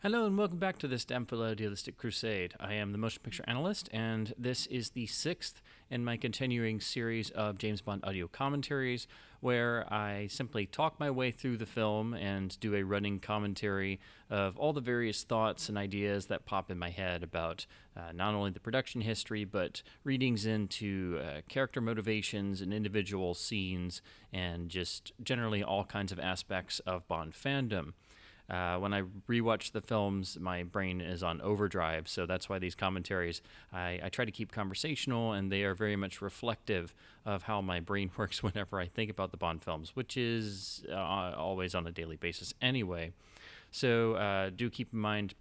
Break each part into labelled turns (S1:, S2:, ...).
S1: Hello and welcome back to this damn full idealistic crusade. I am the motion picture analyst, and this is the sixth in my continuing series of James Bond audio commentaries, where I simply talk my way through the film and do a running commentary of all the various thoughts and ideas that pop in my head about not only the production history, but readings into character motivations and individual scenes, and just generally all kinds of aspects of Bond fandom. When I rewatch the films, my brain is on overdrive, so that's why these commentaries, I try to keep conversational, and they are very much reflective of how my brain works whenever I think about the Bond films, which is always on a daily basis anyway. So do keep in mind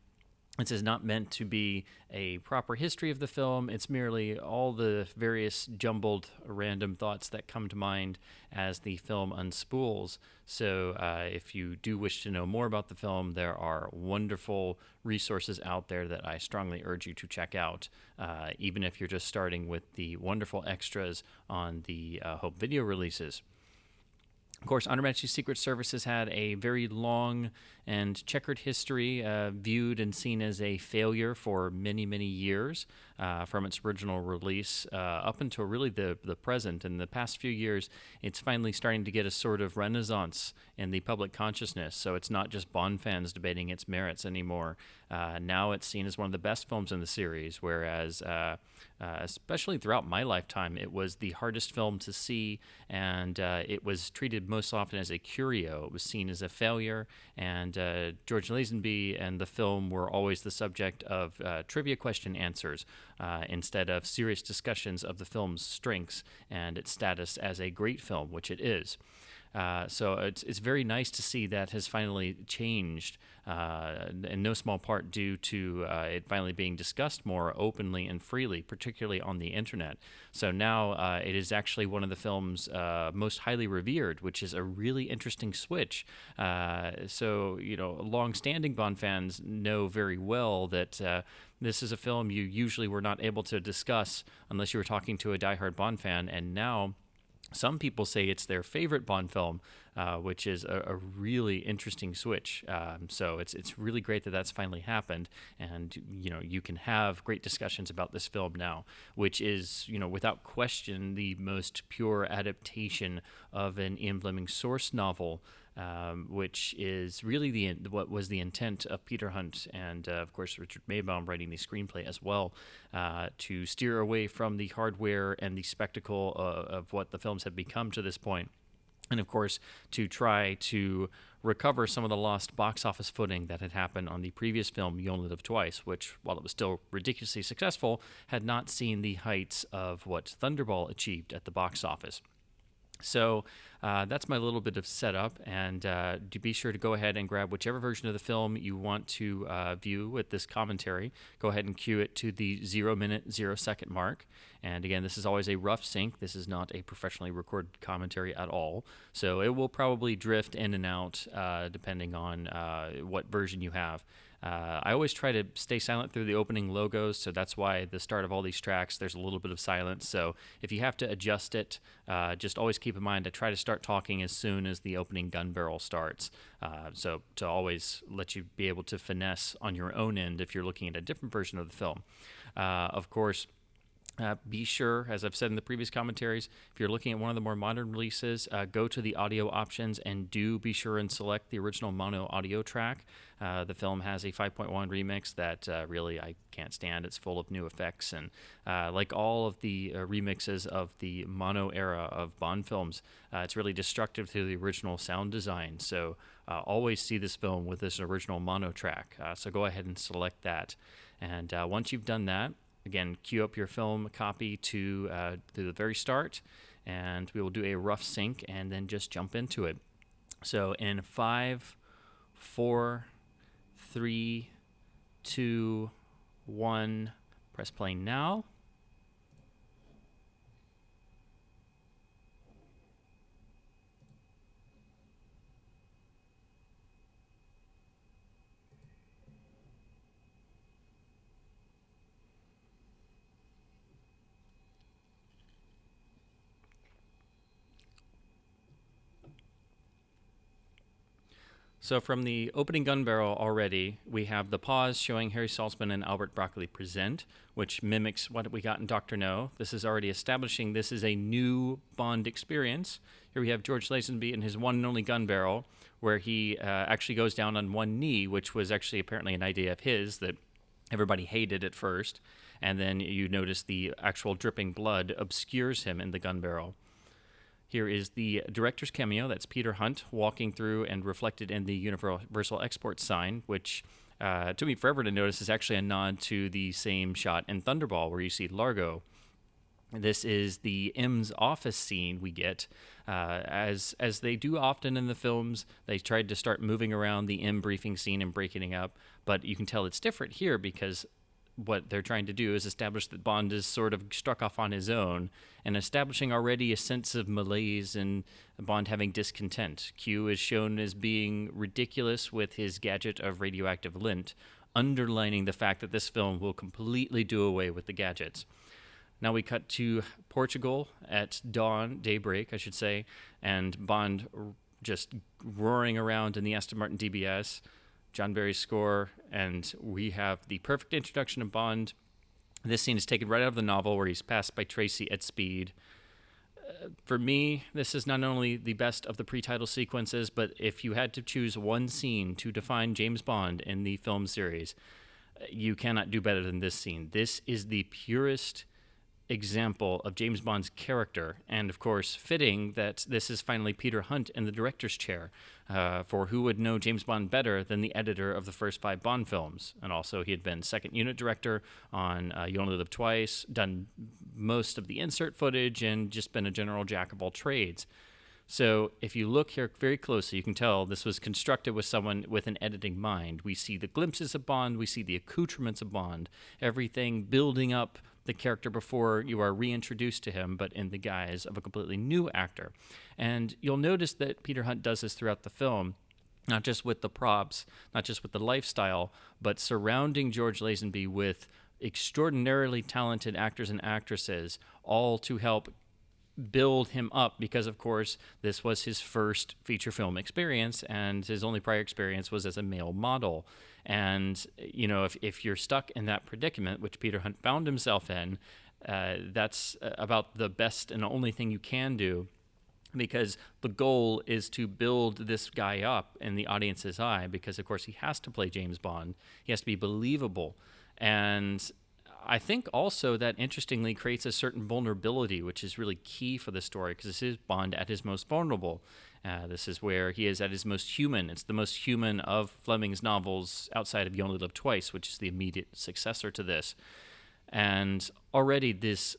S1: this is not meant to be a proper history of the film. It's merely all the various jumbled random thoughts that come to mind as the film unspools. So if you do wish to know more about the film, there are wonderful resources out there that I strongly urge you to check out, even if you're just starting with the wonderful extras on the Hope video releases. Of course, Honor Majesty's Secret Service has had a very long and checkered history, viewed and seen as a failure for many, many years from its original release up until really the present. In the past few years, it's finally starting to get a sort of renaissance in the public consciousness. So it's not just Bond fans debating its merits anymore. Now it's seen as one of the best films in the series, whereas especially throughout my lifetime, it was the hardest film to see, and it was treated most often as a curio. It was seen as a failure, and George Lazenby and the film were always the subject of trivia question answers instead of serious discussions of the film's strengths and its status as a great film, which it is. So it's very nice to see that has finally changed, in no small part due to it finally being discussed more openly and freely, particularly on the internet. So now it is actually one of the film's most highly revered, which is a really interesting switch. So, long-standing Bond fans know very well that this is a film you usually were not able to discuss unless you were talking to a diehard Bond fan, and now some people say it's their favorite Bond film, which is a really interesting switch. So it's really great that that's finally happened, and you can have great discussions about this film now, which is without question the most pure adaptation of an Ian Fleming source novel. Which is really what was the intent of Peter Hunt and, of course, Richard Maybaum writing the screenplay as well, to steer away from the hardware and the spectacle of what the films have become to this point. And, of course, to try to recover some of the lost box office footing that had happened on the previous film, You Only Live Twice, which, while it was still ridiculously successful, had not seen the heights of what Thunderball achieved at the box office. So that's my little bit of setup, and do be sure to go ahead and grab whichever version of the film you want to view with this commentary. Go ahead and cue it to the 0 minute, 0 second mark. And again, this is always a rough sync. This is not a professionally recorded commentary at all. So it will probably drift in and out depending on what version you have. I always try to stay silent through the opening logos, so that's why the start of all these tracks, there's a little bit of silence. So if you have to adjust it, just always keep in mind to try to start talking as soon as the opening gun barrel starts. So to always let you be able to finesse on your own end if you're looking at a different version of the film. Of course, be sure, as I've said in the previous commentaries, if you're looking at one of the more modern releases, go to the audio options and do be sure and select the original mono audio track. The film has a 5.1 remix that really I can't stand. It's full of new effects, and like all of the remixes of the mono era of Bond films, it's really destructive to the original sound design. So always see this film with this original mono track. So go ahead and select that. And once you've done that, again, queue up your film copy to the very start, and we will do a rough sync and then just jump into it. So in 5, 4, 3, 2, 1, press play now. So from the opening gun barrel already, we have the pause showing Harry Saltzman and Albert Broccoli present, which mimics what we got in Dr. No. This is already establishing this is a new Bond experience. Here we have George Lazenby in his one and only gun barrel, where he actually goes down on one knee, which was actually apparently an idea of his that everybody hated at first. And then you notice the actual dripping blood obscures him in the gun barrel. Here is the director's cameo. That's Peter Hunt walking through and reflected in the Universal Export sign, which took me forever to notice is actually a nod to the same shot in Thunderball where you see Largo. This is the M's office scene we get. As they do often in the films, they tried to start moving around the M briefing scene and breaking it up, but you can tell it's different here because what they're trying to do is establish that Bond is sort of struck off on his own and establishing already a sense of malaise and Bond having discontent. Q is shown as being ridiculous with his gadget of radioactive lint, underlining the fact that this film will completely do away with the gadgets. Now we cut to Portugal at daybreak, I should say, and Bond just roaring around in the Aston Martin DBS. John Barry's score, and we have the perfect introduction of Bond. This scene is taken right out of the novel where he's passed by Tracy at speed. For me, this is not only the best of the pre-title sequences, but if you had to choose one scene to define James Bond in the film series, you cannot do better than this scene. This is the purest example of James Bond's character, and of course fitting that this is finally Peter Hunt in the director's chair, for who would know James Bond better than the editor of the first 5 Bond films. And also he had been second unit director on You Only Live Twice, done most of the insert footage, and just been a general jack of all trades. So if you look here very closely, you can tell this was constructed with someone with an editing mind. We see the glimpses of Bond, we see the accoutrements of Bond, everything building up the character before you are reintroduced to him, but in the guise of a completely new actor. And you'll notice that Peter Hunt does this throughout the film, not just with the props, not just with the lifestyle, but surrounding George Lazenby with extraordinarily talented actors and actresses, all to help build him up because, of course, this was his first feature film experience, and his only prior experience was as a male model. And, you know, if you're stuck in that predicament, which Peter Hunt found himself in, that's about the best and only thing you can do, because the goal is to build this guy up in the audience's eye, because, of course, he has to play James Bond. He has to be believable. And I think also that interestingly creates a certain vulnerability, which is really key for the story, because this is Bond at his most vulnerable. This is where he is at his most human. It's the most human of Fleming's novels outside of You Only Live Twice, which is the immediate successor to this. And already this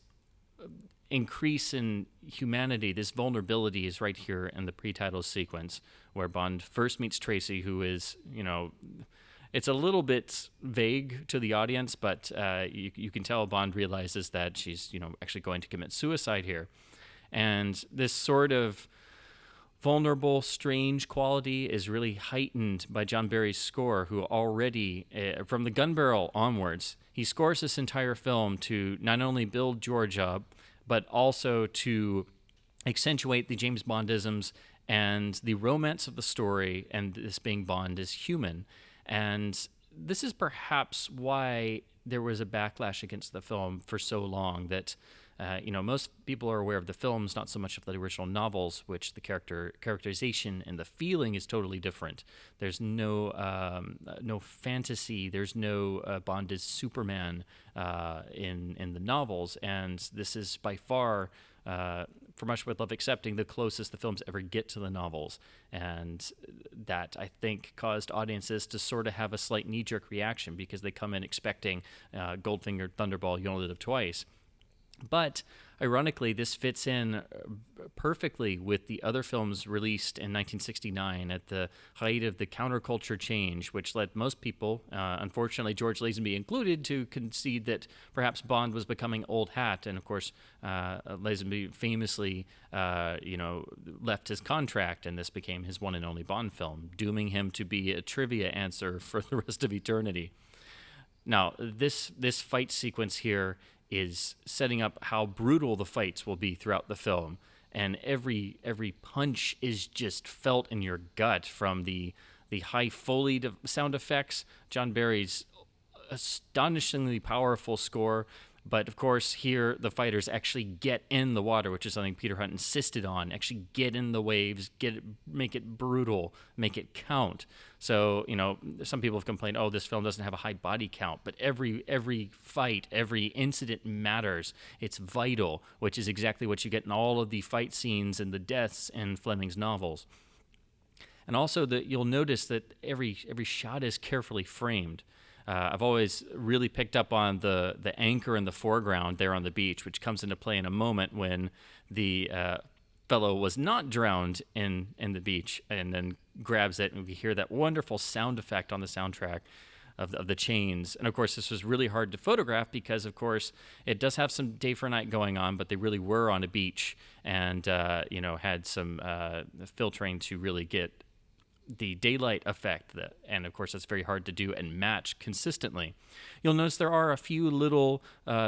S1: increase in humanity, this vulnerability is right here in the pre-title sequence, where Bond first meets Tracy, who is, you know, it's a little bit vague to the audience, but you can tell Bond realizes that she's, you know, actually going to commit suicide here. And this sort of vulnerable, strange quality is really heightened by John Barry's score, who already, from the gun barrel onwards, he scores this entire film to not only build George up, but also to accentuate the James Bondisms and the romance of the story, and this being Bond is human. And this is perhaps why there was a backlash against the film for so long, that you know, most people are aware of the films, not so much of the original novels, which the characterization and the feeling is totally different. There's no fantasy. There's no Bond is Superman in the novels, and this is by far, For Much With Love Accepting, the closest the films ever get to the novels, and that I think caused audiences to sort of have a slight knee-jerk reaction, because they come in expecting Goldfinger, Thunderball, You Only Live Twice. But ironically, this fits in perfectly with the other films released in 1969 at the height of the counterculture change, which led most people, unfortunately George Lazenby included, to concede that perhaps Bond was becoming old hat. And of course, Lazenby famously, left his contract, and this became his one and only Bond film, dooming him to be a trivia answer for the rest of eternity. Now, this fight sequence here is setting up how brutal the fights will be throughout the film, and every punch is just felt in your gut, from the the high Foley sound effects, John Barry's astonishingly powerful score. But of course, here the fighters actually get in the water, which is something Peter Hunt insisted on. Actually get in the waves, make it brutal, make it count. So, some people have complained, oh, this film doesn't have a high body count, but every fight, every incident matters. It's vital, which is exactly what you get in all of the fight scenes and the deaths in Fleming's novels. And also you'll notice that every shot is carefully framed. I've always really picked up on the anchor in the foreground there on the beach, which comes into play in a moment when the fellow was not drowned in the beach and then grabs it, and we hear that wonderful sound effect on the soundtrack of the chains. And of course, this was really hard to photograph because, of course, it does have some day for night going on, but they really were on a beach and had some filtering to really get the daylight effect, and of course that's very hard to do and match consistently. You'll notice there are a few little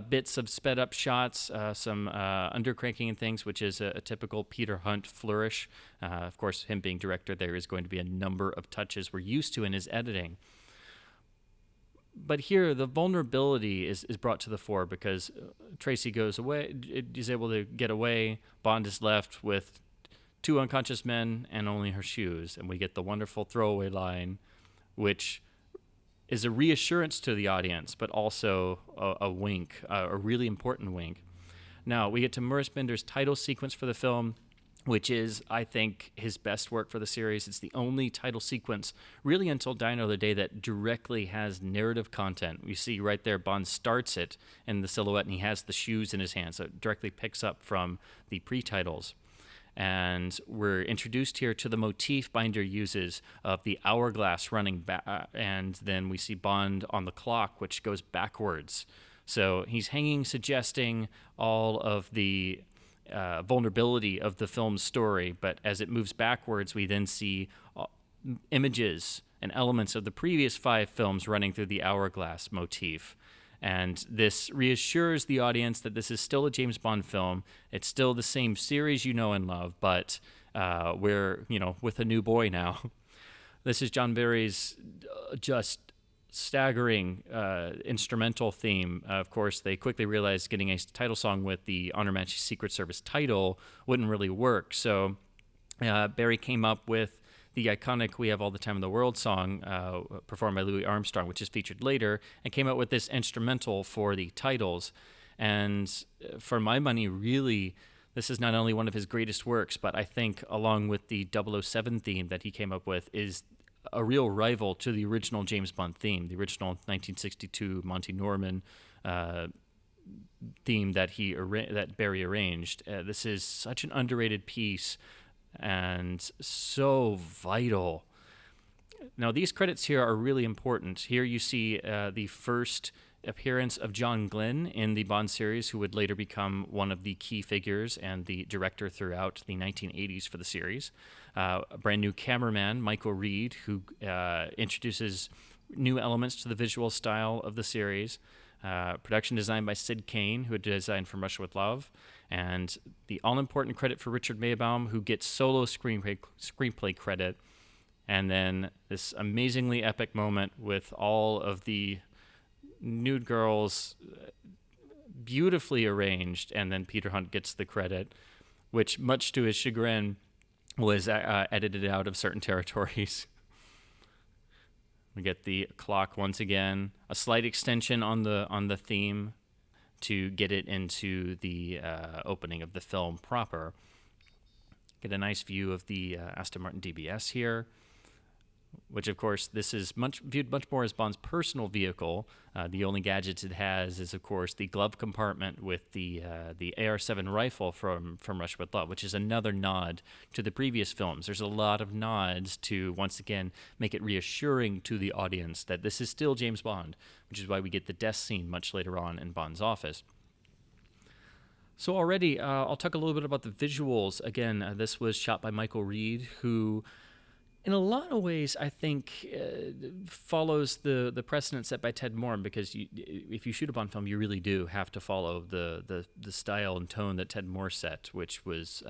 S1: bits of sped up shots, some undercranking and things, which is a typical Peter Hunt flourish. Of course, him being director, there is going to be a number of touches we're used to in his editing. But here, the vulnerability is brought to the fore because Tracy goes away, is able to get away, Bond is left with two unconscious men and only her shoes. And we get the wonderful throwaway line, which is a reassurance to the audience, but also a wink, a really important wink. Now, we get to Maurice Binder's title sequence for the film, which is, I think, his best work for the series. It's the only title sequence, really until Die Another Day, that directly has narrative content. We see right there, Bond starts it in the silhouette, and he has the shoes in his hand, so it directly picks up from the pre-titles. And we're introduced here to the motif Binder uses of the hourglass running back, and then we see Bond on the clock, which goes backwards. So he's hanging, suggesting all of the vulnerability of the film's story, but as it moves backwards, we then see images and elements of the previous 5 films running through the hourglass motif. And this reassures the audience that this is still a James Bond film. It's still the same series you know and love, but we're, with a new boy now. This is John Barry's just staggering instrumental theme. Of course, they quickly realized getting a title song with the On Her Majesty's Secret Service title wouldn't really work. So Barry came up with the iconic We Have All the Time in the World song performed by Louis Armstrong, which is featured later, and came out with this instrumental for the titles. And for my money, really, this is not only one of his greatest works, but I think along with the 007 theme that he came up with is a real rival to the original James Bond theme, the original 1962 Monty Norman theme that Barry arranged. This is such an underrated piece and so vital. Now, these credits here are really important. Here you see the first appearance of John Glenn in the Bond series, who would later become one of the key figures and the director throughout the 1980s for the series. A brand new cameraman, Michael Reed, who introduces new elements to the visual style of the series. Production design by Sid Kane, who had designed From Russia with Love. And the all-important credit for Richard Maybaum, who gets solo screenplay credit. And then this amazingly epic moment with all of the nude girls beautifully arranged, and then Peter Hunt gets the credit, which, much to his chagrin, was edited out of certain territories. We get the clock once again, a slight extension on the theme to get it into the opening of the film proper. Get a nice view of the Aston Martin DBS here, which, of course, this is viewed much more as Bond's personal vehicle. The only gadgets it has is, of course, the glove compartment with the AR-7 rifle from Russia with Love, which is another nod to the previous films. There's a lot of nods to, once again, make it reassuring to the audience that this is still James Bond, which is why we get the death scene much later on in Bond's office. So already, I'll talk a little bit about the visuals. Again, this was shot by Michael Reed, who, in a lot of ways, I think follows the precedent set by Ted Moore, because if you shoot a Bond film, you really do have to follow the style and tone that Ted Moore set, which was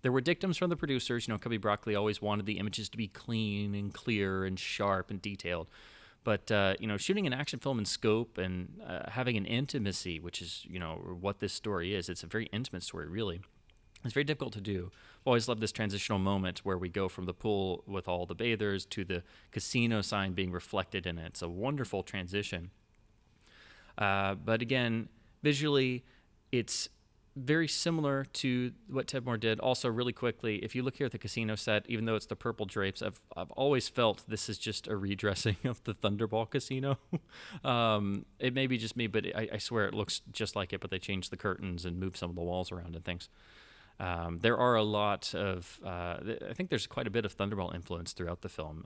S1: There were dictums from the producers. Cubby Broccoli always wanted the images to be clean and clear and sharp and detailed. But, shooting an action film in scope and having an intimacy, which is, what this story is, it's a very intimate story, really. It's very difficult to do. I've always loved this transitional moment where we go from the pool with all the bathers to the casino sign being reflected in it. It's a wonderful transition. But again, visually, it's very similar to what Ted Moore did. Also, really quickly, if you look here at the casino set, even though it's the purple drapes, I've always felt this is just a redressing of the Thunderball Casino. It may be just me, but I swear it looks just like it, but they changed the curtains and moved some of the walls around and things. There are a lot of, I think there's quite a bit of Thunderball influence throughout the film.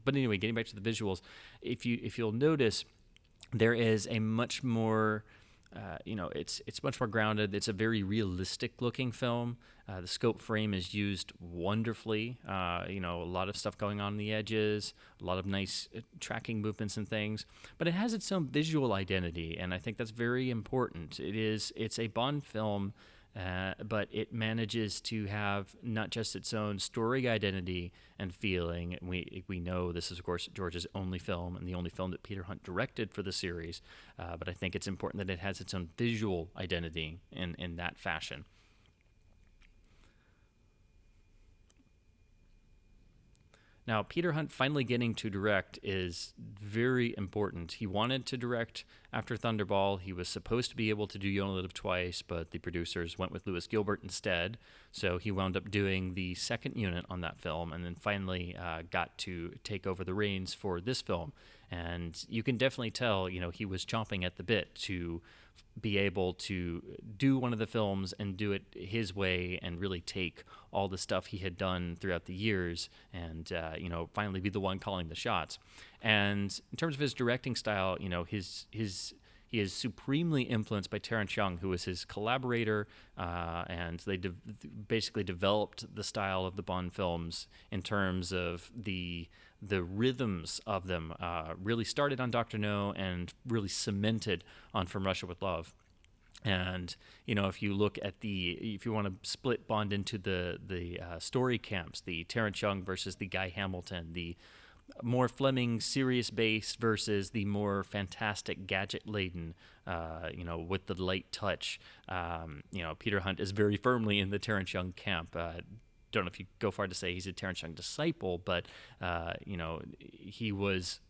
S1: But anyway, getting back to the visuals, if you'll notice, there is a much more, it's much more grounded. It's a very realistic looking film. The scope frame is used wonderfully. A lot of stuff going on the edges, a lot of nice tracking movements and things. But it has its own visual identity, and I think that's very important. It's a Bond film. But it manages to have not just its own story identity and feeling. We know this is, of course, George's only film and the only film that Peter Hunt directed for the series. But I think it's important that it has its own visual identity in that fashion. Now, Peter Hunt finally getting to direct is very important. He wanted to direct after Thunderball. He was supposed to be able to do You Only Live Twice, but the producers went with Lewis Gilbert instead. So he wound up doing the second unit on that film, and then finally got to take over the reins for this film. And you can definitely tell, he was chomping at the bit to be able to do one of the films and do it his way and really take all the stuff he had done throughout the years and, finally be the one calling the shots. And in terms of his directing style, he is supremely influenced by Terrence Young, who was his collaborator, and they basically developed the style of the Bond films in terms of the rhythms of them. Really started on Dr. No and really cemented on From Russia with Love. And if you look at if you want to split Bond into the story camps, the Terrence Young versus the Guy Hamilton, the more Fleming serious-based versus the more fantastic gadget-laden, with the light touch. Peter Hunt is very firmly in the Terrence Young camp. Don't know if you go far to say he's a Terrence Young disciple, but, he was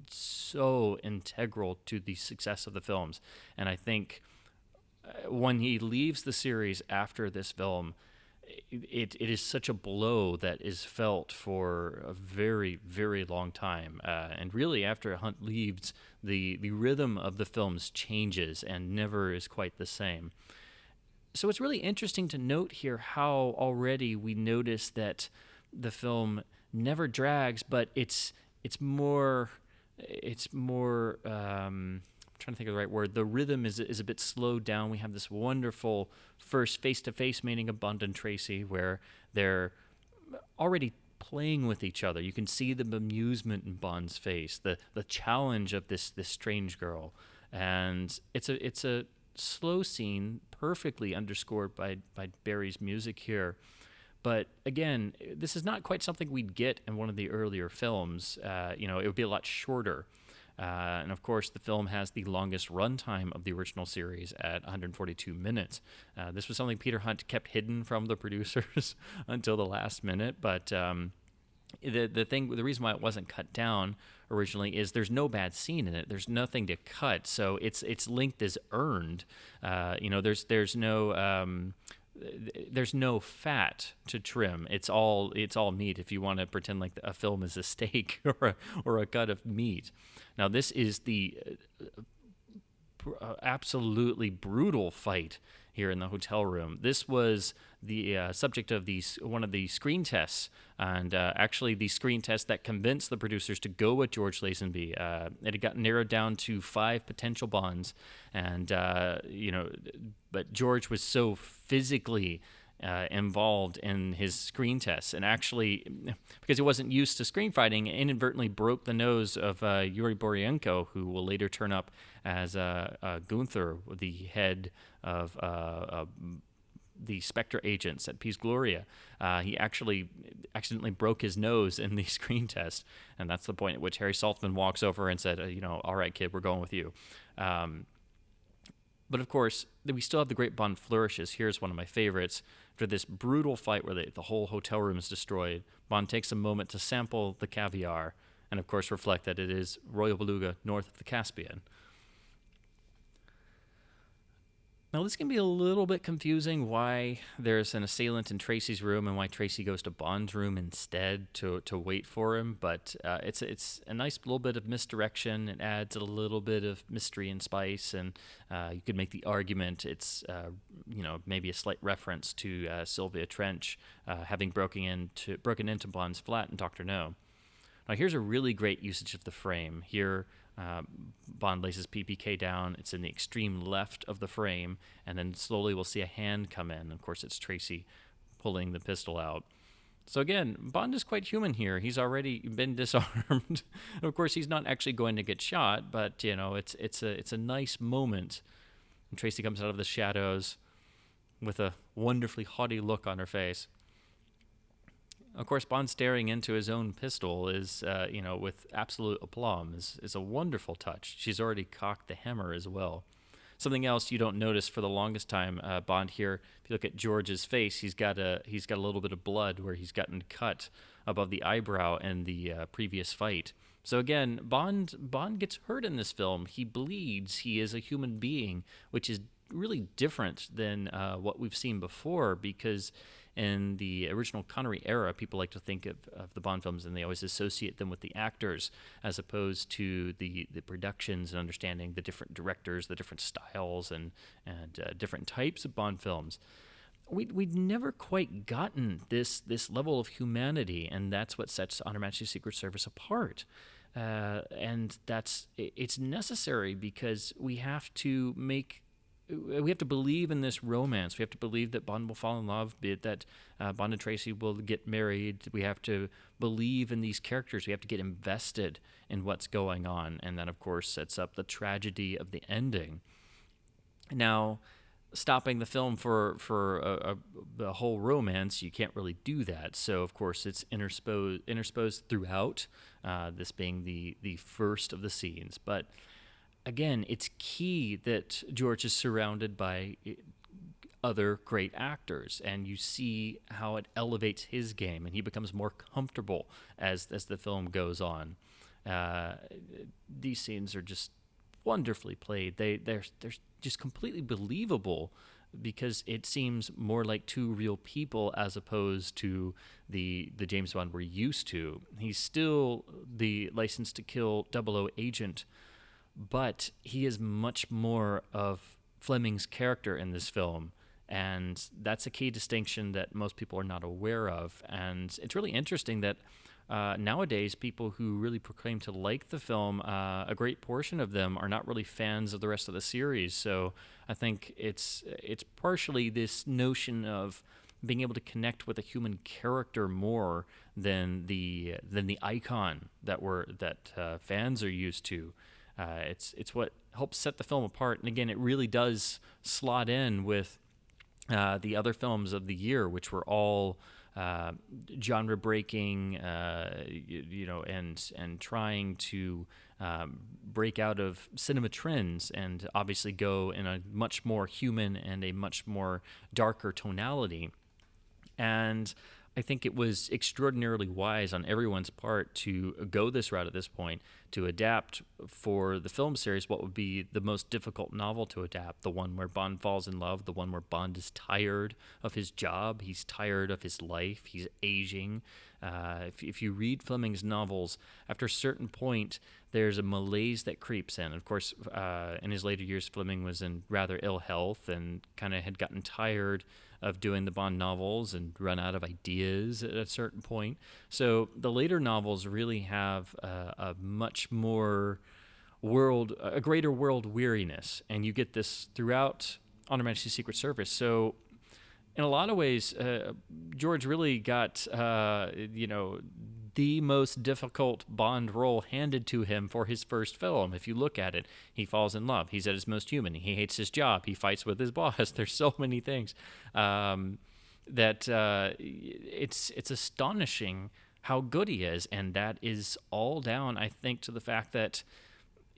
S1: so integral to the success of the films. And I think when he leaves the series after this film, it is such a blow that is felt for a very, very long time. And really, after Hunt leaves, the rhythm of the films changes and never is quite the same. So it's really interesting to note here how already we notice that the film never drags, but it's more I'm trying to think of the right word. The rhythm is a bit slowed down. We have this wonderful first face-to-face meeting of Bond and Tracy where they're already playing with each other. You can see the bemusement in Bond's face, the challenge of this strange girl. And it's a slow scene, perfectly underscored by Barry's music here. But again, this is not quite something we'd get in one of the earlier films. It would be a lot shorter. And of course, the film has the longest runtime of the original series at 142 minutes. This was something Peter Hunt kept hidden from the producers until the last minute. But the reason why it wasn't cut down originally is there's no bad scene in it. There's nothing to cut, so its length is earned. There's no fat to trim. It's all meat. If you want to pretend like a film is a steak or a cut of meat. Now this is the absolutely brutal fight here in the hotel room. This was the subject of one of the screen tests, and actually the screen test that convinced the producers to go with George Lazenby. It had got narrowed down to 5 potential Bonds, and but George was so physically involved in his screen tests, and actually, because he wasn't used to screen fighting, inadvertently broke the nose of Yuri Boryenko, who will later turn up as Gunther, the head of the Spectre agents at Peace Gloria. He actually accidentally broke his nose in the screen test, and that's the point at which Harry Saltzman walks over and said, all right, kid, we're going with you. But of course, we still have the great Bond flourishes. Here's one of my favorites. After this brutal fight where the whole hotel room is destroyed, Bond takes a moment to sample the caviar and, of course, reflect that it is Royal Beluga north of the Caspian. Now, this can be a little bit confusing why there's an assailant in Tracy's room and why Tracy goes to Bond's room instead to wait for him, but it's a nice little bit of misdirection. It adds a little bit of mystery and spice, and you could make the argument it's maybe a slight reference to Sylvia Trench having broken into Bond's flat in Dr. No. Now, here's a really great usage of the frame. Here, Bond lays PPK down. It's in the extreme left of the frame, and then slowly we'll see a hand come in. Of course, it's Tracy pulling the pistol out. So again, Bond is quite human here. He's already been disarmed. Of course, he's not actually going to get shot, but it's a nice moment. And Tracy comes out of the shadows with a wonderfully haughty look on her face. Of course, Bond staring into his own pistol is, with absolute aplomb, is a wonderful touch. She's already cocked the hammer as well. Something else you don't notice for the longest time, Bond here, if you look at George's face, he's got a little bit of blood where he's gotten cut above the eyebrow in the previous fight. So again, Bond gets hurt in this film. He bleeds. He is a human being, which is really different than what we've seen before, because in the original Connery era, people like to think of the Bond films and they always associate them with the actors as opposed to the productions and understanding the different directors, the different styles, and different types of Bond films. We'd never quite gotten this level of humanity, and that's what sets Honor Majesty's Secret Service apart. And it's necessary because we have to believe in this romance. We have to believe that Bond will fall in love, that Bond and Tracy will get married. We have to believe in these characters. We have to get invested in what's going on. And that, of course, sets up the tragedy of the ending. Now, stopping the film for the whole romance, you can't really do that. So, of course, it's intersposed throughout, this being the first of the scenes. But again, it's key that George is surrounded by other great actors, and you see how it elevates his game, and he becomes more comfortable as the film goes on. These scenes are just wonderfully played. They're just completely believable because it seems more like two real people as opposed to the James Bond we're used to. He's still the License to Kill 00 agent, but he is much more of Fleming's character in this film, and that's a key distinction that most people are not aware of. And it's really interesting that nowadays people who really proclaim to like the film, a great portion of them are not really fans of the rest of the series. So I think it's partially this notion of being able to connect with a human character more than the icon that fans are used to. It's what helps set the film apart, and again, it really does slot in with the other films of the year, which were all genre-breaking, and trying to break out of cinema trends, and obviously go in a much more human and a much more darker tonality. And I think it was extraordinarily wise on everyone's part to go this route at this point, to adapt for the film series what would be the most difficult novel to adapt, the one where Bond falls in love, the one where Bond is tired of his job, he's tired of his life, he's aging. If you read Fleming's novels, after a certain point, there's a malaise that creeps in. Of course, in his later years, Fleming was in rather ill health and kind of had gotten tired of doing the Bond novels and run out of ideas at a certain point. So the later novels really have a much more a greater world weariness, and you get this throughout Honor Majesty's Secret Service. So in a lot of ways, George really got, the most difficult Bond role handed to him for his first film. If you look at it, he falls in love. He's at his most human. He hates his job. He fights with his boss. There's so many things it's astonishing how good he is, and that is all down, I think, to the fact that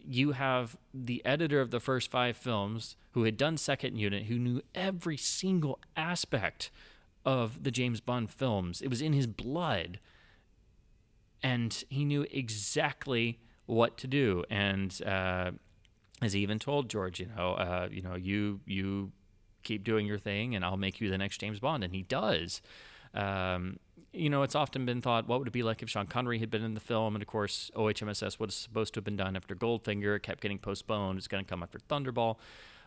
S1: you have the editor of the first 5 films who had done Second Unit, who knew every single aspect of the James Bond films. It was in his blood, and he knew exactly what to do. And as he even told George, you keep doing your thing, and I'll make you the next James Bond. And he does. It's often been thought, what would it be like if Sean Connery had been in the film? And of course, OHMSS was supposed to have been done after Goldfinger. It kept getting postponed. It's going to come after Thunderball.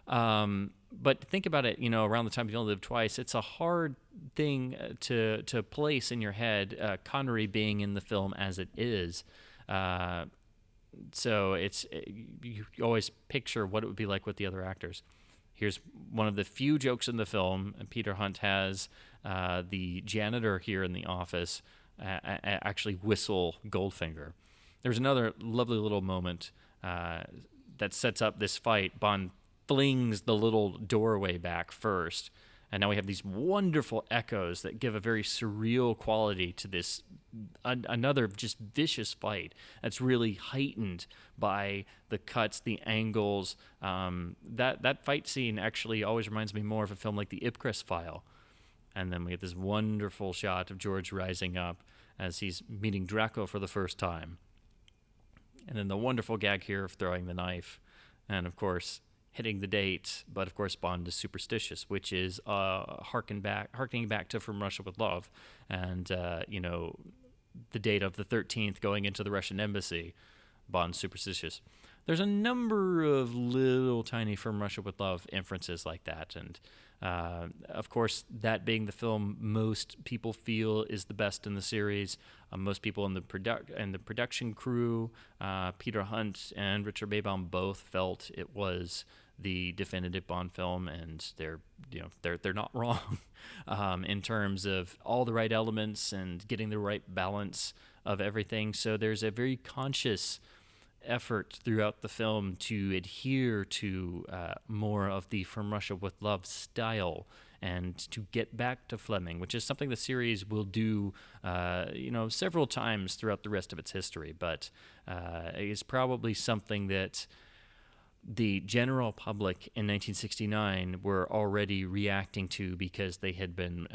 S1: But think about it, around the time You Only Live Twice, it's a hard thing to place in your head, Connery being in the film as it is. So you always picture what it would be like with the other actors. Here's one of the few jokes in the film. Peter Hunt has the janitor here in the office actually whistle Goldfinger. There's another lovely little moment that sets up this fight. Bond flings the little doorway back first, and now we have these wonderful echoes that give a very surreal quality to this another just vicious fight that's really heightened by the cuts, the angles. That fight scene actually always reminds me more of a film like The Ipcress File. And then we get this wonderful shot of George rising up as he's meeting Draco for the first time. And then the wonderful gag here of throwing the knife, and of course hitting the date. But of course Bond is superstitious, which is harkening back to From Russia with Love, and the date of the 13th going into the Russian embassy. Bond's superstitious. There's a number of little tiny From Russia with Love inferences like that, and of course, that being the film most people feel is the best in the series. Most people in the production crew, Peter Hunt and Richard Maybaum, both felt it was the definitive Bond film, and they're not wrong in terms of all the right elements and getting the right balance of everything. So there's a very conscious effort throughout the film to adhere to more of the From Russia with Love style, and to get back to Fleming, which is something the series will do several times throughout the rest of its history, but is probably something that the general public in 1969 were already reacting to, because they had been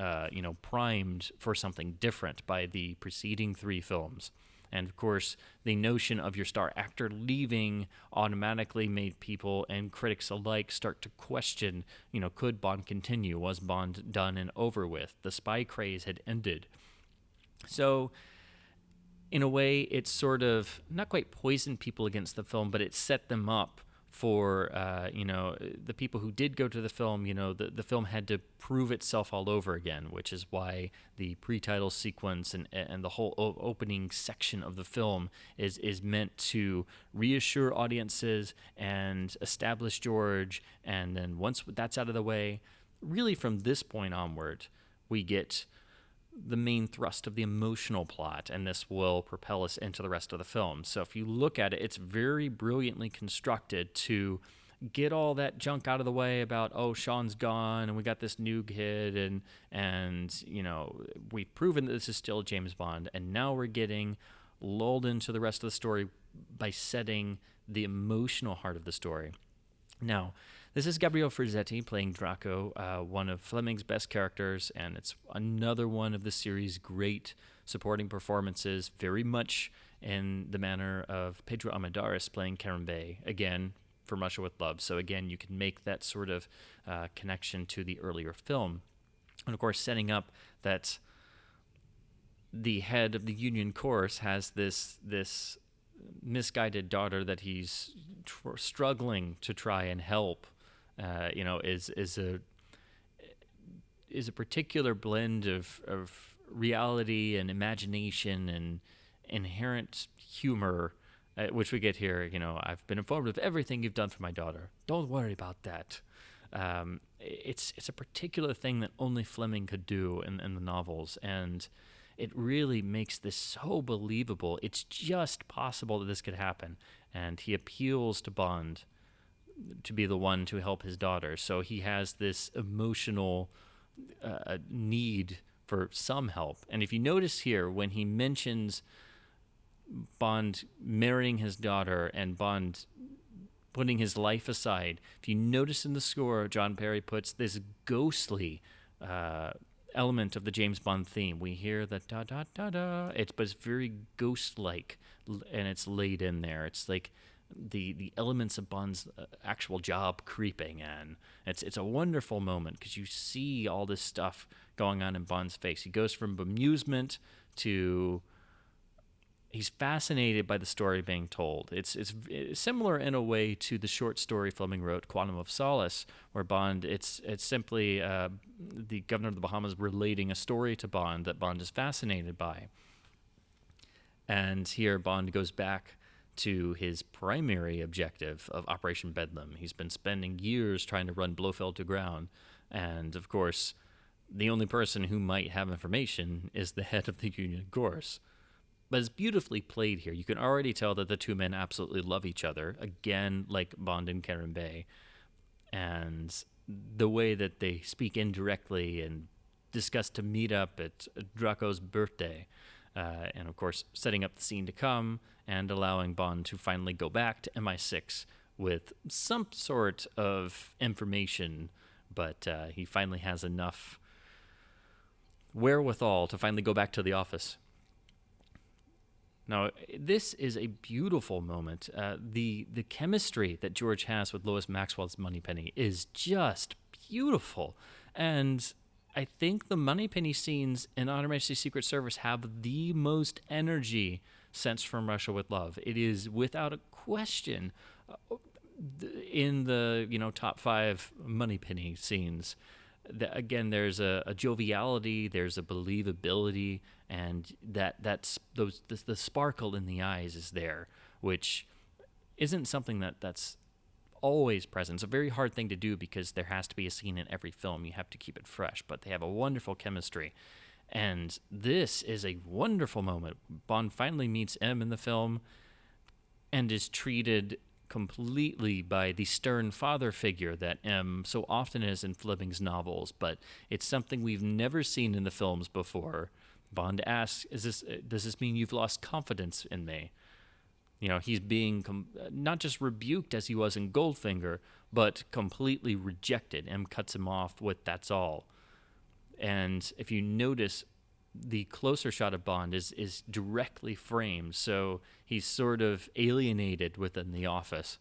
S1: primed for something different by the preceding 3 films. And of course, the notion of your star actor leaving automatically made people and critics alike start to question, could Bond continue? Was Bond done and over with? The spy craze had ended. So, in a way, it sort of, not quite poisoned people against the film, but it set them up for, the people who did go to the film. The film had to prove itself all over again, which is why the pre-title sequence and the whole opening section of the film is meant to reassure audiences and establish George. And then once that's out of the way, really from this point onward, we get the main thrust of the emotional plot, and this will propel us into the rest of the film. So if you look at it, it's very brilliantly constructed to get all that junk out of the way about, Sean's gone and we got this new kid, and we've proven that this is still James Bond, and now we're getting lulled into the rest of the story by setting the emotional heart of the story. Now, this is Gabriel Ferzetti playing Draco, one of Fleming's best characters, and it's another one of the series' great supporting performances, very much in the manner of Pedro Armendáriz playing Karen Bay, again, From Russia with Love. So again, you can make that sort of connection to the earlier film. And of course, setting up that the head of the Union Course has this misguided daughter that he's struggling to try and help, is a particular blend of reality and imagination and inherent humor, which we get here. I've been informed of everything you've done for my daughter. Don't worry about that. It's a particular thing that only Fleming could do in the novels, and it really makes this so believable. It's just possible that this could happen. And he appeals to Bond to be the one to help his daughter. So he has this emotional need for some help. And if you notice here, when he mentions Bond marrying his daughter and Bond putting his life aside, if you notice in the score, John Barry puts this ghostly element of the James Bond theme. We hear the da-da-da-da. But it's very ghost-like, and it's laid in there. It's like the elements of Bond's actual job creeping in. It's a wonderful moment because you see all this stuff going on in Bond's face. He goes from bemusement to he's fascinated by the story being told. It's similar in a way to the short story Fleming wrote, Quantum of Solace, where Bond, it's simply the governor of the Bahamas relating a story to Bond that Bond is fascinated by. And here Bond goes back to his primary objective of Operation Bedlam. He's been spending years trying to run Blofeld to ground. And, of course, the only person who might have information is the head of the Union Gorse. But it's beautifully played here. You can already tell that the two men absolutely love each other, again, like Bond and Karen Bay. And the way that they speak indirectly and discuss to meet up at Draco's birthday, and, of course, setting up the scene to come and allowing Bond to finally go back to MI6 with some sort of information, but he finally has enough wherewithal to finally go back to the office. Now, this is a beautiful moment. The chemistry that George has with Lois Maxwell's Moneypenny is just beautiful. And I think the Moneypenny scenes in On Her Majesty's Secret Service have the most energy since From Russia with Love. It is, without a question, in the top 5 Moneypenny scenes. Again, there's a joviality, there's a believability, and that's the sparkle in the eyes is there, which isn't something that's always present. It's a very hard thing to do because there has to be a scene in every film. You have to keep it fresh, but they have a wonderful chemistry. And this is a wonderful moment. Bond finally meets M in the film and is treated completely by the stern father figure that M so often is in Fleming's novels, but it's something we've never seen in the films before. Bond asks, does this mean you've lost confidence in me? He's being not just rebuked as he was in Goldfinger, but completely rejected. M cuts him off with "that's all." And if you notice, the closer shot of Bond is directly framed, so he's sort of alienated within the office.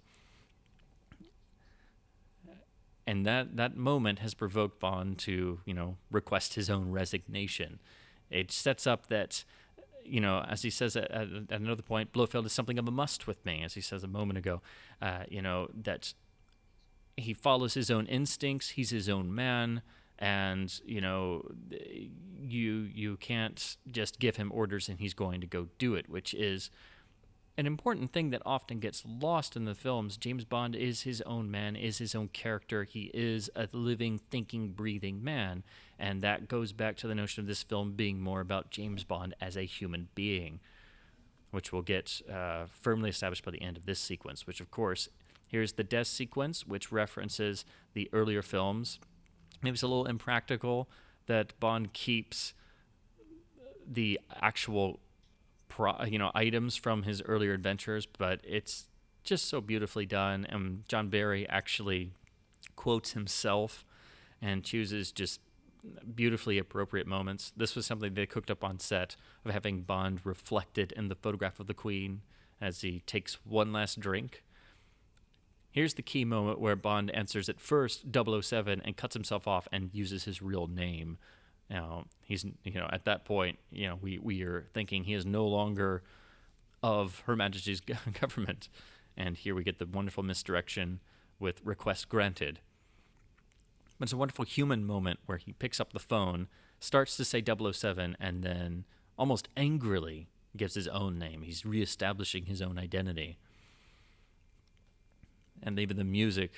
S1: And that moment has provoked Bond to, request his own resignation. It sets up that, as he says at another point, Blofeld is something of a must with me, as he says a moment ago, that he follows his own instincts, he's his own man, and, you can't just give him orders and he's going to go do it, which is an important thing that often gets lost in the films. James Bond is his own man, is his own character. He is a living, thinking, breathing man. And that goes back to the notion of this film being more about James Bond as a human being, which will get firmly established by the end of this sequence, which, of course, here's the death sequence, which references the earlier films. Maybe it's a little impractical that Bond keeps the actual items from his earlier adventures, but it's just so beautifully done. And John Barry actually quotes himself and chooses just beautifully appropriate moments. This was something they cooked up on set, of having Bond reflected in the photograph of the Queen as he takes one last drink. Here's the key moment where Bond answers at first 007 and cuts himself off and uses his real name. Now, he's, at that point, we are thinking he is no longer of Her Majesty's government. And here we get the wonderful misdirection with request granted. But it's a wonderful human moment where he picks up the phone, starts to say 007, and then almost angrily gives his own name. He's reestablishing his own identity. And even the music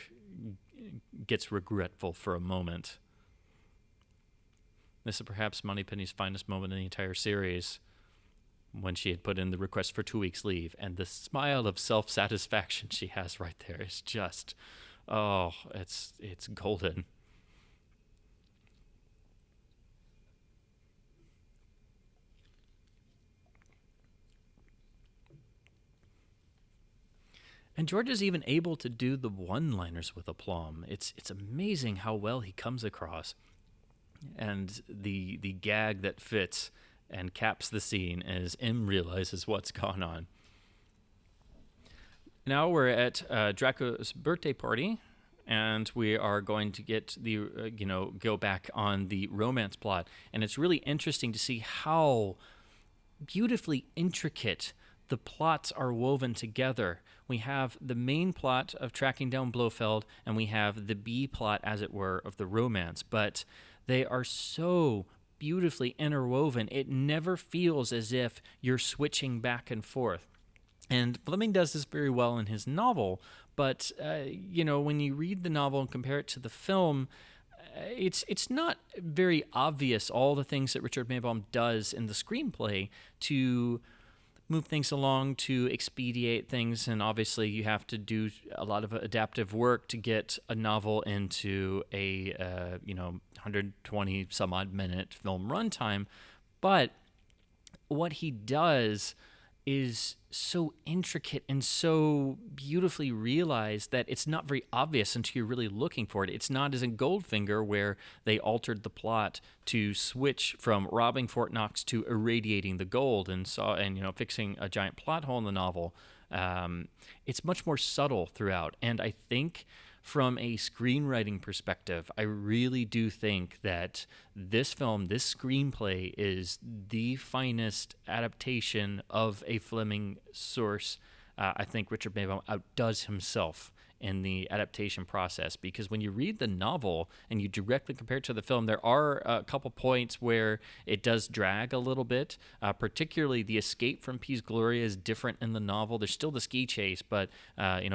S1: gets regretful for a moment. This is perhaps Moneypenny's finest moment in the entire series, when she had put in the request for 2 weeks leave, and the smile of self-satisfaction she has right there is just, oh, it's golden. And George is even able to do the one-liners with aplomb. It's amazing how well he comes across. And the gag that fits and caps the scene as M realizes what's gone on. Now we're at Draco's birthday party, and we are going to get the, go back on the romance plot. And it's really interesting to see how beautifully intricate the plots are woven together. We have the main plot of tracking down Blofeld, and we have the B plot, as it were, of the romance. But they are so beautifully interwoven. It never feels as if you're switching back and forth. And Fleming does this very well in his novel, but, when you read the novel and compare it to the film, it's not very obvious all the things that Richard Maybaum does in the screenplay to move things along, to expedite things, and obviously you have to do a lot of adaptive work to get a novel into a 120 some odd minute film runtime. But what he does is so intricate and so beautifully realized that it's not very obvious until you're really looking for it. It's not as in Goldfinger, where they altered the plot to switch from robbing Fort Knox to irradiating the gold and fixing a giant plot hole in the novel. It's much more subtle throughout, and I think from a screenwriting perspective, I really do think that this film, this screenplay, is the finest adaptation of a Fleming source. I think Richard Maybaum outdoes himself in the adaptation process, because when you read the novel and you directly compare it to the film, there are a couple points where it does drag a little bit, particularly the escape from Piz Gloria is different in the novel. There's still the ski chase, but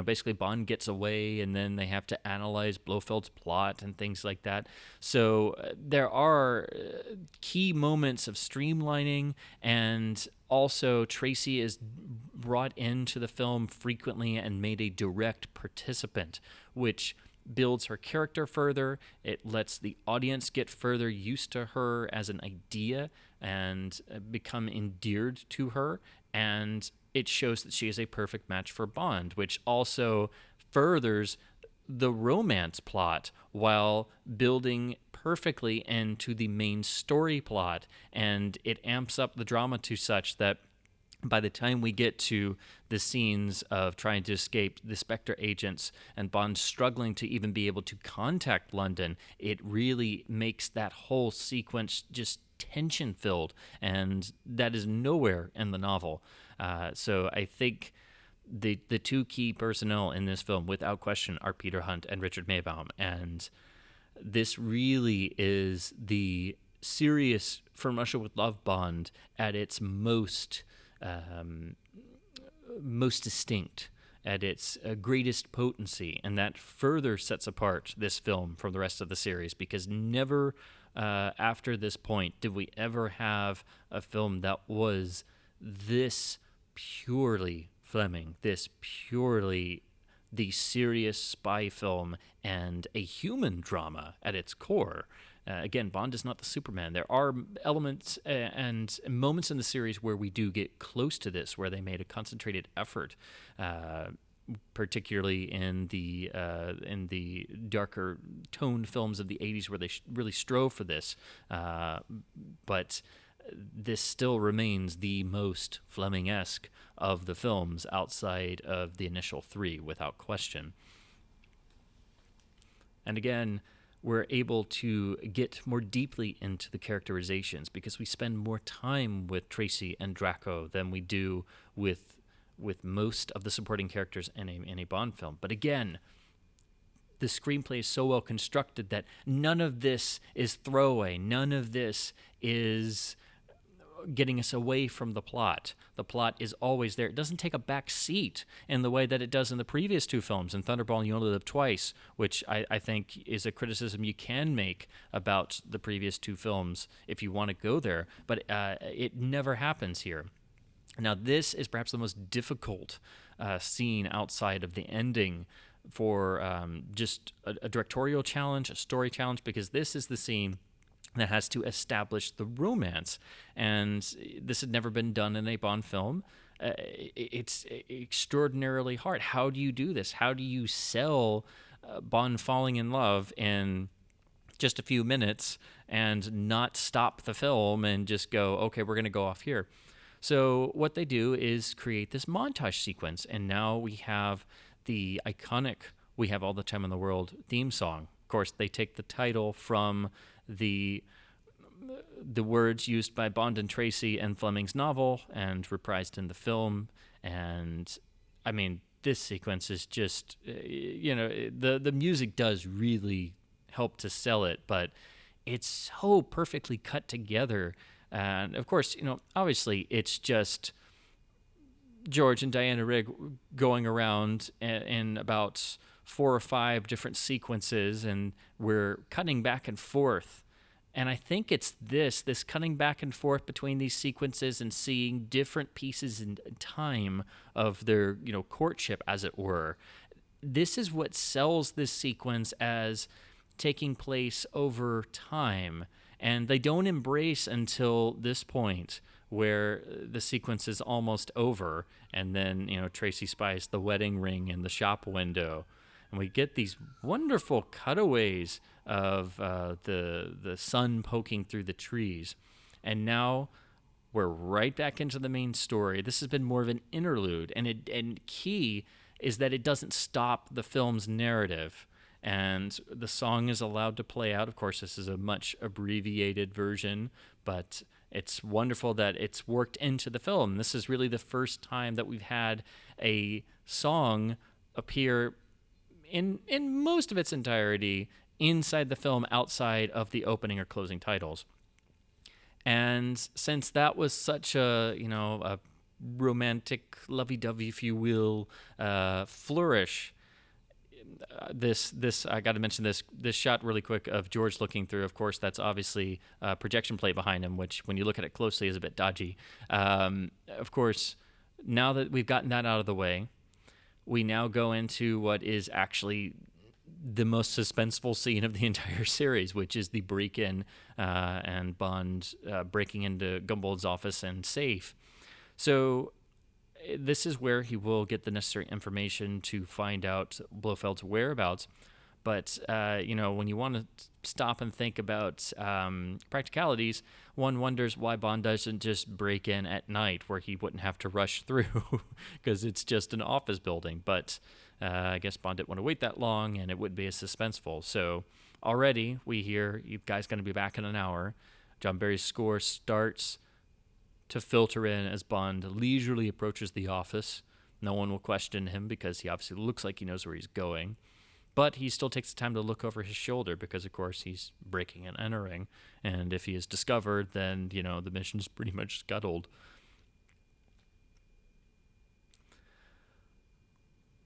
S1: basically Bond gets away and then they have to analyze Blofeld's plot and things like that. So there are key moments of streamlining, and also Tracy is brought into the film frequently and made a direct participant, which builds her character further. It lets the audience get further used to her as an idea and become endeared to her. And it shows that she is a perfect match for Bond, which also furthers the romance plot while building perfectly into the main story plot. And it amps up the drama to such that by the time we get to the scenes of trying to escape the Spectre agents and Bond struggling to even be able to contact London, it really makes that whole sequence just tension-filled, and that is nowhere in the novel. So I think the two key personnel in this film, without question, are Peter Hunt and Richard Maybaum, and this really is the serious From Russia with Love Bond at its most distinct, at its greatest potency, and that further sets apart this film from the rest of the series, because never after this point did we ever have a film that was this purely Fleming, this purely the serious spy film and a human drama at its core. Again, Bond is not the Superman. There are elements and moments in the series where we do get close to this, where they made a concentrated effort, particularly in the darker toned films of the 80s, where they really strove for this. But this still remains the most Fleming-esque of the films outside of the initial three, without question. And again, we're able to get more deeply into the characterizations because we spend more time with Tracy and Draco than we do with most of the supporting characters in a Bond film. But again, the screenplay is so well constructed that none of this is throwaway. None of this is getting us away from the plot. The plot is always there. It doesn't take a back seat in the way that it does in the previous two films. In Thunderball, You Only Live Twice, which I think is a criticism you can make about the previous two films if you want to go there, but it never happens here. Now, this is perhaps the most difficult scene outside of the ending for just a directorial challenge, a story challenge, because this is the scene that has to establish the romance. And this had never been done in a Bond film. It's extraordinarily hard. How do you do this? How do you sell Bond falling in love in just a few minutes and not stop the film and just go, okay, we're going to go off here? So what they do is create this montage sequence. And now we have the iconic We Have All the Time in the World theme song. Of course, they take the title from the words used by Bond and Tracy in Fleming's novel and reprised in the film. And I mean, this sequence is just, the music does really help to sell it, but it's so perfectly cut together. And of course, obviously it's just George and Diana Rigg going around in about 4 or 5 different sequences, and we're cutting back and forth. And I think it's this cutting back and forth between these sequences and seeing different pieces in time of their, courtship, as it were. This is what sells this sequence as taking place over time. And they don't embrace until this point where the sequence is almost over, and then, Tracy spies the wedding ring in the shop window. And we get these wonderful cutaways of the sun poking through the trees. And now we're right back into the main story. This has been more of an interlude. And key is that it doesn't stop the film's narrative. And the song is allowed to play out. Of course, this is a much abbreviated version, but it's wonderful that it's worked into the film. This is really the first time that we've had a song appear in most of its entirety inside the film, outside of the opening or closing titles. And since that was such a romantic, lovey-dovey, if you will, flourish, this I got to mention this shot really quick of George looking through. Of course, that's obviously a projection plate behind him, which when you look at it closely is a bit dodgy. Of course, now that we've gotten that out of the way, we now go into what is actually the most suspenseful scene of the entire series, which is the break-in and Bond breaking into Gumbold's office and safe. So this is where he will get the necessary information to find out Blofeld's whereabouts. But, when you want to stop and think about practicalities, one wonders why Bond doesn't just break in at night where he wouldn't have to rush through because it's just an office building. But I guess Bond didn't want to wait that long, and it would be as suspenseful. So already we hear, you guys going to be back in an hour. John Barry's score starts to filter in as Bond leisurely approaches the office. No one will question him because he obviously looks like he knows where he's going. But he still takes the time to look over his shoulder because, of course, he's breaking and entering. And if he is discovered, then, the mission's pretty much scuttled.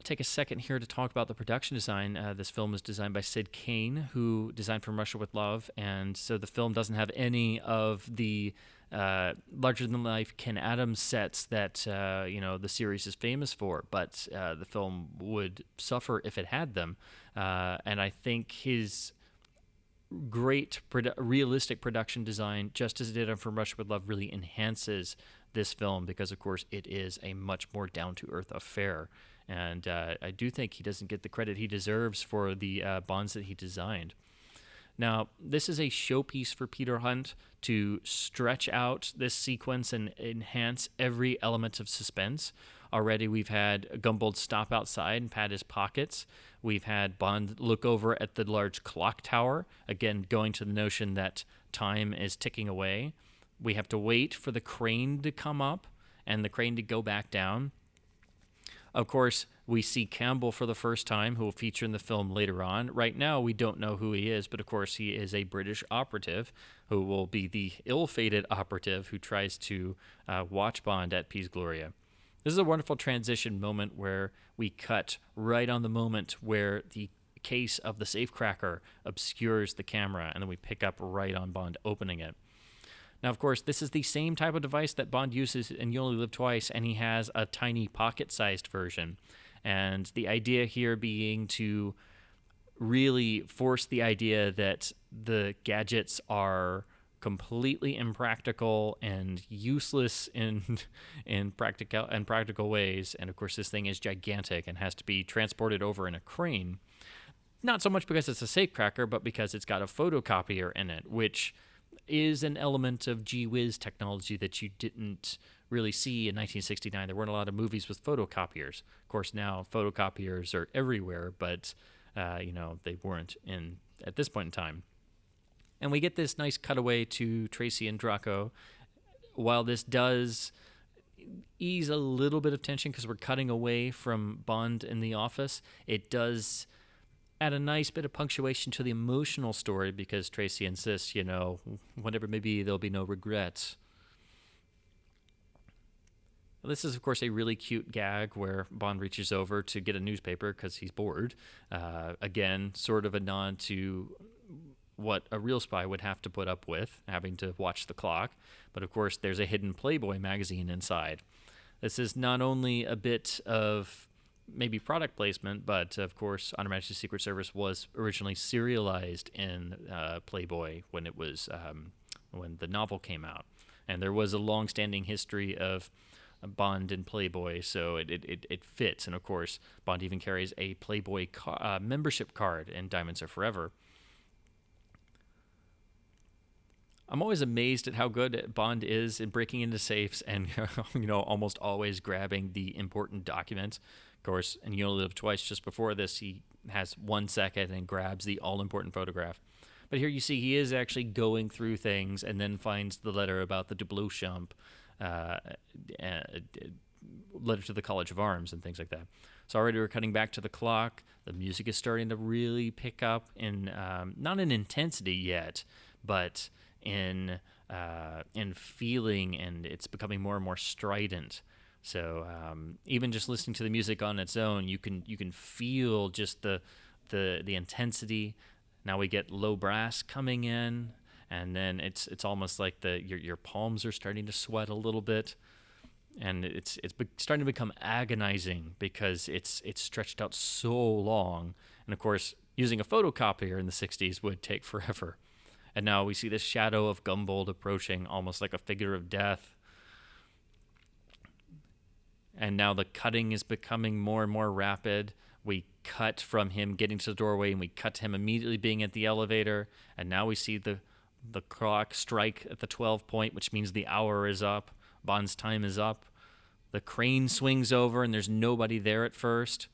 S1: Take a second here to talk about the production design. This film is designed by Sid Kane, who designed From Russia with Love, and so the film doesn't have any of the larger-than-life Ken Adams sets that the series is famous for, but the film would suffer if it had them. And I think his great realistic production design, just as it did on From Russia with Love, really enhances this film because, of course, it is a much more down-to-earth affair. And I do think he doesn't get the credit he deserves for the Bonds that he designed. Now, this is a showpiece for Peter Hunt to stretch out this sequence and enhance every element of suspense. Already we've had Gumbold stop outside and pat his pockets. We've had Bond look over at the large clock tower, again going to the notion that time is ticking away. We have to wait for the crane to come up and the crane to go back down. Of course, we see Campbell for the first time, who will feature in the film later on. Right now, we don't know who he is, but of course, he is a British operative who will be the ill-fated operative who tries to watch Bond at Piz Gloria. This is a wonderful transition moment where we cut right on the moment where the case of the safecracker obscures the camera, and then we pick up right on Bond opening it. Now, of course, this is the same type of device that Bond uses in You Only Live Twice, and he has a tiny pocket-sized version. And the idea here being to really force the idea that the gadgets are completely impractical and useless in practical ways. And of course, this thing is gigantic and has to be transported over in a crane. Not so much because it's a safecracker, but because it's got a photocopier in it, which is an element of gee whiz technology that you didn't really see in 1969. There weren't a lot of movies with photocopiers. Of course, now photocopiers are everywhere, but they weren't at this point in time. And we get this nice cutaway to Tracy and Draco. While this does ease a little bit of tension because we're cutting away from Bond in the office, it does add a nice bit of punctuation to the emotional story because Tracy insists, whatever it may be, there'll be no regrets. This is, of course, a really cute gag where Bond reaches over to get a newspaper because he's bored. Again, sort of a nod to what a real spy would have to put up with, having to watch the clock. But, of course, there's a hidden Playboy magazine inside. This is not only a bit of maybe product placement, but, of course, On Her Majesty's Secret Service was originally serialized in Playboy when it was when the novel came out. And there was a long-standing history of Bond and Playboy, so it fits. And, of course, Bond even carries a Playboy membership card in Diamonds Are Forever. I'm always amazed at how good Bond is in breaking into safes and, almost always grabbing the important documents. Of course, in You Only Live Twice, just before this, he has 1 second and grabs the all-important photograph. But here you see he is actually going through things and then finds the letter about the Dublo-Champ, letter to the College of Arms and things like that. So already we're cutting back to the clock. The music is starting to really pick up in, not in intensity yet, but in feeling, and it's becoming more and more strident. So even just listening to the music on its own, you can feel just the intensity. Now we get low brass coming in, and then it's almost like your palms are starting to sweat a little bit, and it's starting to become agonizing because it's stretched out so long. And of course, using a photocopier in the 60s would take forever. And now we see this shadow of Gumbold approaching, almost like a figure of death. And now the cutting is becoming more and more rapid. We cut from him getting to the doorway, and we cut to him immediately being at the elevator. And now we see the clock strike at the 12 point, which means the hour is up. Bond's time is up. The crane swings over, and there's nobody there at first.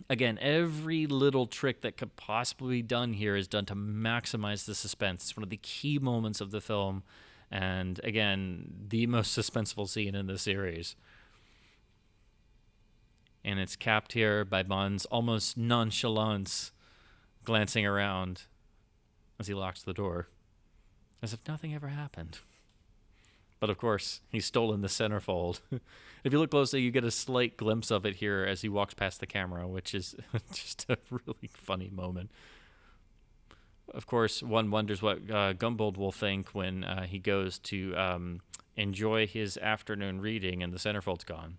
S1: Again, every little trick that could possibly be done here is done to maximize the suspense. It's one of the key moments of the film, and again, the most suspenseful scene in the series. And it's capped here by Bond's almost nonchalance glancing around as he locks the door, as if nothing ever happened. But of course, he's stolen the centerfold. If you look closely, you get a slight glimpse of it here as he walks past the camera, which is just a really funny moment. Of course, one wonders what Gumbold will think when he goes to enjoy his afternoon reading and the centerfold's gone.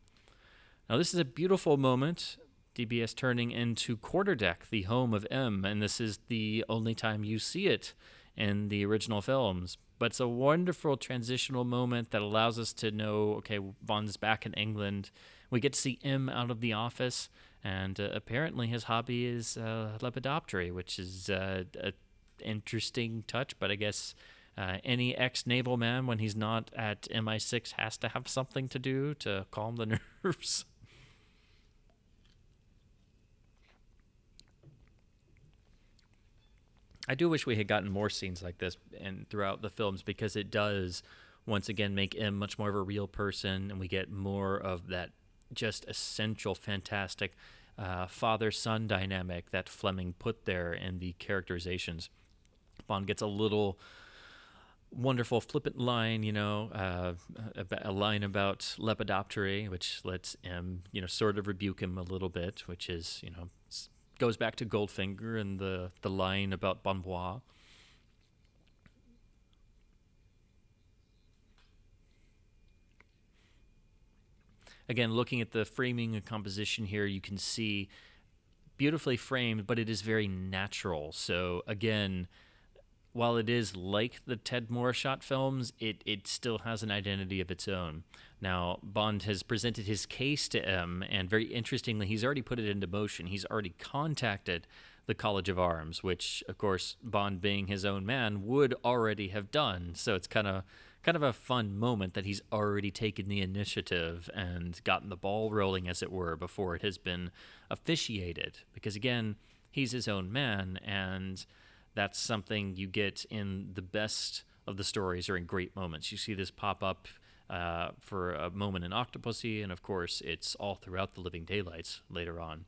S1: Now, this is a beautiful moment. DBS turning into Quarterdeck, the home of M, and this is the only time you see it in the original films. But it's a wonderful transitional moment that allows us to know, okay, Bond's back in England. We get to see M out of the office, and apparently his hobby is lepidoptery, which is an interesting touch, but I guess any ex-naval man, when he's not at MI6, has to have something to do to calm the nerves. I do wish we had gotten more scenes like this and throughout the films, because it does once again make M much more of a real person, and we get more of that just essential, fantastic father-son dynamic that Fleming put there in the characterizations. Bond gets a little wonderful flippant line, a line about Lepidoptery, which lets him, sort of rebuke him a little bit, which is, goes back to Goldfinger and the line about Bonbois. Again, looking at the framing and composition here, you can see beautifully framed, but it is very natural. So again, while it is like the Ted Moorshot films, it still has an identity of its own. Now, Bond has presented his case to M, and very interestingly, he's already put it into motion. He's already contacted the College of Arms, which, of course, Bond being his own man, would already have done. So it's kind of a fun moment that he's already taken the initiative and gotten the ball rolling, as it were, before it has been officiated. Because, again, he's his own man, and that's something you get in the best of the stories or in great moments. You see this pop up for a moment in Octopussy, and of course, it's all throughout The Living Daylights later on.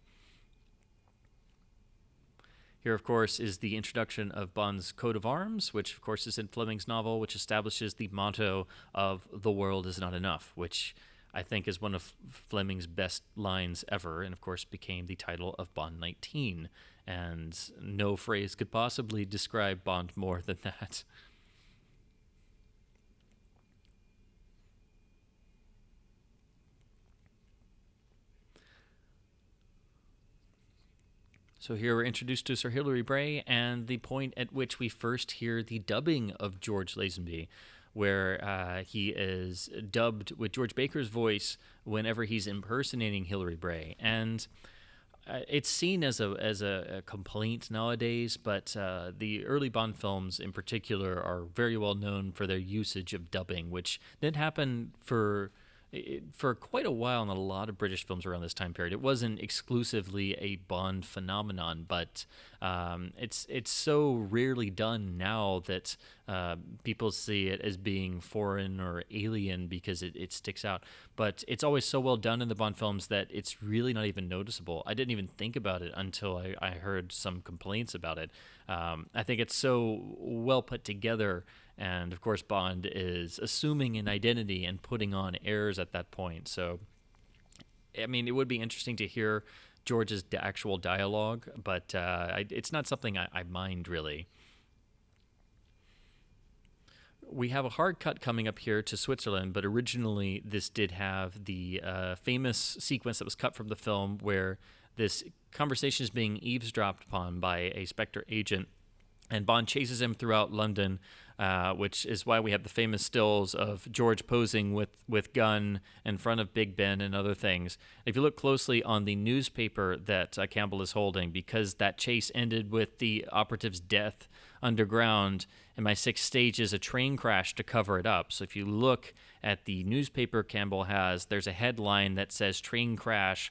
S1: Here, of course, is the introduction of Bond's coat of arms, which, of course, is in Fleming's novel, which establishes the motto of "the world is not enough," which I think is one of Fleming's best lines ever, and, of course, became the title of Bond 19. And no phrase could possibly describe Bond more than that. So here we're introduced to Sir Hilary Bray and the point at which we first hear the dubbing of George Lazenby, where he is dubbed with George Baker's voice whenever he's impersonating Hilary Bray. And it's seen as a complaint nowadays, but the early Bond films in particular are very well known for their usage of dubbing, which did happen for quite a while in a lot of British films around this time period. It wasn't exclusively a Bond phenomenon, but it's so rarely done now that people see it as being foreign or alien because it sticks out. But it's always so well done in the Bond films that it's really not even noticeable. I didn't even think about it until I heard some complaints about it. I think it's so well put together. And, of course, Bond is assuming an identity and putting on airs at that point. So, I mean, it would be interesting to hear George's actual dialogue, but it's not something I mind, really. We have a hard cut coming up here to Switzerland, but originally this did have the famous sequence that was cut from the film where this conversation is being eavesdropped upon by a Spectre agent, and Bond chases him throughout London, which is why we have the famous stills of George posing with gun in front of Big Ben and other things. If you look closely on the newspaper that Campbell is holding, because that chase ended with the operative's death underground, and my sixth stage is a train crash to cover it up. So if you look at the newspaper Campbell has, there's a headline that says train crash,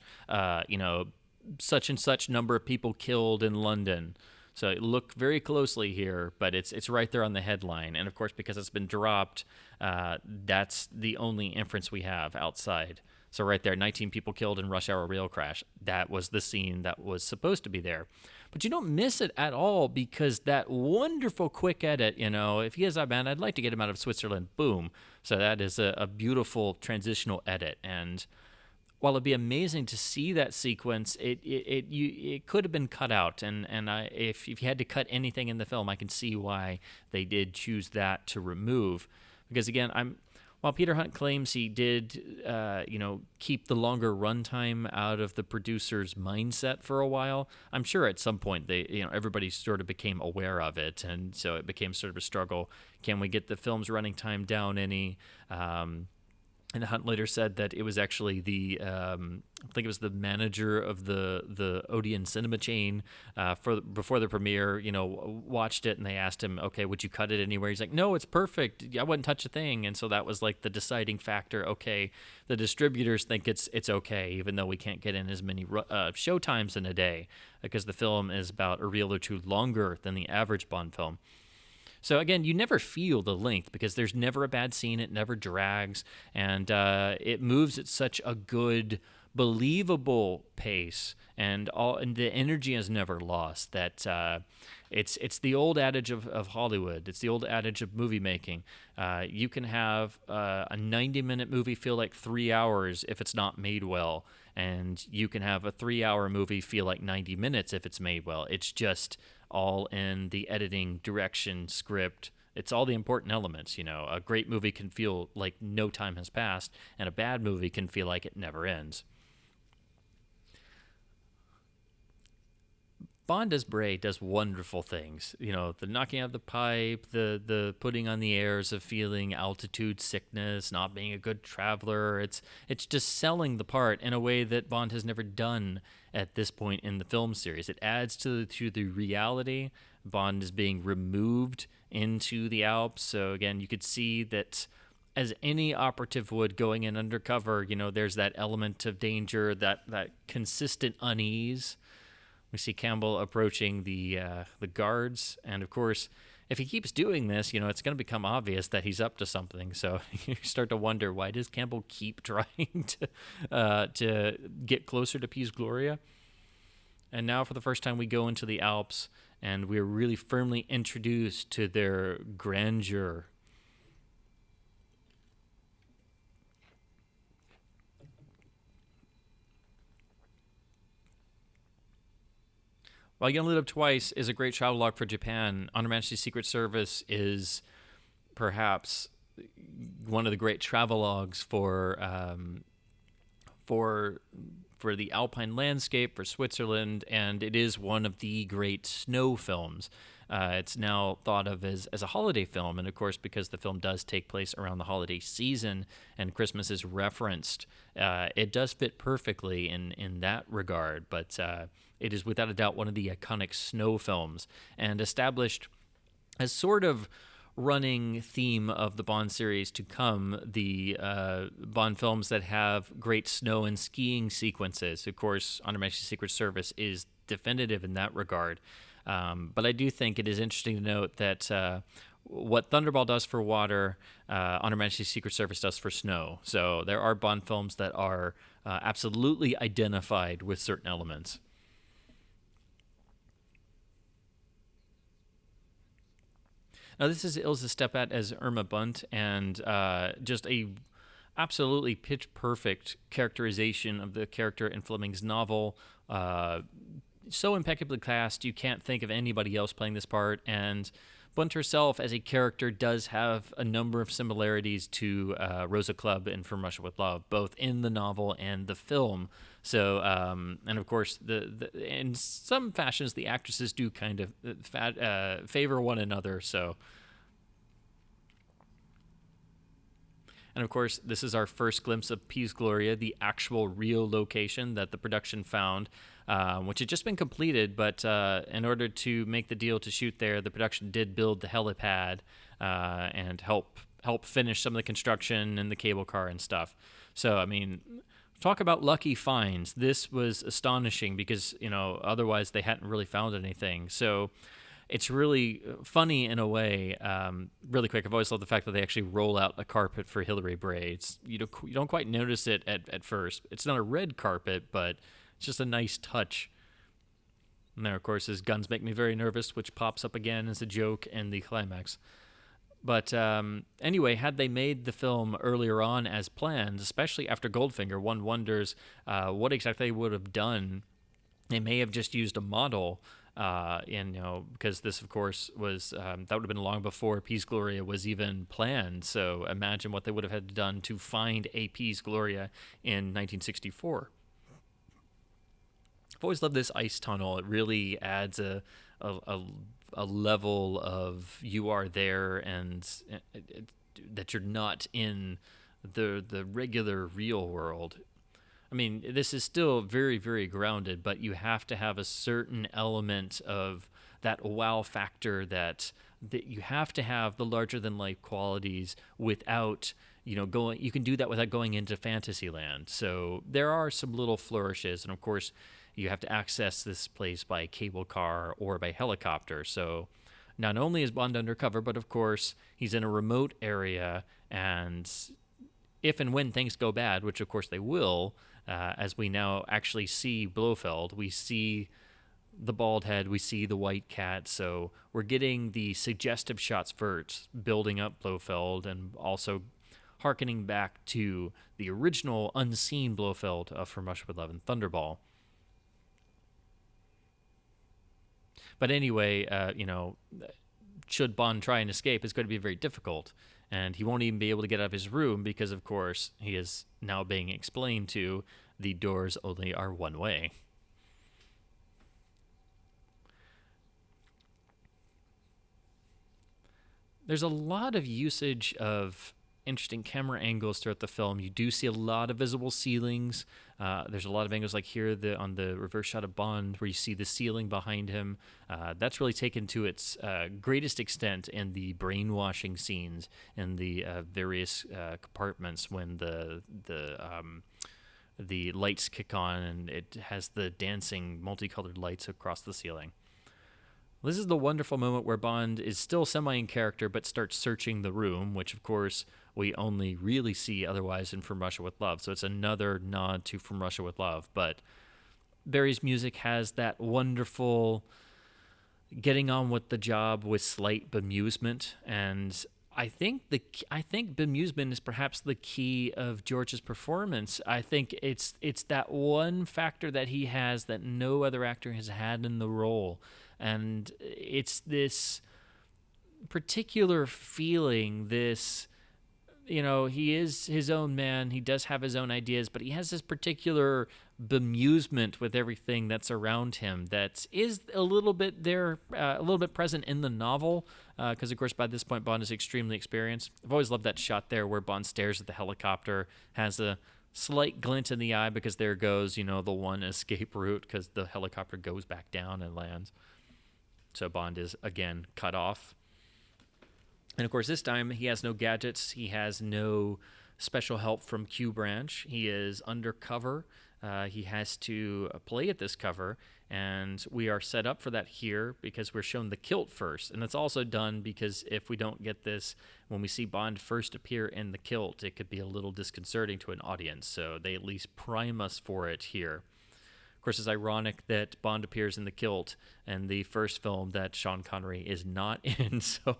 S1: such and such number of people killed in London. So look very closely here, but it's right there on the headline. And, of course, because it's been dropped, that's the only inference we have outside. So right there, 19 people killed in rush hour rail crash. That was the scene that was supposed to be there. But you don't miss it at all because that wonderful quick edit, if he is that man, I'd like to get him out of Switzerland. Boom. So that is a beautiful transitional edit. And while it'd be amazing to see that sequence, it could have been cut out, and if you had to cut anything in the film, I can see why they did choose that to remove, because again, while Peter Hunt claims he did, keep the longer runtime out of the producer's mindset for a while, I'm sure at some point they, everybody sort of became aware of it, and so it became sort of a struggle. Can we get the film's running time down any? And Hunt later said that it was actually I think it was the manager of the Odeon cinema chain before the premiere, watched it, and they asked him, okay, would you cut it anywhere? He's like, no, it's perfect. I wouldn't touch a thing. And so that was like the deciding factor. Okay, the distributors think it's okay, even though we can't get in as many show times in a day, because the film is about a reel or two longer than the average Bond film. So again, you never feel the length because there's never a bad scene. It never drags, and it moves at such a good believable pace, and the energy is never lost. That it's the old adage of Hollywood. It's the old adage of movie making. You can have a 90-minute movie feel like 3 hours if it's not made well, and you can have a 3-hour movie feel like 90 minutes if it's made well. It's just all in the editing, direction, script. It's all the important elements. A great movie can feel like no time has passed, and a bad movie can feel like it never ends. Bond as Bray does wonderful things. The knocking out the pipe, the putting on the airs of feeling altitude sickness, not being a good traveler. It's just selling the part in a way that Bond has never done at this point in the film series. It adds to the reality. Bond is being removed into the Alps. So again, you could see that as any operative would going in undercover, there's that element of danger, that consistent unease. We see Campbell approaching the guards, and of course, if he keeps doing this, it's going to become obvious that he's up to something. So you start to wonder, why does Campbell keep trying to get closer to Piz Gloria? And now, for the first time, we go into the Alps, and we're really firmly introduced to their grandeur. While You Only Live Twice is a great travelogue for Japan, On Her Majesty's Secret Service is perhaps one of the great travelogues for the Alpine landscape, for Switzerland, and it is one of the great snow films. It's now thought of as a holiday film, and of course, because the film does take place around the holiday season and Christmas is referenced, it does fit perfectly in that regard. But it is without a doubt one of the iconic snow films, and established as sort of running theme of the Bond series to come, the Bond films that have great snow and skiing sequences. Of course, On Her Majesty's Secret Service is definitive in that regard. But I do think it is interesting to note that what Thunderball does for water, On Her Majesty's Secret Service does for snow. So there are Bond films that are absolutely identified with certain elements. Now, this is Ilse Steppat as Irma Bunt, and just a absolutely pitch-perfect characterization of the character in Fleming's novel. So impeccably cast, you can't think of anybody else playing this part, and Bunt herself as a character does have a number of similarities to Rosa Clubb in From Russia with Love, both in the novel and the film. So, and of course, in some fashions, the actresses do kind of favor one another. So, and of course, this is our first glimpse of Piz Gloria, the actual real location that the production found, which had just been completed. But in order to make the deal to shoot there, the production did build the helipad and help finish some of the construction and the cable car and stuff. So, I mean, talk about lucky finds. This was astonishing because, otherwise they hadn't really found anything. So it's really funny in a way. Really quick, I've always loved the fact that they actually roll out a carpet for Hilary Bray. You don't quite notice it at first. It's not a red carpet, but it's just a nice touch. And there, of course, is Guns Make Me Very Nervous, which pops up again as a joke in the climax. But anyway, had they made the film earlier on as planned, especially after Goldfinger, one wonders what exactly they would have done. They may have just used a model, because this, of course, was that would have been long before Piz Gloria was even planned. So imagine what they would have had done to find a Piz Gloria in 1964. I've always loved this ice tunnel. It really adds a level of you are there and that you're not in the regular real world. I mean, this is still very, very grounded, but you have to have a certain element of that wow factor that you have to have the larger than life qualities without, going. You can do that without going into Fantasyland. So there are some little flourishes, and of course, you have to access this place by cable car or by helicopter. So not only is Bond undercover, but of course, he's in a remote area, and if and when things go bad, which of course they will, as we now actually see Blofeld. We see the bald head, we see the white cat, so we're getting the suggestive shots first, building up Blofeld, and also harkening back to the original unseen Blofeld From Russia with Love and Thunderball. But anyway, should Bond try and escape, it's going to be very difficult. And he won't even be able to get out of his room because, of course, he is now being explained to the doors only are one way. There's a lot of usage of interesting camera angles throughout the film. You do see a lot of visible ceilings. There's a lot of angles like here on the reverse shot of Bond where you see the ceiling behind him. That's really taken to its greatest extent in the brainwashing scenes in the various compartments when the lights kick on and it has the dancing multicolored lights across the ceiling. This is the wonderful moment where Bond is still semi in character but starts searching the room, which of course we only really see otherwise in From Russia with Love. So it's another nod to From Russia with Love. But Barry's music has that wonderful getting on with the job with slight bemusement, and I think bemusement is perhaps the key of George's performance. I think it's that one factor that he has that no other actor has had in the role. And it's this particular feeling, this, he is his own man. He does have his own ideas, but he has this particular bemusement with everything that's around him that is a little bit there, a little bit present in the novel, because, of course, by this point, Bond is extremely experienced. I've always loved that shot there where Bond stares at the helicopter, has a slight glint in the eye because there goes, the one escape route because the helicopter goes back down and lands. So Bond is, again, cut off. And, of course, this time he has no gadgets. He has no special help from Q Branch. He is undercover. He has to play at this cover. And we are set up for that here because we're shown the kilt first. And that's also done because if we don't get this, when we see Bond first appear in the kilt, it could be a little disconcerting to an audience. So they at least prime us for it here. Of course, it's ironic that Bond appears in the kilt in the first film that Sean Connery is not in, so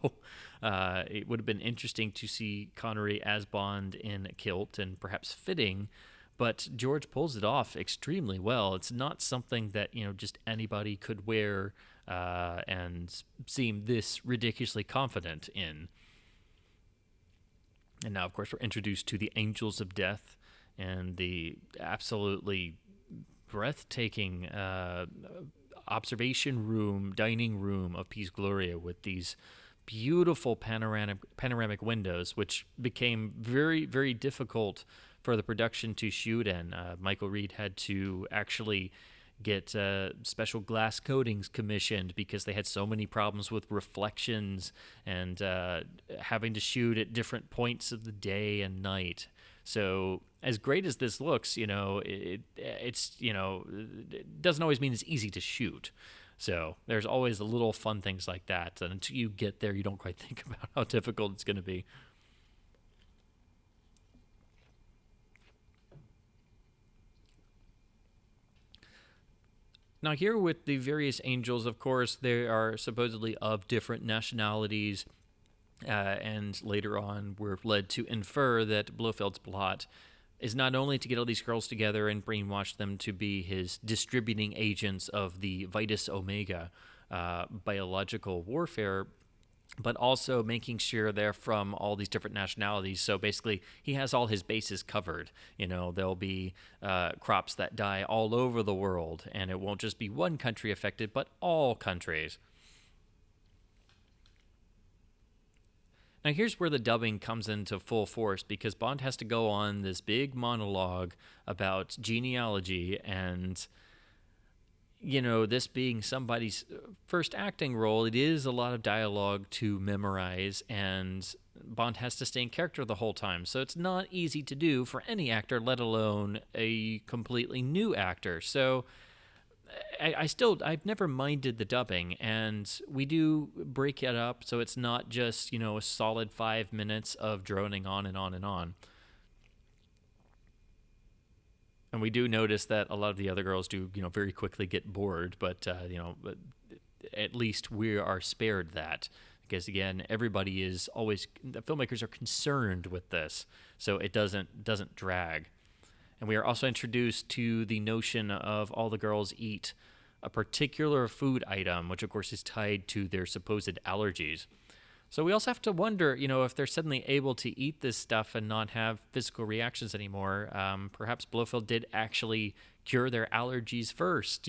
S1: it would have been interesting to see Connery as Bond in a kilt and perhaps fitting, but George pulls it off extremely well. It's not something that, just anybody could wear and seem this ridiculously confident in. And now, of course, we're introduced to the Angels of Death and the absolutely breathtaking observation room, dining room of Piz Gloria with these beautiful panoramic windows, which became very, very difficult for the production to shoot in. Michael Reed had to actually get special glass coatings commissioned because they had so many problems with reflections and having to shoot at different points of the day and night. So as great as this looks, it doesn't always mean it's easy to shoot. So there's always the little fun things like that. And until you get there, you don't quite think about how difficult it's going to be. Now here with the various angels, of course, they are supposedly of different nationalities. And later on, we're led to infer that Blofeld's plot is not only to get all these girls together and brainwash them to be his distributing agents of the Vitus Omega biological warfare, but also making sure they're from all these different nationalities. So basically, he has all his bases covered. There'll be crops that die all over the world, and it won't just be one country affected, but all countries. Now, here's where the dubbing comes into full force because Bond has to go on this big monologue about genealogy and, this being somebody's first acting role, it is a lot of dialogue to memorize, and Bond has to stay in character the whole time. So it's not easy to do for any actor, let alone a completely new actor. So I've never minded the dubbing, and we do break it up so it's not just, a solid 5 minutes of droning on and on and on. And we do notice that a lot of the other girls do, very quickly get bored, but but at least we are spared that, because again, everybody is always, the filmmakers are concerned with this, so it doesn't drag. And we are also introduced to the notion of all the girls eat a particular food item, which of course is tied to their supposed allergies. So we also have to wonder, if they're suddenly able to eat this stuff and not have physical reactions anymore, perhaps Blofeld did actually cure their allergies first,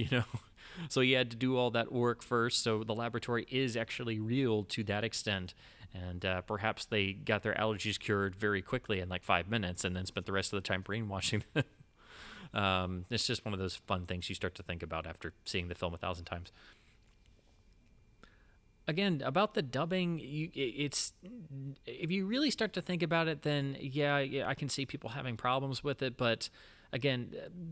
S1: So he had to do all that work first, so the laboratory is actually real to that extent. And perhaps they got their allergies cured very quickly in like 5 minutes and then spent the rest of the time brainwashing them. It's just one of those fun things you start to think about after seeing the film 1,000 times. Again, about the dubbing, it's, if you really start to think about it, then yeah, I can see people having problems with it. But again,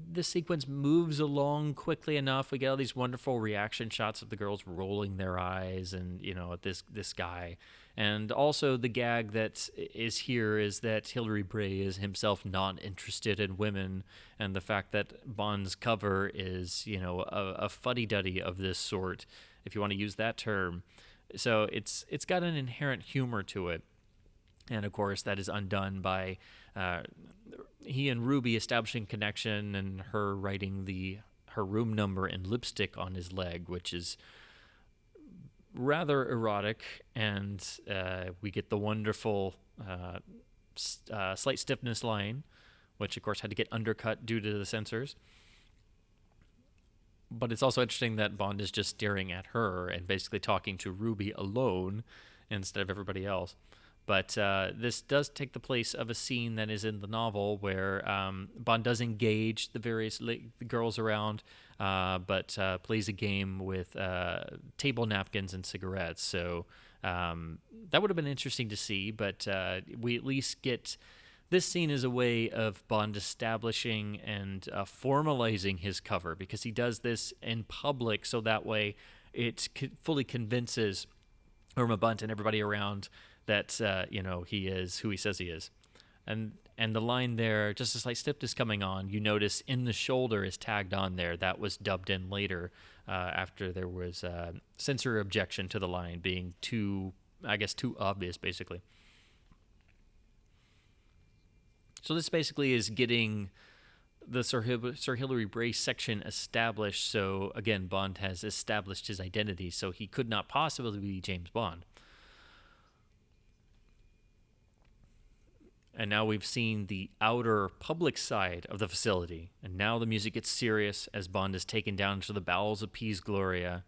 S1: this sequence moves along quickly enough. We get all these wonderful reaction shots of the girls rolling their eyes, and at this guy. And also the gag that is here is that Hilary Bray is himself not interested in women, and the fact that Bond's cover is a fuddy-duddy of this sort, if you want to use that term. So it's got an inherent humor to it. And of course, that is undone by he and Ruby establishing connection, and her writing her room number in lipstick on his leg, which is rather erotic. And we get the wonderful slight stiffness line, which of course had to get undercut due to the censors. But it's also interesting that Bond is just staring at her and basically talking to Ruby alone instead of everybody else. But this does take the place of a scene that is in the novel where Bond does engage the various girls around, but plays a game with table napkins and cigarettes. So that would have been interesting to see, but we at least get... This scene is a way of Bond establishing and formalizing his cover, because he does this in public, so that way it fully convinces Irma Bunt and everybody around that he is who he says he is. And the line there, just a slight stiffness coming on, you notice in the shoulder is tagged on there. That was dubbed in later after there was censor objection to the line being too obvious, basically. So this basically is getting the Sir Hilary Bray section established. So again, Bond has established his identity, so he could not possibly be James Bond. And now we've seen the outer public side of the facility, and now the music gets serious as Bond is taken down to the bowels of Piz Gloria,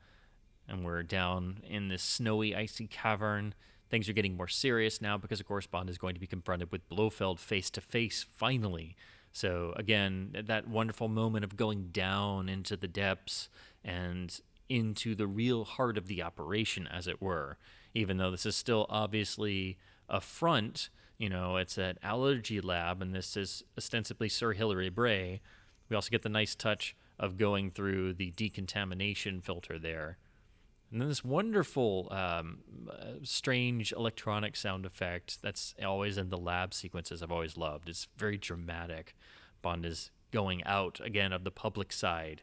S1: and we're down in this snowy, icy cavern. Things are getting more serious now because, of course, Bond is going to be confronted with Blofeld face-to-face, finally. So, again, that wonderful moment of going down into the depths and into the real heart of the operation, as it were. Even though this is still obviously a front, it's an allergy lab, and this is ostensibly Sir Hilary Bray. We also get the nice touch of going through the decontamination filter there. And then this wonderful, strange electronic sound effect that's always in the lab sequences I've always loved. It's very dramatic. Bond is going out, again, of the public side.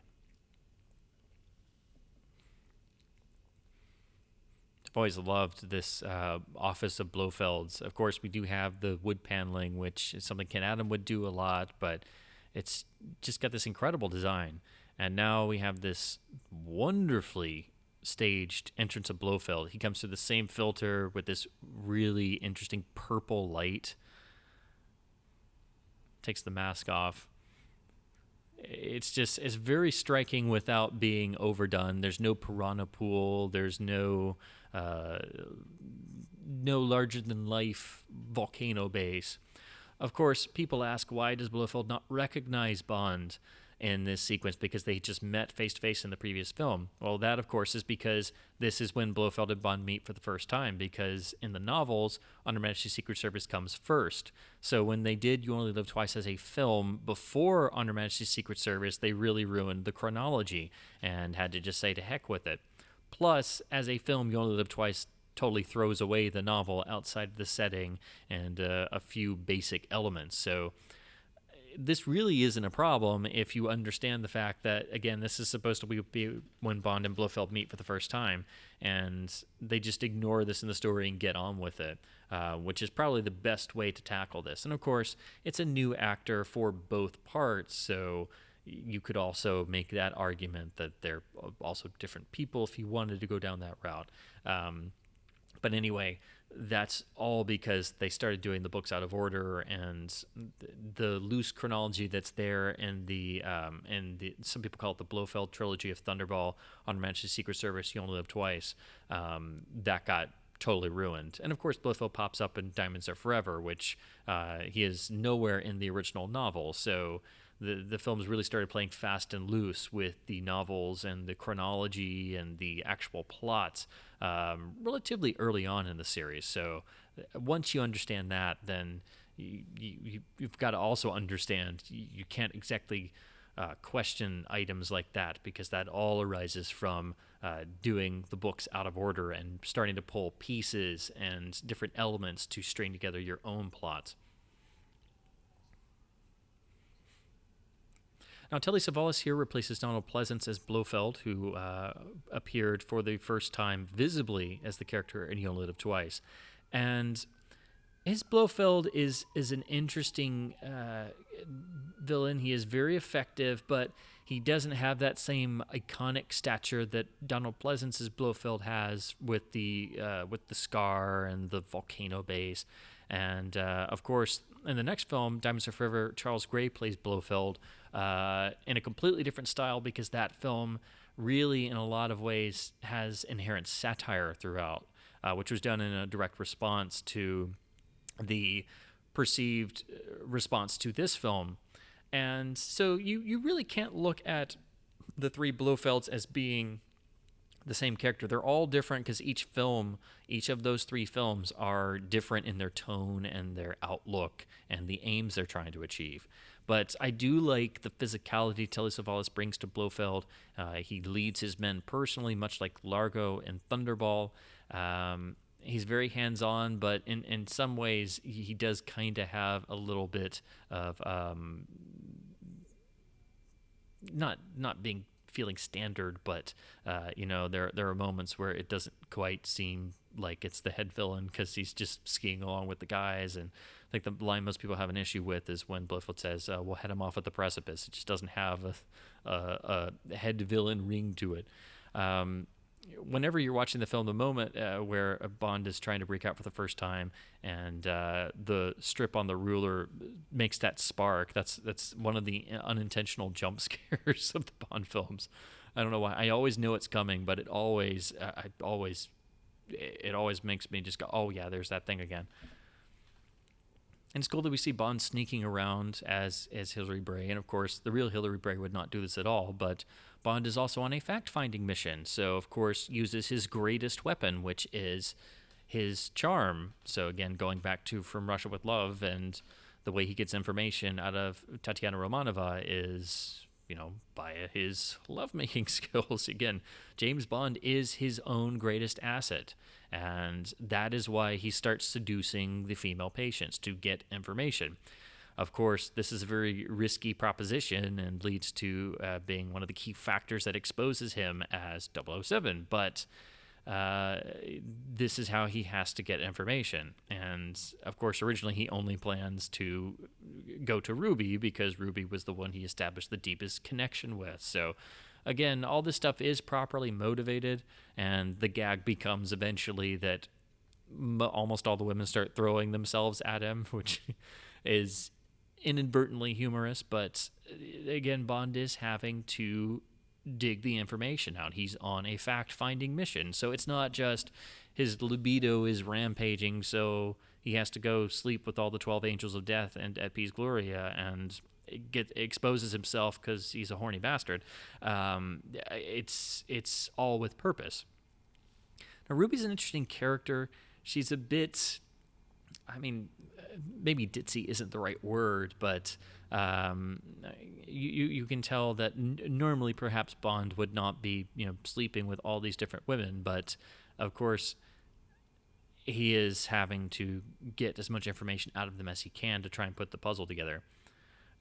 S1: I've always loved this office of Blofeld's. Of course, we do have the wood paneling, which is something Ken Adam would do a lot, but it's just got this incredible design. And now we have this wonderfully staged entrance of Blofeld. He comes through the same filter with this really interesting purple light. Takes the mask off. It's very striking without being overdone. There's no piranha pool. There's no larger than life volcano base. Of course, people ask, why does Blofeld not recognize Bond in this sequence, because they just met face-to-face in the previous film? Well, that, of course, is because this is when Blofeld and Bond meet for the first time, because in the novels, On Her Majesty's Secret Service comes first. So when they did You Only Live Twice as a film before On Her Majesty's Secret Service, they really ruined the chronology and had to just say to heck with it. Plus, as a film, You Only Live Twice totally throws away the novel outside the setting and a few basic elements. So this really isn't a problem if you understand the fact that, again, this is supposed to be when Bond and Blofeld meet for the first time, and they just ignore this in the story and get on with it, which is probably the best way to tackle this. And of course, it's a new actor for both parts, so you could also make that argument that they're also different people if you wanted to go down that route. But anyway, that's all because they started doing the books out of order, and the loose chronology that's there in the some people call it the Blofeld trilogy of Thunderball, on Majesty's Secret Service, You Only Live Twice. That got totally ruined. And of course, Blofeld pops up in Diamonds Are Forever, which he is nowhere in the original novel. So the films really started playing fast and loose with the novels and the chronology and the actual plots relatively early on in the series. So once you understand that, then you've got to also understand you can't exactly question items like that, because that all arises from doing the books out of order and starting to pull pieces and different elements to string together your own plots. Now, Telly Savalas here replaces Donald Pleasance as Blofeld, who appeared for the first time visibly as the character in You Only Live Twice. And his Blofeld is an interesting villain. He is very effective, but he doesn't have that same iconic stature that Donald Pleasance's Blofeld has with the scar and the volcano base. And of course, in the next film, Diamonds Are Forever, Charles Gray plays Blofeld in a completely different style, because that film really, in a lot of ways, has inherent satire throughout, which was done in a direct response to the perceived response to this film. And so you really can't look at the three Blofelds as being the same character. They're all different because each of those three films are different in their tone and their outlook and the aims they're trying to achieve. But I do like the physicality Telly Savalas brings to Blofeld. He leads his men personally, much like Largo and Thunderball. He's very hands-on, but in some ways he does kind of have a little bit of not being feeling standard, but there are moments where it doesn't quite seem like it's the head villain because he's just skiing along with the guys. And I think the line most people have an issue with is when Blofeld says, "We'll head him off at the precipice." It just doesn't have a head villain ring to it. Whenever you're watching the film, the moment where a Bond is trying to break out for the first time and the strip on the ruler makes that spark, that's one of the unintentional jump scares of the Bond films. I don't know why. I always know it's coming, but it always makes me just go, "Oh yeah, there's that thing again." And it's cool that we see Bond sneaking around as Hilary Bray. And of course, the real Hilary Bray would not do this at all, but Bond is also on a fact-finding mission. So, of course, uses his greatest weapon, which is his charm. So, again, going back to From Russia with Love, and the way he gets information out of Tatiana Romanova is, by his lovemaking skills. Again, James Bond is his own greatest asset. And that is why he starts seducing the female patients to get information. Of course, this is a very risky proposition and leads to being one of the key factors that exposes him as 007. But this is how he has to get information. And, of course, originally he only plans to go to Ruby because Ruby was the one he established the deepest connection with. So, again, all this stuff is properly motivated, and the gag becomes eventually that almost all the women start throwing themselves at him, which is inadvertently humorous. But again, Bond is having to dig the information out. He's on a fact-finding mission. So it's not just his libido is rampaging, so he has to go sleep with all the 12 angels of death and at Peace Gloria and exposes himself because he's a horny bastard. It's all with purpose. Now, Ruby's an interesting character. She's a bit, maybe ditzy isn't the right word, but you can tell that normally perhaps Bond would not be sleeping with all these different women, but of course he is having to get as much information out of them as he can to try and put the puzzle together.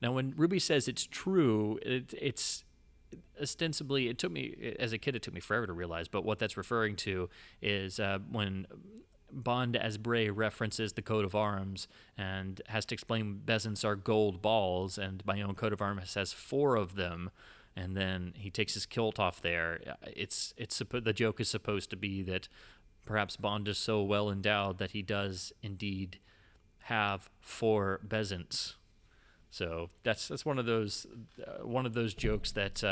S1: Now, when Ruby says it's true, it's ostensibly, it took me, as a kid, it took me forever to realize, but what that's referring to is when Bond as Bray references the coat of arms and has to explain bezants are gold balls, and my own coat of arms has 4 of them, and then he takes his kilt off there. The joke is supposed to be that perhaps Bond is so well endowed that he does indeed have 4 bezants. So that's one of those jokes that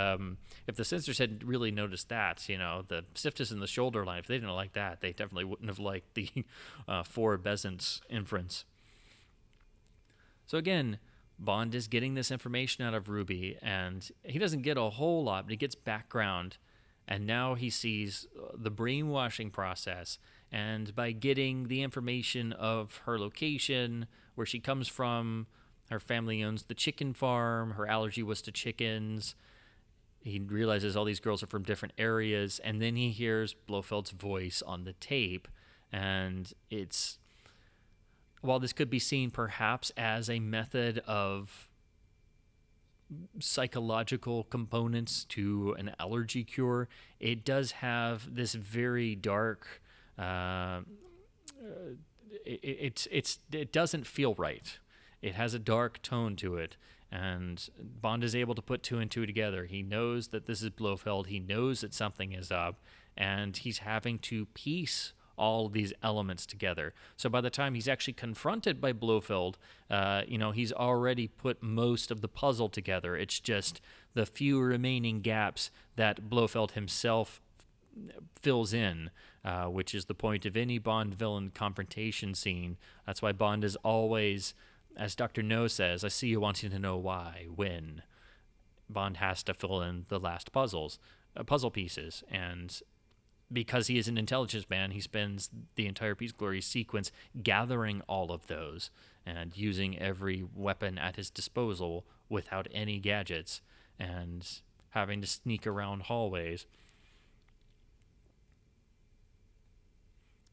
S1: if the censors had really noticed that, the stiffness in the shoulder line, if they didn't like that, they definitely wouldn't have liked the 4 bezants inference. So again, Bond is getting this information out of Ruby, and he doesn't get a whole lot, but he gets background, and now he sees the brainwashing process, and by getting the information of her location, where she comes from, her family owns the chicken farm, her allergy was to chickens, he realizes all these girls are from different areas, and then he hears Blofeld's voice on the tape, and while this could be seen perhaps as a method of psychological components to an allergy cure, it does have this very dark, it doesn't feel right. It has a dark tone to it, and Bond is able to put 2 and 2 together. He knows that this is Blofeld. He knows that something is up, and he's having to piece all of these elements together. So by the time he's actually confronted by Blofeld, he's already put most of the puzzle together. It's just the few remaining gaps that Blofeld himself fills in, which is the point of any Bond villain confrontation scene. That's why Bond is always, as Dr. No says, I see you wanting to know why, when. Bond has to fill in the last puzzle pieces, and because he is an intelligence man, he spends the entire Peace Glory sequence gathering all of those and using every weapon at his disposal without any gadgets and having to sneak around hallways.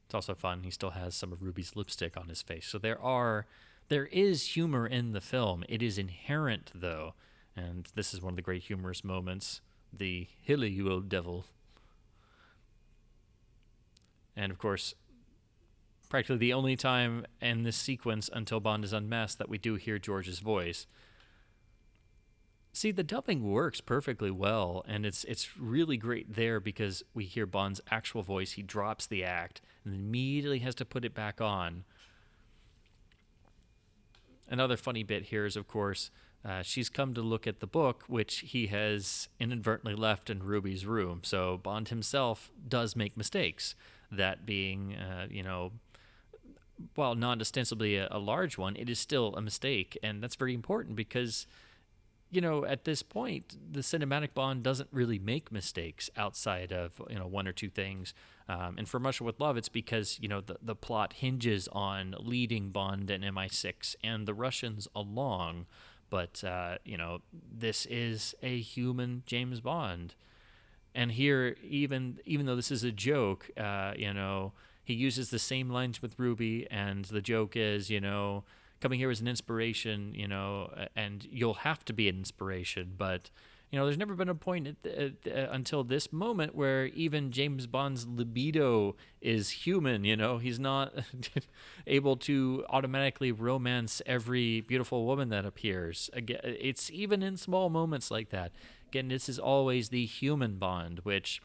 S1: It's also fun. He still has some of Ruby's lipstick on his face. So there is humor in the film. It is inherent, though, and this is one of the great humorous moments. The "Hilly, you old devil." And, of course, practically the only time in this sequence until Bond is unmasked that we do hear George's voice. See, the dubbing works perfectly well, and it's really great there because we hear Bond's actual voice. He drops the act and immediately has to put it back on. Another funny bit here is, of course, she's come to look at the book, which he has inadvertently left in Ruby's room. So Bond himself does make mistakes. That being, while not ostensibly a large one, it is still a mistake. And that's very important because, at this point, the cinematic Bond doesn't really make mistakes outside of, 1 or 2 things. And for Russia with Love, it's because, the plot hinges on leading Bond and MI6 and the Russians along. But, this is a human James Bond. And here, even though this is a joke, he uses the same lines with Ruby, and the joke is, coming here was an inspiration, and you'll have to be an inspiration. But, there's never been a point until this moment where even James Bond's libido is human, He's not able to automatically romance every beautiful woman that appears. Again, it's even in small moments like that. Again, this is always the human Bond, which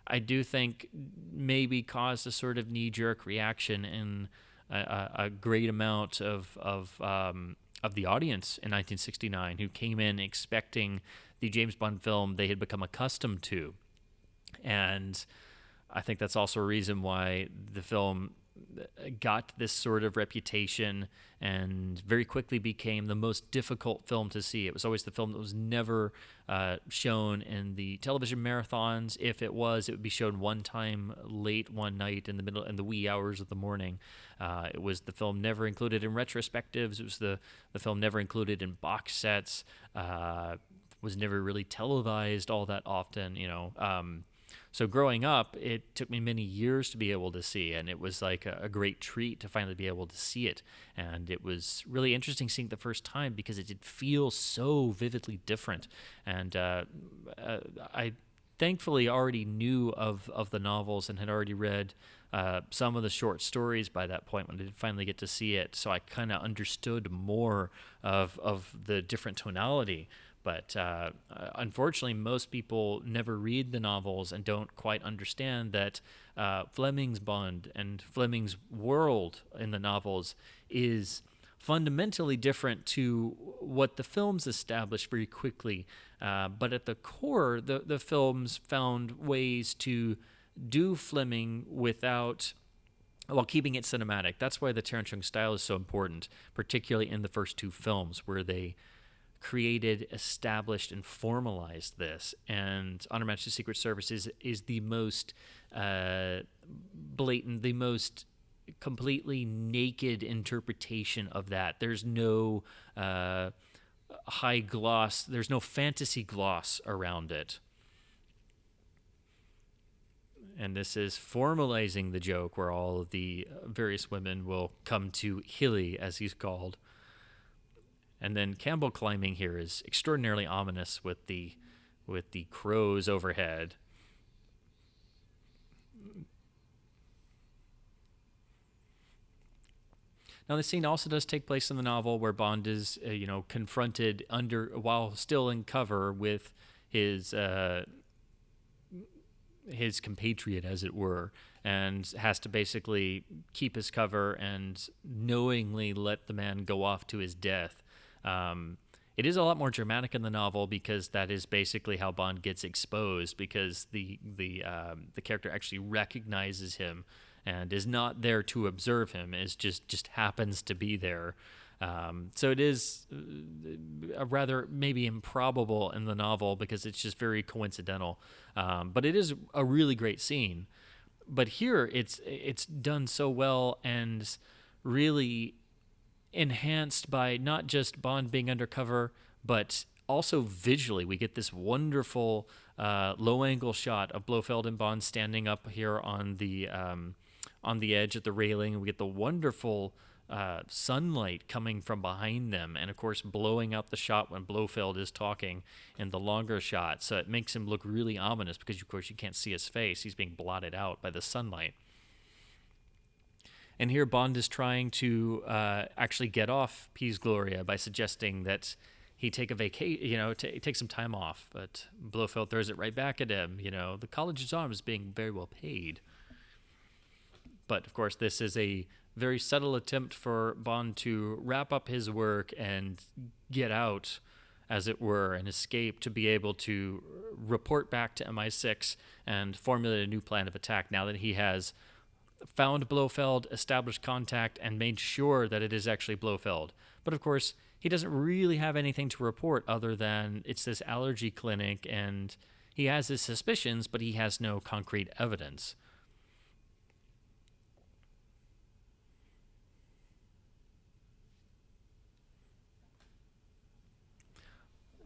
S1: I do think maybe caused a sort of knee-jerk reaction in a great amount of the audience in 1969, who came in expecting the James Bond film they had become accustomed to. And I think that's also a reason why the film got this sort of reputation and very quickly became the most difficult film to see. It was always the film that was never shown in the television marathons. If it was, it would be shown one time late one night in the wee hours of the morning. It was the film never included in retrospectives. It was the film never included in box sets. Was never really televised all that often, So growing up, it took me many years to be able to see, and it was like a great treat to finally be able to see it. And it was really interesting seeing it the first time because it did feel so vividly different. And I thankfully already knew of the novels and had already read some of the short stories by that point when I did finally get to see it. So I kind of understood more of the different tonality. But unfortunately, most people never read the novels and don't quite understand that Fleming's Bond and Fleming's world in the novels is fundamentally different to what the films established very quickly. But at the core, the films found ways to do Fleming without, while keeping it cinematic. That's why the Tarantino style is so important, particularly in the first two films, where they created, established, and formalized this. And On Her Majesty's Secret Service is the most blatant, the most completely naked interpretation of that. There's no high gloss, there's no fantasy gloss around it. And this is formalizing the joke where all of the various women will come to Hilly, as he's called. And then Campbell climbing here is extraordinarily ominous with the crows overhead. Now, the scene also does take place in the novel where Bond is, confronted while still in cover with his compatriot, as it were, and has to basically keep his cover and knowingly let the man go off to his death. It is a lot more dramatic in the novel because that is basically how Bond gets exposed, because the character actually recognizes him and is not there to observe him, is just happens to be there. So it is a rather maybe improbable in the novel because it's just very coincidental. But it is a really great scene. But here it's done so well and really enhanced by not just Bond being undercover, but also visually. We get this wonderful low-angle shot of Blofeld and Bond standing up here on the edge at the railing. We get the wonderful sunlight coming from behind them, and of course blowing out the shot when Blofeld is talking in the longer shot. So it makes him look really ominous because, of course, you can't see his face. He's being blotted out by the sunlight. And here Bond is trying to actually get off Piz Gloria by suggesting that he take a vacation, take some time off. But Blofeld throws it right back at him. The college's arm is being very well paid. But of course, this is a very subtle attempt for Bond to wrap up his work and get out, as it were, and escape to be able to report back to MI6 and formulate a new plan of attack now that he has found Blofeld, established contact, and made sure that it is actually Blofeld. But of course, he doesn't really have anything to report other than it's this allergy clinic, and he has his suspicions, but he has no concrete evidence.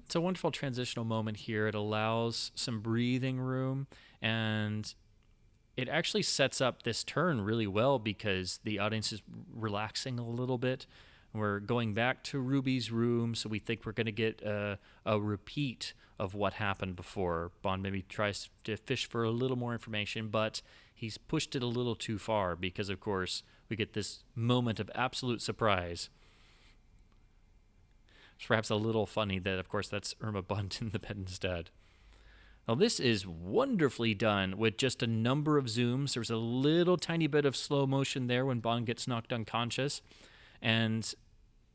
S1: It's a wonderful transitional moment here. It allows some breathing room, and it actually sets up this turn really well because the audience is relaxing a little bit. We're going back to Ruby's room, so we think we're going to get a repeat of what happened before. Bond maybe tries to fish for a little more information, but he's pushed it a little too far because, of course, we get this moment of absolute surprise. It's perhaps a little funny that, of course, that's Irma Bunt in the bed instead. Now, this is wonderfully done with just a number of zooms. There's a little tiny bit of slow motion there when Bond gets knocked unconscious. And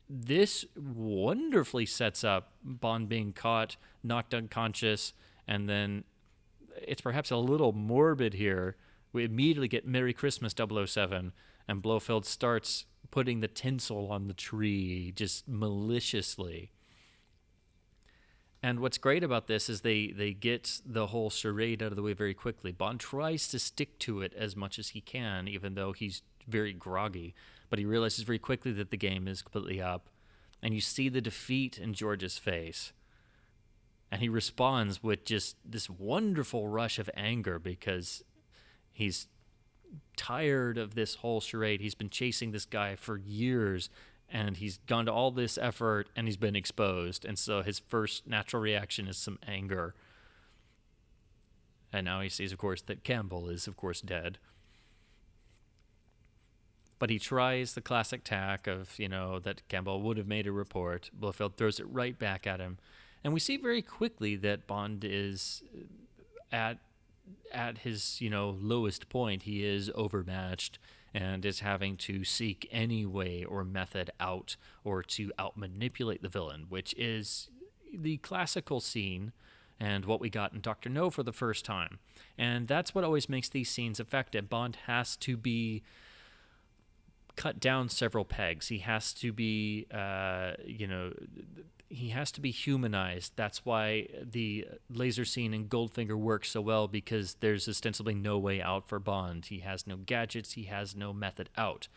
S1: this wonderfully sets up Bond being caught, knocked unconscious, and then it's perhaps a little morbid here. We immediately get Merry Christmas 007, and Blofeld starts putting the tinsel on the tree just maliciously. And what's great about this is they get the whole charade out of the way very quickly. Bond tries to stick to it as much as he can, even though he's very groggy. But he realizes very quickly that the game is completely up. And you see the defeat in George's face. And he responds with just this wonderful rush of anger because he's tired of this whole charade. He's been chasing this guy for years, and he's gone to all this effort, and he's been exposed. And so his first natural reaction is some anger. And now he sees, of course, that Campbell is, of course, dead. But he tries the classic tack of, that Campbell would have made a report. Blofeld throws it right back at him. And we see very quickly that Bond is at his, lowest point. He is overmatched and is having to seek any way or method out or to out-manipulate the villain, which is the classical scene and what we got in Dr. No for the first time. And that's what always makes these scenes effective. Bond has to be cut down several pegs. He has to be, he has to be humanized. That's why the laser scene in Goldfinger works so well, because there's ostensibly no way out for Bond. He has no gadgets. He has no method out.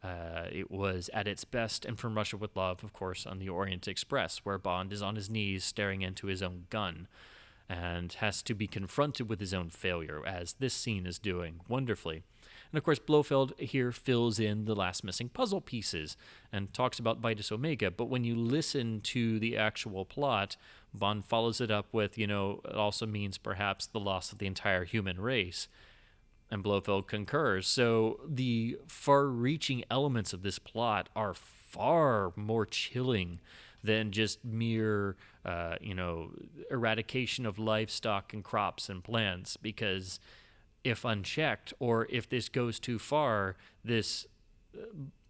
S1: It was at its best and From Russia with Love, of course, on the Orient Express, where Bond is on his knees staring into his own gun and has to be confronted with his own failure, as this scene is doing wonderfully. And of course, Blofeld here fills in the last missing puzzle pieces and talks about Vitus Omega. But when you listen to the actual plot, Bond follows it up with, it also means perhaps the loss of the entire human race. And Blofeld concurs. So the far-reaching elements of this plot are far more chilling than just mere, eradication of livestock and crops and plants, because if unchecked, or if this goes too far, this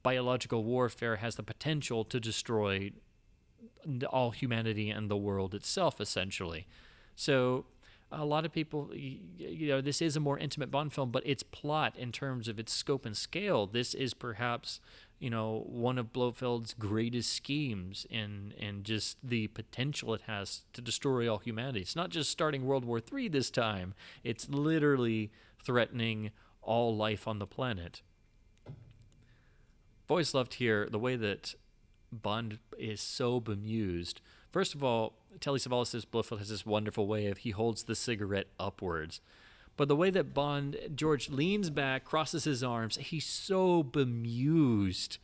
S1: biological warfare has the potential to destroy all humanity and the world itself, essentially. So a lot of people, this is a more intimate Bond film, but its plot, in terms of its scope and scale, this is perhaps, one of Blofeld's greatest schemes in just the potential it has to destroy all humanity. It's not just starting World War III this time. It's literally threatening all life on the planet. I've always loved here the way that Bond is so bemused. First of all, Telly Savalas says Blofeld has this wonderful way of he holds the cigarette upwards. But the way that George leans back, crosses his arms, he's so bemused.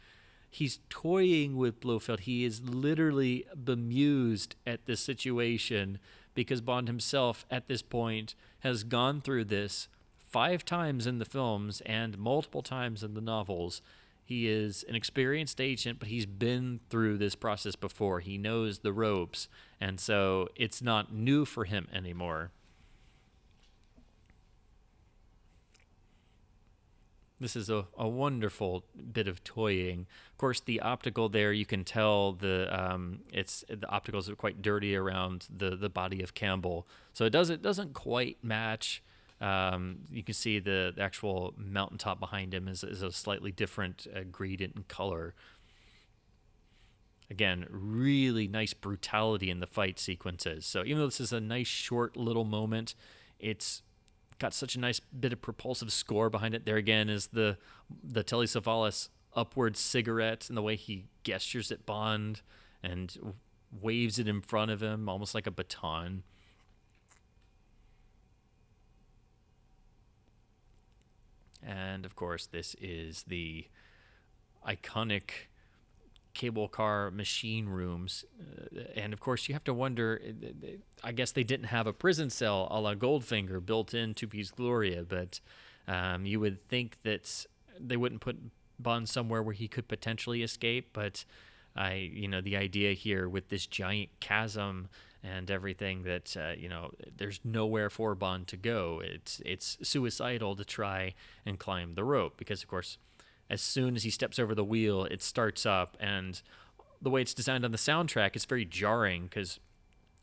S1: He's toying with Blofeld. He is literally bemused at this situation, because Bond himself at this point has gone through this 5 times in the films and multiple times in the novels. He is an experienced agent, but he's been through this process before. He knows the ropes, and so it's not new for him anymore. This is a wonderful bit of toying. Of course, the optical there, you can tell the opticals are quite dirty around the body of Campbell, so it doesn't quite match. You can see the actual mountaintop behind him is a slightly different gradient in color. Again, really nice brutality in the fight sequences. So even though this is a nice short little moment, it's got such a nice bit of propulsive score behind it. There again is the Telly Savalas upward cigarette, and the way he gestures at Bond and waves it in front of him, almost like a baton. And of course, this is the iconic cable car machine rooms. And of course, you have to wonder, I guess they didn't have a prison cell a la Goldfinger built into Peace Gloria, but you would think that they wouldn't put Bond somewhere where he could potentially escape. But the idea here with this giant chasm and everything, that there's nowhere for Bond to go. It's suicidal to try and climb the rope, because of course, as soon as he steps over the wheel, it starts up, and the way it's designed on the soundtrack is very jarring, because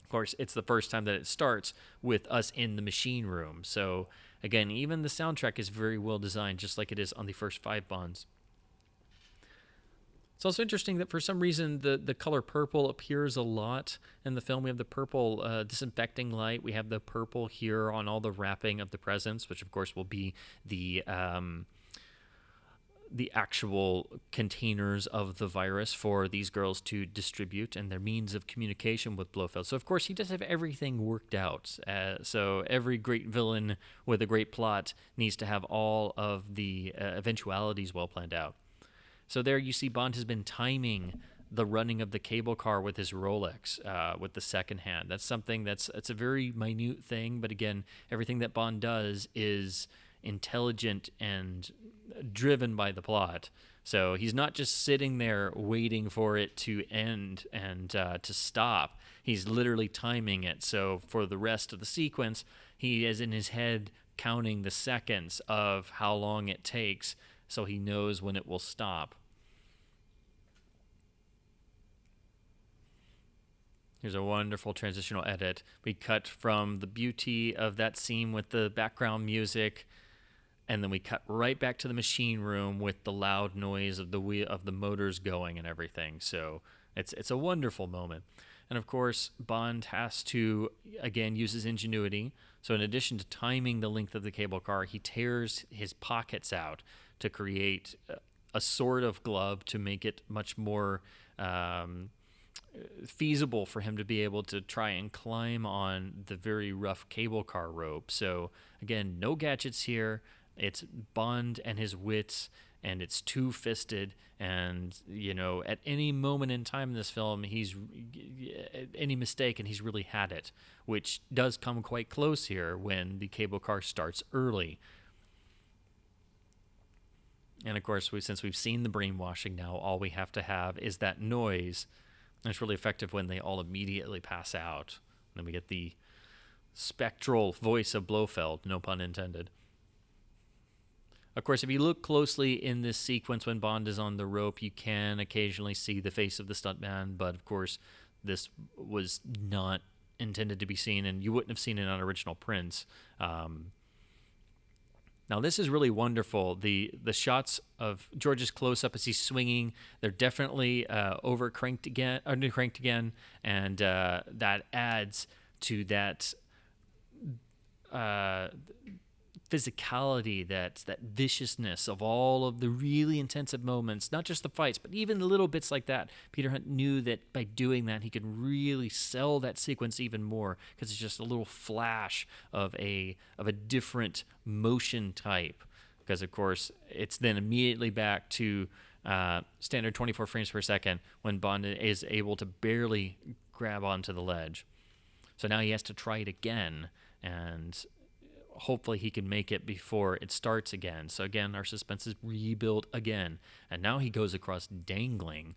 S1: of course it's the first time that it starts with us in the machine room. So again, even the soundtrack is very well designed, just like it is on the first 5 Bonds. It's also interesting that for some reason the color purple appears a lot in the film. We have the purple disinfecting light. We have the purple here on all the wrapping of the presents, which of course will be the the actual containers of the virus for these girls to distribute and their means of communication with Blofeld. So, of course, he does have everything worked out. So every great villain with a great plot needs to have all of the eventualities well planned out. So there you see Bond has been timing the running of the cable car with his Rolex, with the second hand. That's something it's a very minute thing, but again, everything that Bond does is intelligent and driven by the plot. So he's not just sitting there waiting for it to end and to stop. He's literally timing it. So for the rest of the sequence, he is in his head counting the seconds of how long it takes, so he knows when it will stop. Here's a wonderful transitional edit. We cut from the beauty of that scene with the background music, and then we cut right back to the machine room with the loud noise of the motors going and everything. So it's a wonderful moment. And of course, Bond has to, again, use his ingenuity. So in addition to timing the length of the cable car, he tears his pockets out to create a sort of glove to make it much more feasible for him to be able to try and climb on the very rough cable car rope. So again, no gadgets here. It's Bond and his wits, and it's two-fisted. And, at any moment in time in this film, any mistake, and he's really had it, which does come quite close here when the cable car starts early. And of course, since we've seen the brainwashing now, all we have to have is that noise. And it's really effective when they all immediately pass out. And then we get the spectral voice of Blofeld, no pun intended. Of course, if you look closely in this sequence when Bond is on the rope, you can occasionally see the face of the stuntman, but of course, this was not intended to be seen, and you wouldn't have seen it on original prints. Now, this is really wonderful. The shots of George's close-up as he's swinging, they're definitely undercranked again, and that adds to that physicality, that viciousness of all of the really intensive moments, not just the fights, but even the little bits like that. Peter Hunt knew that by doing that, he could really sell that sequence even more, because it's just a little flash of a different motion type. Because, of course, it's then immediately back to standard 24 frames per second when Bond is able to barely grab onto the ledge. So now he has to try it again, and hopefully he can make it before it starts again. So again, our suspense is rebuilt again. And now he goes across dangling.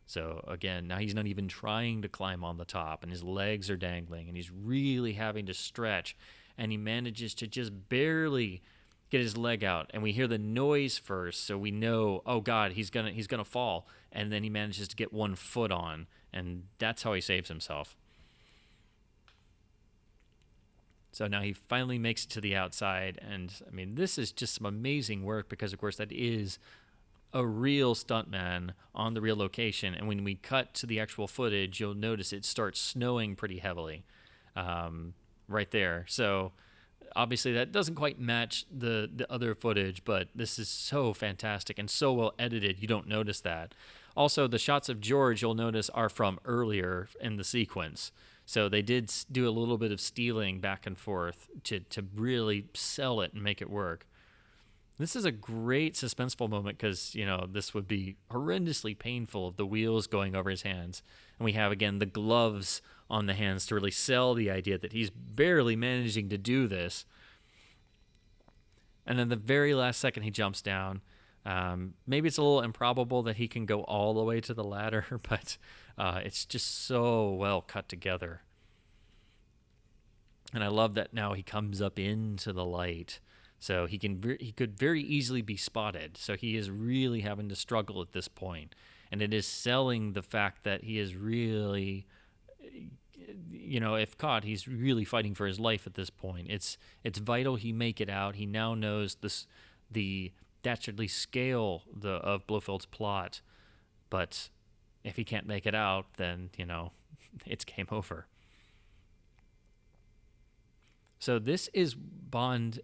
S1: So again, now he's not even trying to climb on the top, and his legs are dangling, and he's really having to stretch. And he manages to just barely get his leg out. And we hear the noise first, so we know, oh God, he's gonna fall. And then he manages to get one foot on, and that's how he saves himself. So now he finally makes it to the outside, and I mean, this is just some amazing work, because of course that is a real stuntman on the real location. And when we cut to the actual footage, you'll notice it starts snowing pretty heavily right there. So obviously that doesn't quite match the other footage, but this is so fantastic and so well edited, you don't notice that. Also, the shots of George, you'll notice, are from earlier in the sequence. So they did do a little bit of stealing back and forth to really sell it and make it work. This is a great suspenseful moment, because, this would be horrendously painful of the wheels going over his hands. And we have, again, the gloves on the hands to really sell the idea that he's barely managing to do this. And then the very last second, he jumps down. Maybe it's a little improbable that he can go all the way to the ladder, but it's just so well cut together. And I love that now he comes up into the light, so he could very easily be spotted. So he is really having to struggle at this point, and it is selling the fact that he is really, if caught, he's really fighting for his life at this point. It's vital he make it out. He now knows the dastardly scale of Blofeld's plot, but if he can't make it out, then, it's game over. So this is Bond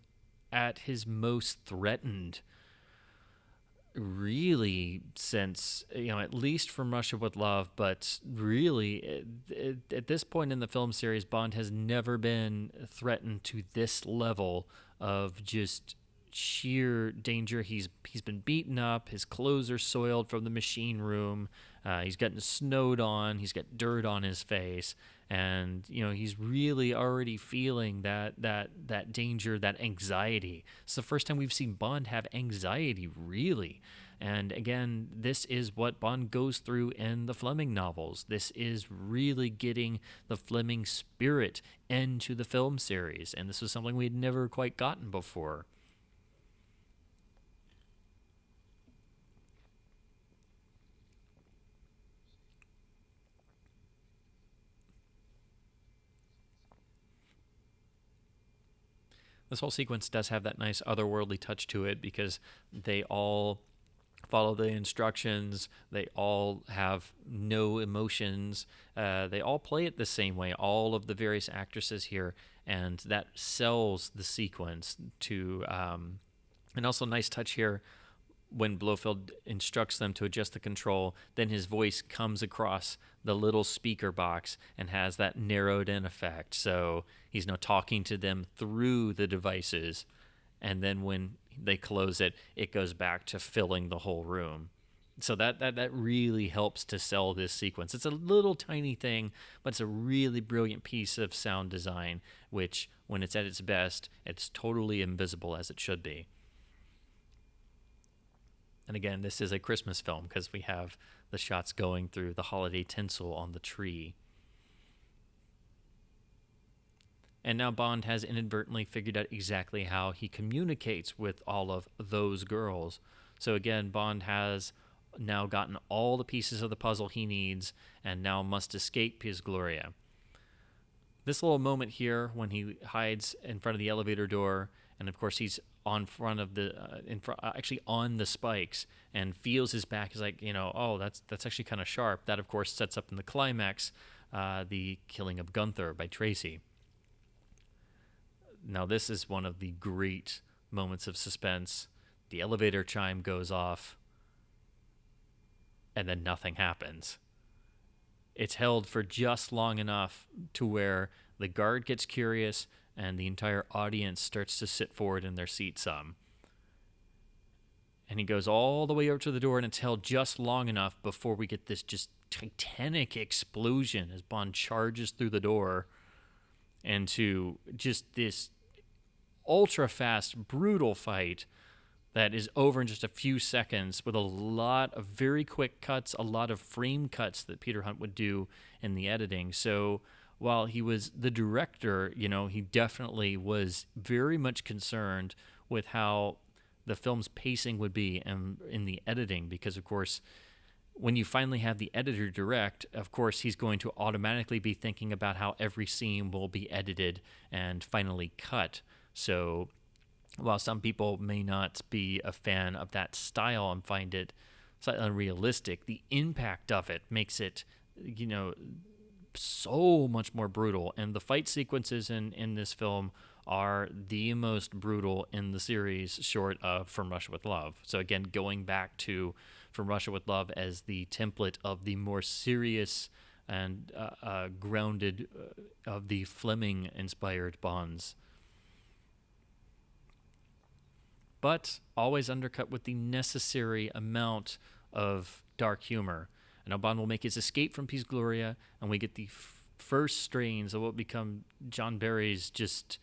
S1: at his most threatened. really since, at least From Russia with Love, but really at this point in the film series, Bond has never been threatened to this level of just sheer danger. He's been beaten up. His clothes are soiled from the machine room. He's gotten snowed on. He's got dirt on his face, and he's really already feeling that danger, that anxiety. It's the first time we've seen Bond have anxiety, really. And again, this is what Bond goes through in the Fleming novels. This is really getting the Fleming spirit into the film series, and this was something we had never quite gotten before. This whole sequence does have that nice otherworldly touch to it because they all follow the instructions. They all have no emotions. They all play it the same way, all of the various actresses here, and that sells the sequence to. And also, nice touch here when Blofeld instructs them to adjust the control, then his voice comes across the little speaker box and has that narrowed in effect. So he's now talking to them through the devices. And then when they close it, it goes back to filling the whole room. So that really helps to sell this sequence. It's a little tiny thing, but it's a really brilliant piece of sound design, which when it's at its best, it's totally invisible as it should be. And again, this is a Christmas film because we have the shots going through the holiday tinsel on the tree. And now Bond has inadvertently figured out exactly how he communicates with all of those girls. So again, Bond has now gotten all the pieces of the puzzle he needs and now must escape Piz Gloria. This little moment here when he hides in front of the elevator door, and of course he's on front of the actually on the spikes and feels his back, is like, oh, that's actually kind of sharp. That of course sets up in the climax the killing of Gunther by Tracy. Now this is one of the great moments of suspense. The elevator chime goes off and then nothing happens. It's held for just long enough to where the guard gets curious and the entire audience starts to sit forward in their seat some. And he goes all the way over to the door, and it's held just long enough before we get this just titanic explosion as Bond charges through the door into just this ultra-fast, brutal fight that is over in just a few seconds with a lot of very quick cuts, a lot of frame cuts that Peter Hunt would do in the editing. So while he was the director, he definitely was very much concerned with how the film's pacing would be in the editing, because, of course, when you finally have the editor direct, of course, he's going to automatically be thinking about how every scene will be edited and finally cut. So while some people may not be a fan of that style and find it slightly unrealistic, the impact of it makes it, so much more brutal. And the fight sequences in this film are the most brutal in the series, short of From Russia with Love. So again, going back to From Russia with Love as the template of the more serious and grounded of the Fleming-inspired Bonds. But always undercut with the necessary amount of dark humor. And now Bond will make his escape from Piz Gloria, and we get the first strains of what become John Barry's just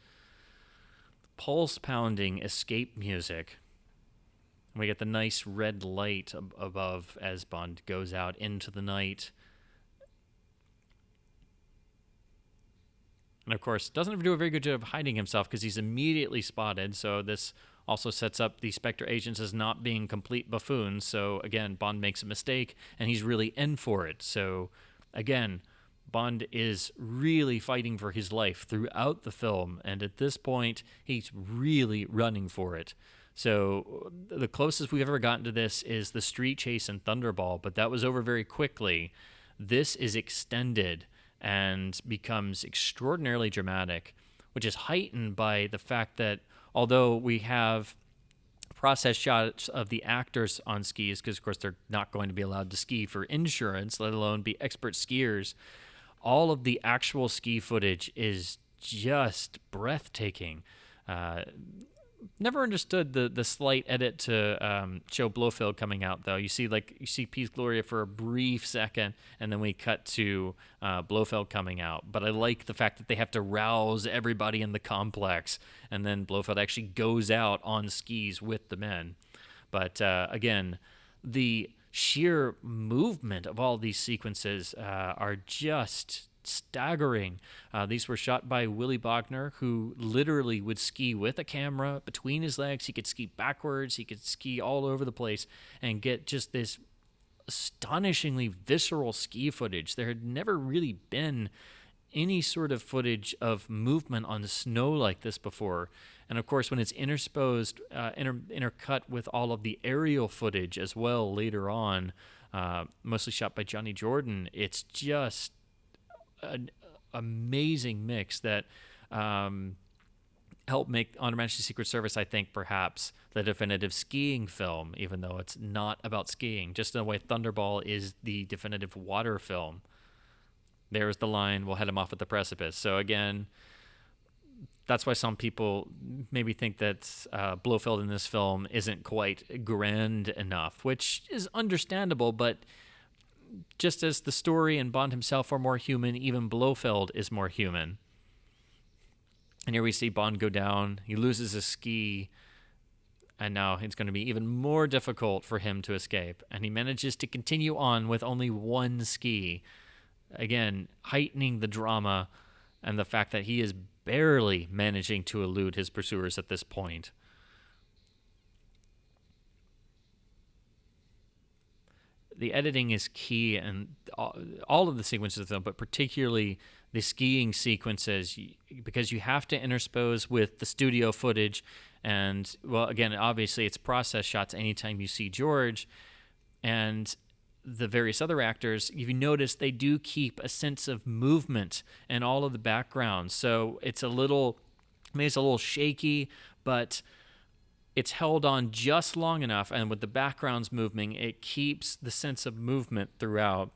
S1: pulse-pounding escape music. And we get the nice red light above as Bond goes out into the night. And of course, doesn't do a very good job of hiding himself because he's immediately spotted, so this also sets up the Spectre agents as not being complete buffoons. So again, Bond makes a mistake, and he's really in for it. So again, Bond is really fighting for his life throughout the film, and at this point, he's really running for it. So the closest we've ever gotten to this is the street chase in Thunderball, but that was over very quickly. This is extended and becomes extraordinarily dramatic, which is heightened by the fact that although we have process shots of the actors on skis, because of course they're not going to be allowed to ski for insurance, let alone be expert skiers. All of the actual ski footage is just breathtaking. Never understood the slight edit to show Blofeld coming out, though. You see Peace Gloria for a brief second, and then we cut to Blofeld coming out. But I like the fact that they have to rouse everybody in the complex, and then Blofeld actually goes out on skis with the men. But again, the sheer movement of all these sequences are just staggering. These were shot by Willy Bogner, who literally would ski with a camera between his legs. He could ski backwards. He could ski all over the place and get just this astonishingly visceral ski footage. There had never really been any sort of footage of movement on the snow like this before. And of course, when it's intercut with all of the aerial footage as well later on, mostly shot by Johnny Jordan, it's just an amazing mix that helped make On Her Majesty's Secret Service, I think, perhaps the definitive skiing film, even though it's not about skiing. Just in the way Thunderball is the definitive water film. There's the line, we'll head him off at the precipice. So again, that's why some people maybe think that Blofeld in this film isn't quite grand enough, which is understandable, but just as the story and Bond himself are more human, even Blofeld is more human. And here we see Bond go down. He loses a ski, and now it's going to be even more difficult for him to escape. And he manages to continue on with only one ski, again, heightening the drama and the fact that he is barely managing to elude his pursuers at this point. The editing is key, and all of the sequences of the film, but particularly the skiing sequences, because you have to interpose with the studio footage. And, well, again, obviously it's process shots anytime you see George. And the various other actors, if you notice, they do keep a sense of movement in all of the backgrounds. So it's a little shaky, but it's held on just long enough, and with the backgrounds moving, it keeps the sense of movement throughout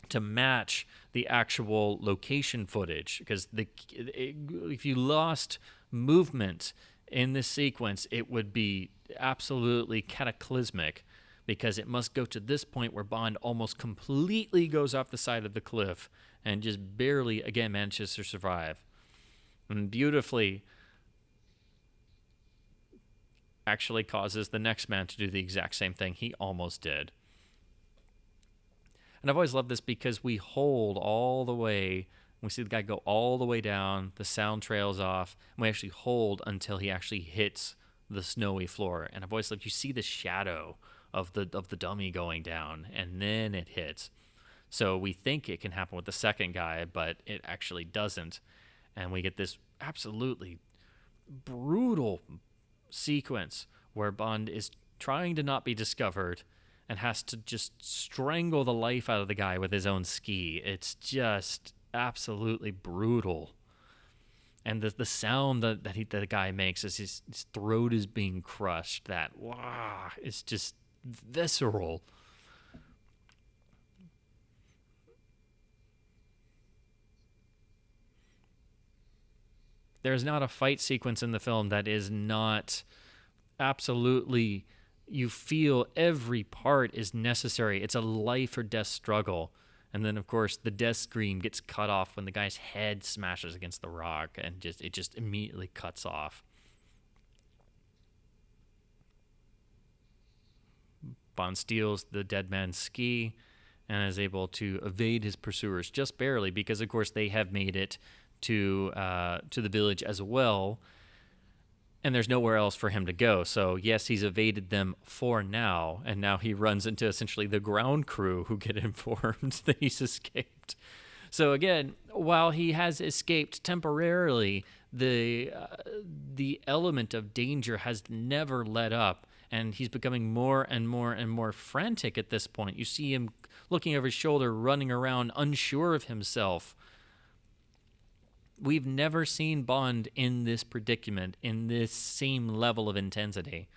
S1: to match the actual location footage. Because if you lost movement in this sequence, it would be absolutely cataclysmic, because it must go to this point where Bond almost completely goes off the side of the cliff and just barely, again, manages to survive. And beautifully actually causes the next man to do the exact same thing he almost did. And I've always loved this because we hold all the way. We see the guy go all the way down, the sound trails off, and we actually hold until he actually hits the snowy floor. And I've always loved, you see the shadow of the dummy going down, and then it hits. So we think it can happen with the second guy, but it actually doesn't. And we get this absolutely brutal sequence where Bond is trying to not be discovered and has to just strangle the life out of the guy with his own ski. It's just absolutely brutal. And the sound that the guy makes as his throat is being crushed, that wow, it's just visceral. There's not a fight sequence in the film that is not absolutely, you feel every part is necessary. It's a life or death struggle. And then, of course, the death scream gets cut off when the guy's head smashes against the rock, and it just immediately cuts off. Bond steals the dead man's ski and is able to evade his pursuers just barely, because, of course, they have made it to the village as well, and there's nowhere else for him to go. So yes, he's evaded them for now, and now he runs into essentially the ground crew, who get informed that he's escaped. So again, while he has escaped temporarily, the element of danger has never let up, and he's becoming more and more and more frantic at this point. You see him looking over his shoulder, running around, unsure of himself. We've never seen Bond in this predicament, in this same level of intensity.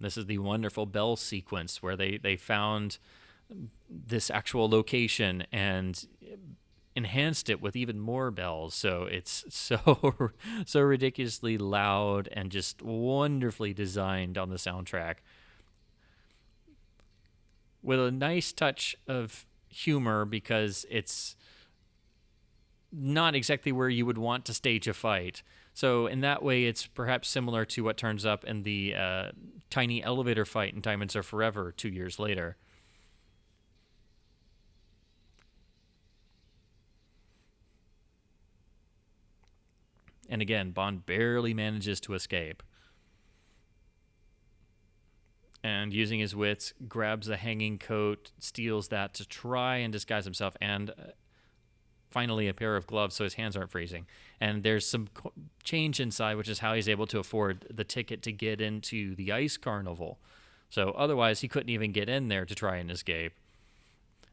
S1: This is the wonderful bell sequence where they found this actual location and enhanced it with even more bells. So it's so ridiculously loud and just wonderfully designed on the soundtrack, with a nice touch of humor because it's not exactly where you would want to stage a fight. So in that way, it's perhaps similar to what turns up in the tiny elevator fight in Diamonds Are Forever 2 years later. And again, Bond barely manages to escape. And using his wits, grabs the hanging coat, steals that to try and disguise himself, and finally a pair of gloves so his hands aren't freezing. And there's some change inside, which is how he's able to afford the ticket to get into the ice carnival. So otherwise, he couldn't even get in there to try and escape.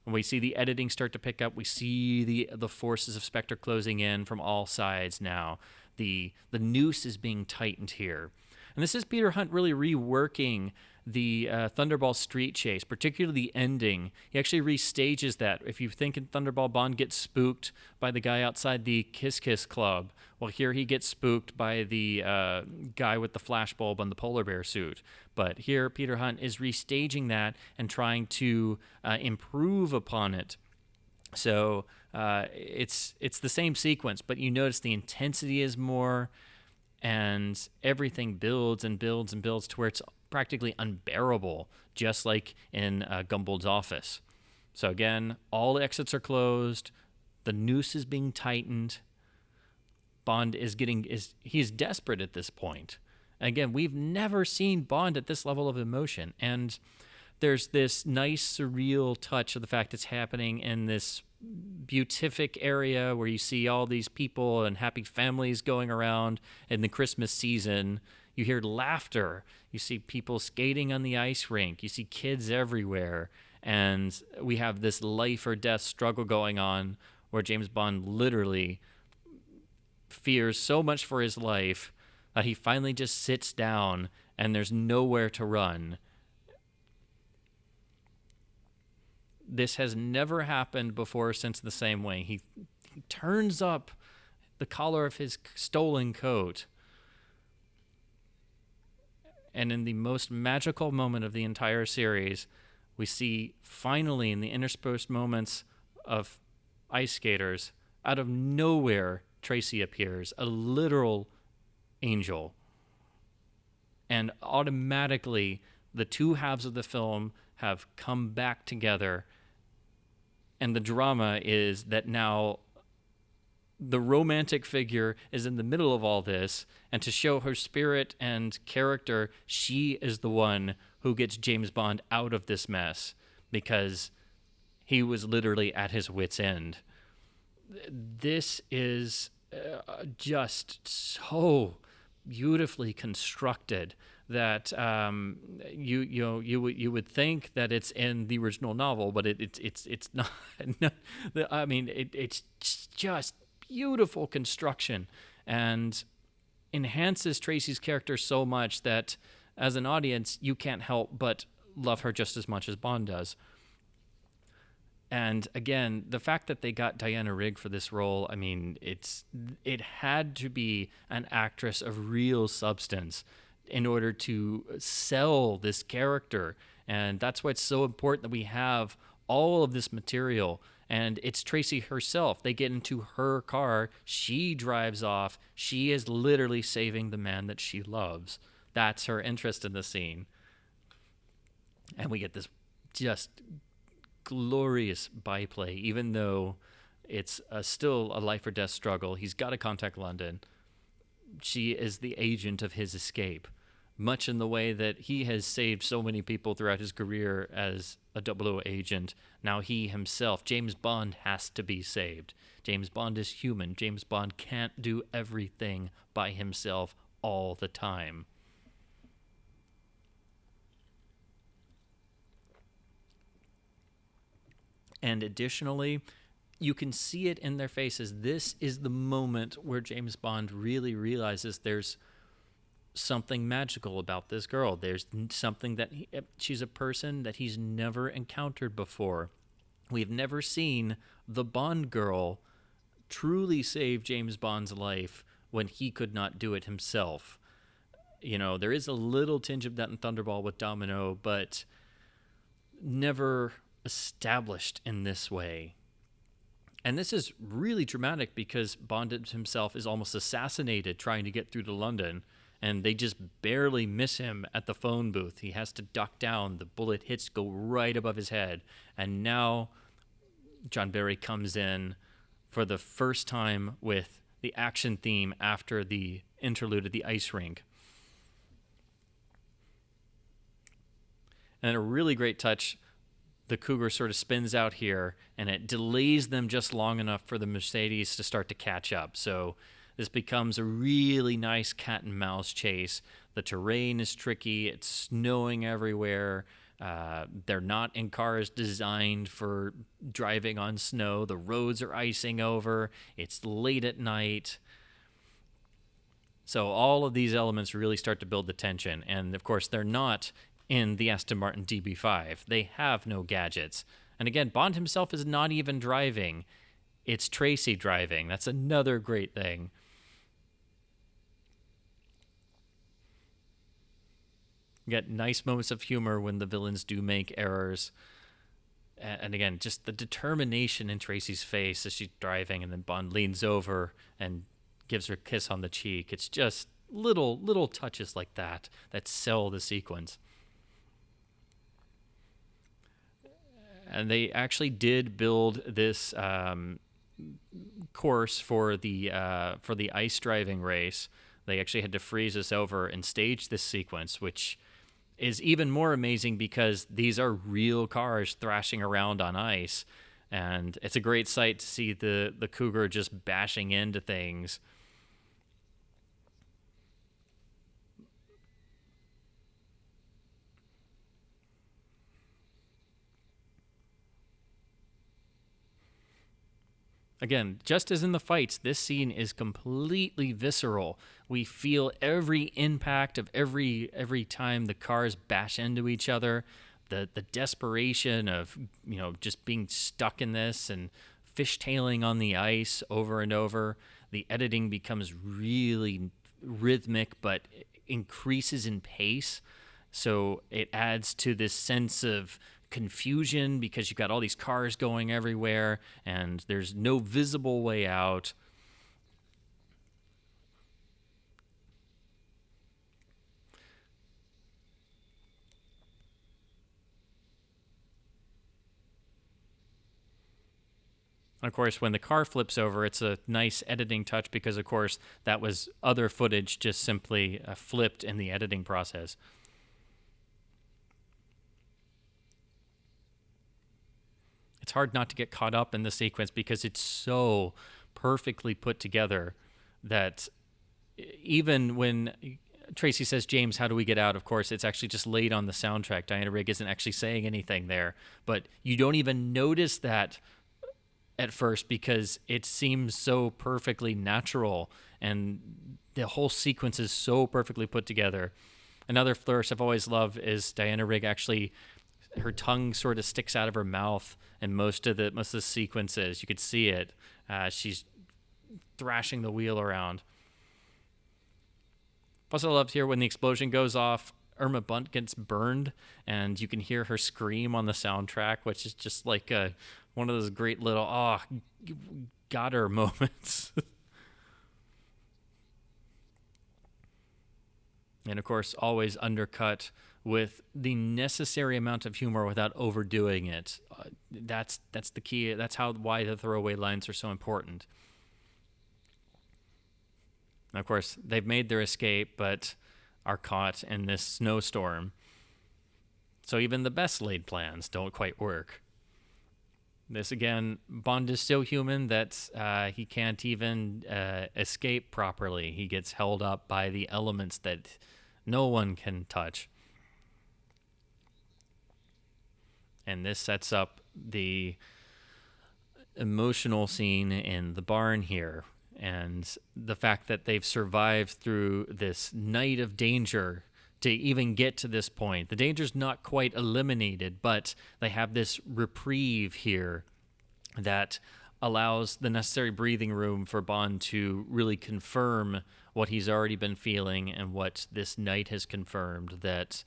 S1: When we see the editing start to pick up, we see the forces of Spectre closing in from all sides now. The noose is being tightened here. And this is Peter Hunt really reworking the Thunderball street chase, particularly the ending. He actually restages that. If you think in Thunderball, Bond gets spooked by the guy outside the Kiss Kiss Club, well, here he gets spooked by the guy with the flashbulb and the polar bear suit. But here, Peter Hunt is restaging that and trying to improve upon it. So it's the same sequence, but you notice the intensity is more, and everything builds and builds and builds to where it's practically unbearable, just like in Gumbald's office. So again, all exits are closed. The noose is being tightened. Bond he's desperate at this point. Again, we've never seen Bond at this level of emotion. And there's this nice surreal touch of the fact it's happening in this beatific area where you see all these people and happy families going around in the Christmas season. You hear laughter. You see people skating on the ice rink. You see kids everywhere. And we have this life or death struggle going on where James Bond literally fears so much for his life that he finally just sits down and there's nowhere to run. This has never happened before since the same way. He turns up the collar of his stolen coat. And in the most magical moment of the entire series, we see finally in the interspersed moments of ice skaters, out of nowhere, Tracy appears, a literal angel. And automatically, the two halves of the film have come back together. And the drama is that now the romantic figure is in the middle of all this, and to show her spirit and character, she is the one who gets James Bond out of this mess because he was literally at his wit's end. This is just so beautifully constructed that you would think that it's in the original novel, but it's not. I mean, it's just beautiful construction and enhances Tracy's character so much that as an audience you can't help but love her just as much as Bond does. And again, the fact that they got Diana Rigg for this role, I mean, it had to be an actress of real substance in order to sell this character. And that's why it's so important that we have all of this material. And it's Tracy herself. They get into her car. She drives off. She is literally saving the man that she loves. That's her interest in the scene. And we get this just glorious byplay, even though it's still a life or death struggle. He's got to contact London. She is the agent of his escape, much in the way that he has saved so many people throughout his career as a 00 agent. Now he himself, James Bond, has to be saved. James Bond is human. James Bond can't do everything by himself all the time. And additionally, you can see it in their faces. This is the moment where James Bond really realizes there's something magical about this girl. There's something that she's a person that he's never encountered before. We've never seen the Bond girl truly save James Bond's life when he could not do it himself. You know, there is a little tinge of that in Thunderball with Domino, but never established in this way. And this is really dramatic because Bond himself is almost assassinated trying to get through to London, and they just barely miss him at the phone booth. He has to duck down. The bullet hits go right above his head. And now John Barry comes in for the first time with the action theme after the interlude at the ice rink. And a really great touch, the Cougar sort of spins out here, and it delays them just long enough for the Mercedes to start to catch up. So this becomes a really nice cat and mouse chase. The terrain is tricky. It's snowing everywhere. They're not in cars designed for driving on snow. The roads are icing over. It's late at night. So all of these elements really start to build the tension. And, of course, they're not in the Aston Martin DB5. They have no gadgets. And again, Bond himself is not even driving. It's Tracy driving. That's another great thing. You get nice moments of humor when the villains do make errors. And again, just the determination in Tracy's face as she's driving, and then Bond leans over and gives her a kiss on the cheek. It's just little touches like that sell the sequence. And they actually did build this course for the ice driving race. They actually had to freeze us over and stage this sequence, which is even more amazing because these are real cars thrashing around on ice. And it's a great sight to see the Cougar just bashing into things. Again, just as in the fights, this scene is completely visceral. We feel every impact of every time the cars bash into each other, the desperation of, just being stuck in this and fishtailing on the ice over and over. The editing becomes really rhythmic, but increases in pace. So it adds to this sense of confusion because you've got all these cars going everywhere and there's no visible way out. And of course, when the car flips over, it's a nice editing touch because, of course, that was other footage just simply flipped in the editing process. It's hard not to get caught up in the sequence because it's so perfectly put together that even when Tracy says, "James, how do we get out?" Of course, it's actually just laid on the soundtrack. Diana Rigg isn't actually saying anything there, but you don't even notice that at first because it seems so perfectly natural and the whole sequence is so perfectly put together. Another flourish I've always loved is Diana Rigg actually, her tongue sort of sticks out of her mouth in most of the sequences. You could see it. She's thrashing the wheel around. Plus, I loved here when the explosion goes off, Irma Bunt gets burned, and you can hear her scream on the soundtrack, which is just like one of those great little, got her moments. And, of course, always undercut with the necessary amount of humor without overdoing it. That's the key. That's why the throwaway lines are so important. And of course, they've made their escape, but are caught in this snowstorm. So even the best laid plans don't quite work. This, again, Bond is so human that he can't even escape properly. He gets held up by the elements that no one can touch. And this sets up the emotional scene in the barn here. And the fact that they've survived through this night of danger to even get to this point. The danger's not quite eliminated, but they have this reprieve here that allows the necessary breathing room for Bond to really confirm what he's already been feeling and what this night has confirmed, that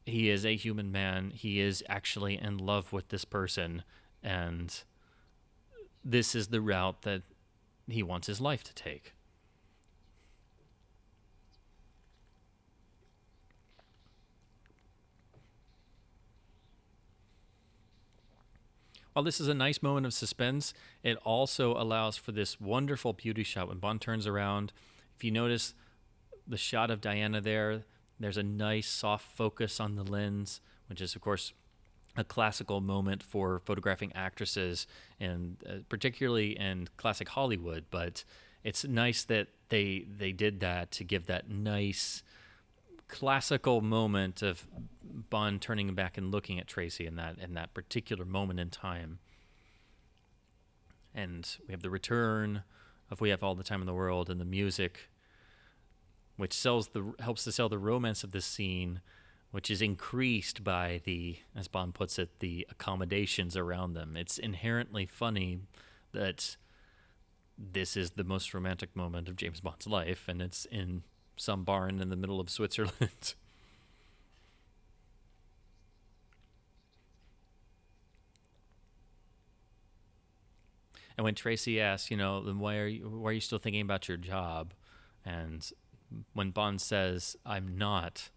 S1: he is a human man. He is actually in love with this person, and this is the route that he wants his life to take. While this is a nice moment of suspense, it also allows for this wonderful beauty shot when Bond turns around. If you notice the shot of Diana there's a nice soft focus on the lens, which is, of course, a classical moment for photographing actresses, and particularly in classic Hollywood. But it's nice that they did that to give that nice classical moment of Bond turning back and looking at Tracy in that particular moment in time. And we have the return of "We Have All the Time in the World" and the music, which helps to sell the romance of this scene, which is increased by the, as Bond puts it, the accommodations around them. It's inherently funny that this is the most romantic moment of James Bond's life, and it's in some barn in the middle of Switzerland. And when Tracy asks, then why are you still thinking about your job? And when Bond says, "I'm not,"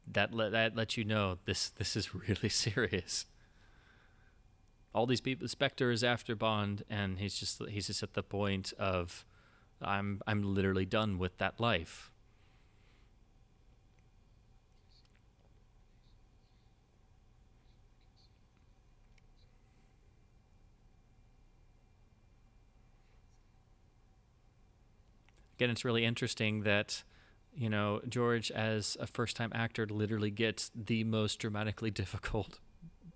S1: that lets you know this is really serious. All these people, Spectre is after Bond, and he's just at the point of, I'm literally done with that life. Again, it's really interesting that, George, as a first-time actor, literally gets the most dramatically difficult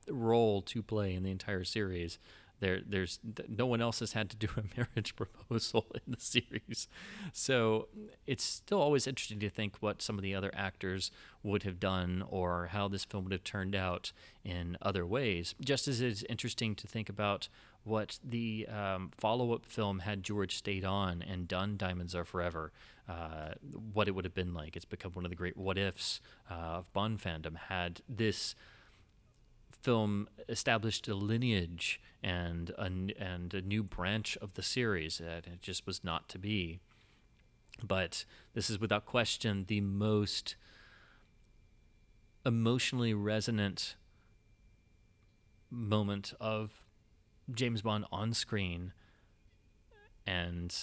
S1: role to play in the entire series. There's no one else has had to do a marriage proposal in the series, so it's still always interesting to think what some of the other actors would have done or how this film would have turned out in other ways. Just as it's interesting to think about what the follow-up film, had George stayed on and done Diamonds Are Forever, what it would have been like. It's become one of the great what-ifs of Bond fandom. Had this film established a lineage and a new branch of the series, that it just was not to be. But this is without question the most emotionally resonant moment of James Bond on screen, and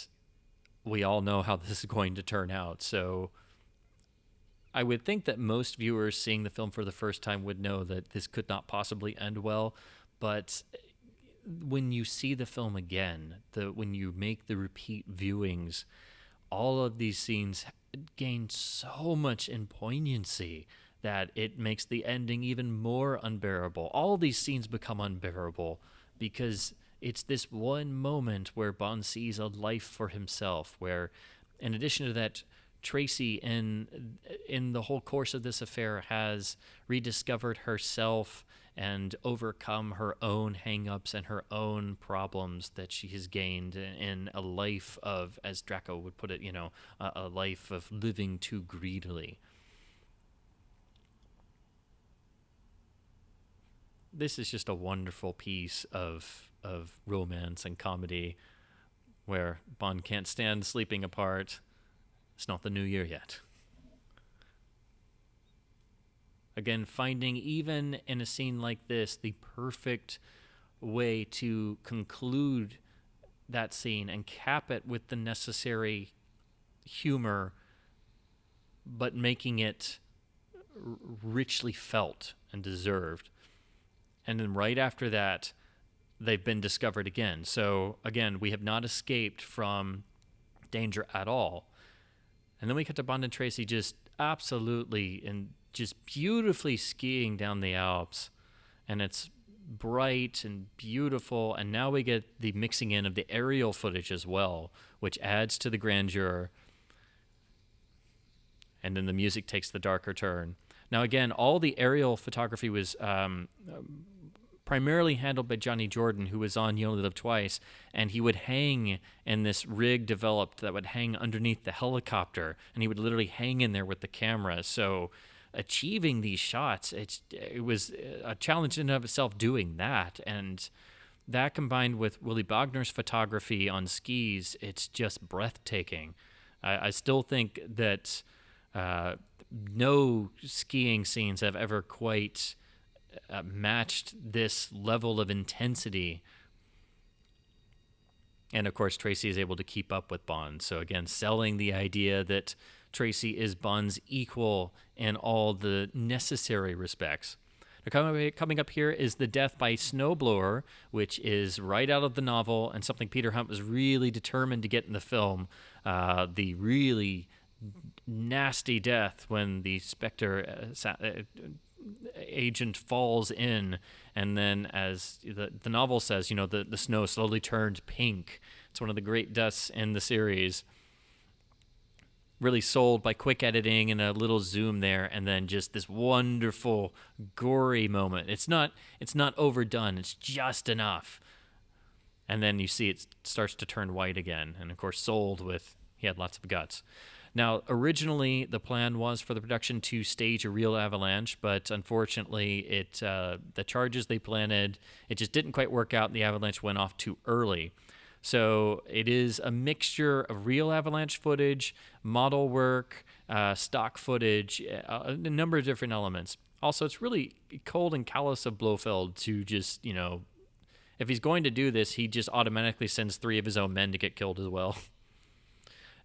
S1: we all know how this is going to turn out. So I would think that most viewers seeing the film for the first time would know that this could not possibly end well, but when you see the film again, when you make the repeat viewings, all of these scenes gain so much in poignancy that it makes the ending even more unbearable. All these scenes become unbearable because it's this one moment where Bond sees a life for himself, where, in addition to that, Tracy, in the whole course of this affair, has rediscovered herself and overcome her own hang-ups and her own problems that she has gained in a life of, as Draco would put it, a life of living too greedily. This is just a wonderful piece of romance and comedy where Bond can't stand sleeping apart. It's not the new year yet. Again, finding, even in a scene like this, the perfect way to conclude that scene and cap it with the necessary humor, but making it richly felt and deserved. And then right after that, they've been discovered again. So again, we have not escaped from danger at all. And then we cut to Bond and Tracy just absolutely and just beautifully skiing down the Alps. And it's bright and beautiful, and now we get the mixing in of the aerial footage as well, which adds to the grandeur. And then the music takes the darker turn. Now, again, all the aerial photography was primarily handled by Johnny Jordan, who was on You Only Live Twice, and he would hang in this rig developed that would hang underneath the helicopter, and he would literally hang in there with the camera. So achieving these shots, it was a challenge in and of itself doing that, and that combined with Willy Bogner's photography on skis, it's just breathtaking. I still think that no skiing scenes have ever quite matched this level of intensity. And of course, Tracy is able to keep up with Bond. So again, selling the idea that Tracy is Bond's equal in all the necessary respects. Now, coming up here is The Death by Snowblower, which is right out of the novel and something Peter Hunt was really determined to get in the film. The really nasty death when the Spectre agent falls in, and then, as the novel says, the snow slowly turned pink. It's one of the great deaths in the series. Really sold by quick editing and a little zoom there, and then just this wonderful gory moment. It's not overdone. It's just enough. And then you see it starts to turn white again, and of course sold with he had lots of guts. Now, originally, the plan was for the production to stage a real avalanche, but unfortunately, the charges they planted, it just didn't quite work out, and the avalanche went off too early. So it is a mixture of real avalanche footage, model work, stock footage, a number of different elements. Also, it's really cold and callous of Blofeld to just, if he's going to do this, he just automatically sends 3 of his own men to get killed as well.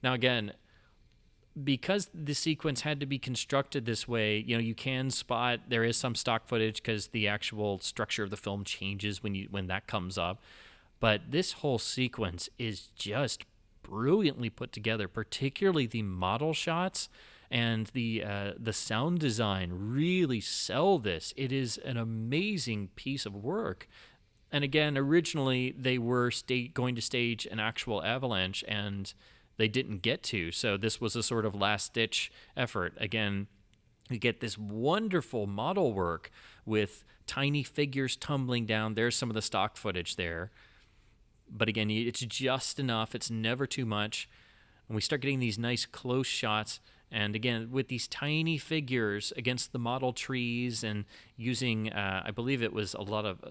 S1: Now, again, because the sequence had to be constructed this way, you can spot there is some stock footage because the actual structure of the film changes when that comes up. But this whole sequence is just brilliantly put together, particularly the model shots and the sound design really sell this. It is an amazing piece of work. And again, originally they were going to stage an actual avalanche, and they didn't get to. So this was a sort of last-ditch effort. Again, we get this wonderful model work with tiny figures tumbling down. There's some of the stock footage there. But again, it's just enough. It's never too much. And we start getting these nice close shots. And again, with these tiny figures against the model trees and using, I believe it was a lot of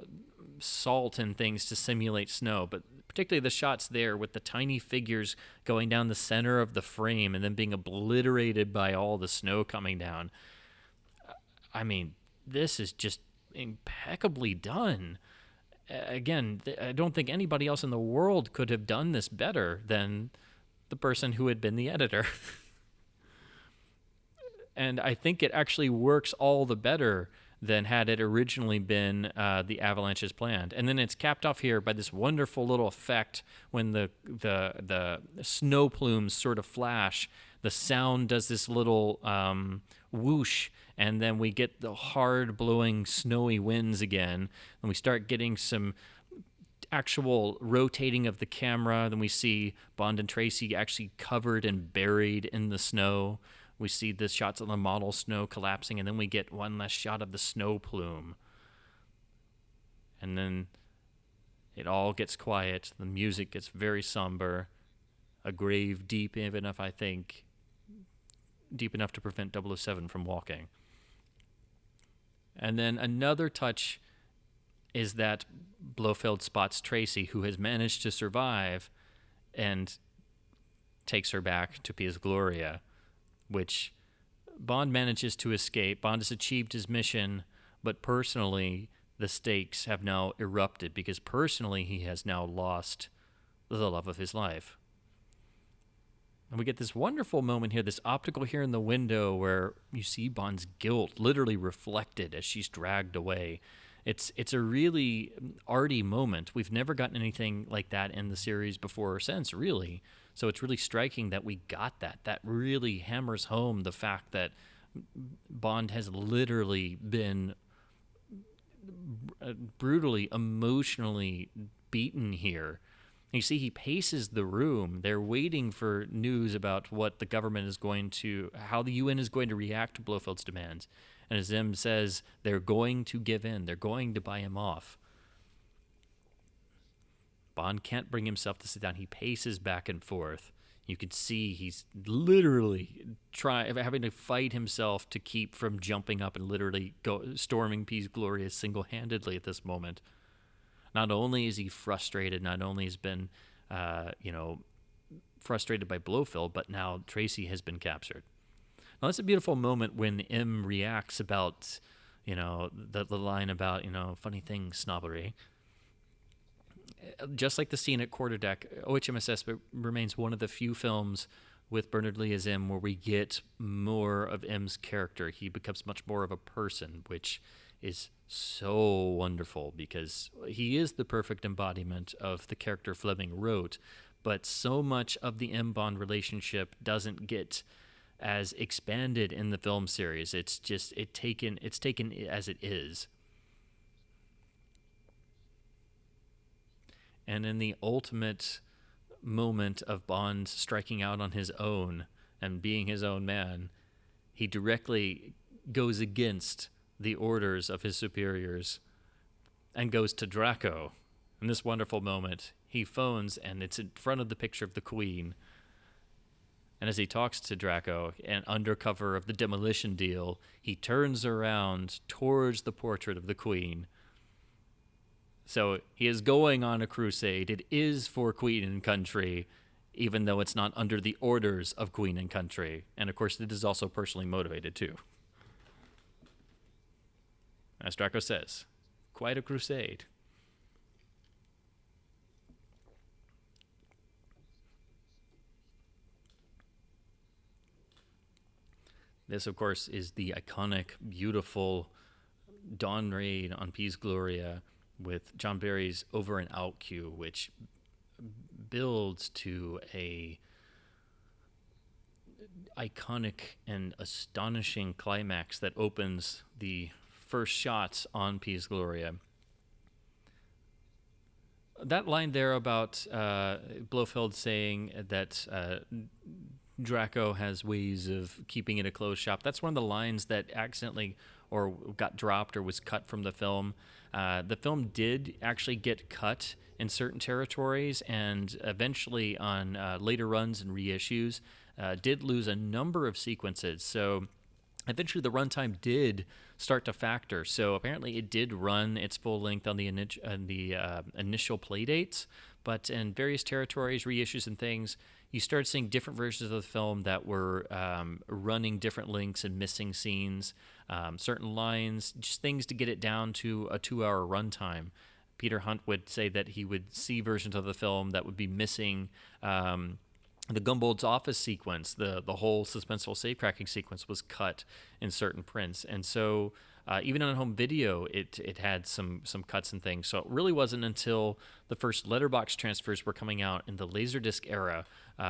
S1: salt and things to simulate snow. But particularly the shots there with the tiny figures going down the center of the frame and then being obliterated by all the snow coming down. I mean, this is just impeccably done. Again, I don't think anybody else in the world could have done this better than the person who had been the editor. And I think it actually works all the better than had it originally been the avalanches planned. And then it's capped off here by this wonderful little effect when the snow plumes sort of flash. The sound does this little whoosh, and then we get the hard blowing snowy winds again, and we start getting some actual rotating of the camera. Then we see Bond and Tracy actually covered and buried in the snow. We see the shots of the model snow collapsing, and then we get one last shot of the snow plume. And then it all gets quiet. The music gets very somber. A grave deep enough, I think, deep enough to prevent 007 from walking. And then another touch is that Blofeld spots Tracy, who has managed to survive, and takes her back to Piz Gloria, which Bond manages to escape. Bond has achieved his mission, but personally, the stakes have now erupted because personally he has now lost the love of his life. And we get this wonderful moment here, this optical here in the window where you see Bond's guilt literally reflected as she's dragged away. It's a really arty moment. We've never gotten anything like that in the series before or since, really. So it's really striking that we got that. That really hammers home the fact that Bond has literally been brutally, emotionally beaten here. You see, he paces the room. They're waiting for news about what the government is going to, how the UN is going to react to Blofeld's demands. And as Zim says, they're going to give in. They're going to buy him off. Bond can't bring himself to sit down. He paces back and forth. You can see he's literally having to fight himself to keep from jumping up and literally storming Peace Gloria single-handedly at this moment. Not only is he frustrated, not only has been, frustrated by Blofeld, but now Tracy has been captured. Now, that's a beautiful moment when M reacts about, the line about, funny thing, snobbery. Just like the scene at Quarterdeck, OHMSS remains one of the few films with Bernard Lee as M where we get more of M's character. He becomes much more of a person, which is so wonderful because he is the perfect embodiment of the character Fleming wrote, but so much of the M-Bond relationship doesn't get as expanded in the film series. It's taken as it is. And in the ultimate moment of Bond striking out on his own and being his own man, he directly goes against the orders of his superiors and goes to Draco. In this wonderful moment, he phones, and it's in front of the picture of the Queen. And as he talks to Draco, and under cover of the demolition deal, he turns around towards the portrait of the Queen. So he is going on a crusade. It is for Queen and country, even though it's not under the orders of Queen and country. And of course, it is also personally motivated too. As Draco says, quite a crusade. This, of course, is the iconic, beautiful dawn raid on Peace Gloria with John Barry's over and out cue, which builds to a iconic and astonishing climax that opens the first shots on Peace Gloria. That line there about Blofeld saying that Draco has ways of keeping it a closed shop, that's one of the lines that accidentally or got dropped or was cut from the film. The film did actually get cut in certain territories, and eventually on later runs and reissues did lose a number of sequences. So eventually the runtime did start to factor. So apparently it did run its full length on the initial play dates, but in various territories, reissues and things, you started seeing different versions of the film that were running different lengths and missing scenes, certain lines, just things to get it down to a 2-hour runtime. Peter Hunt would say that he would see versions of the film that would be missing the Gumbold's office sequence, the whole suspenseful safe-cracking sequence was cut in certain prints. And so even on home video, it had some cuts and things. So it really wasn't until the first letterbox transfers were coming out in the Laserdisc era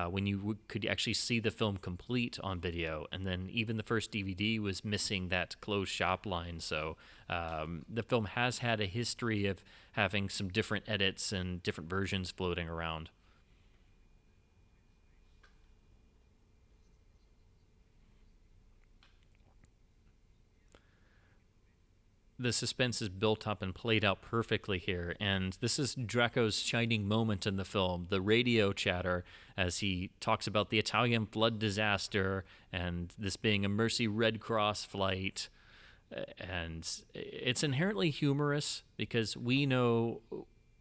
S1: when you could actually see the film complete on video. And then even the first DVD was missing that closed shop line. So the film has had a history of having some different edits and different versions floating around. The suspense is built up and played out perfectly here, and this is Draco's shining moment in the film, the radio chatter as he talks about the Italian flood disaster and this being a Mercy Red Cross flight. And it's inherently humorous because we know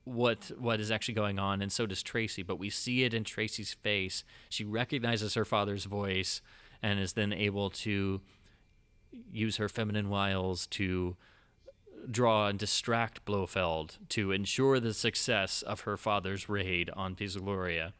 S1: what is actually going on, and so does Tracy, but we see it in Tracy's face. She recognizes her father's voice and is then able to use her feminine wiles to draw and distract Blofeld to ensure the success of her father's raid on Piz Gloria.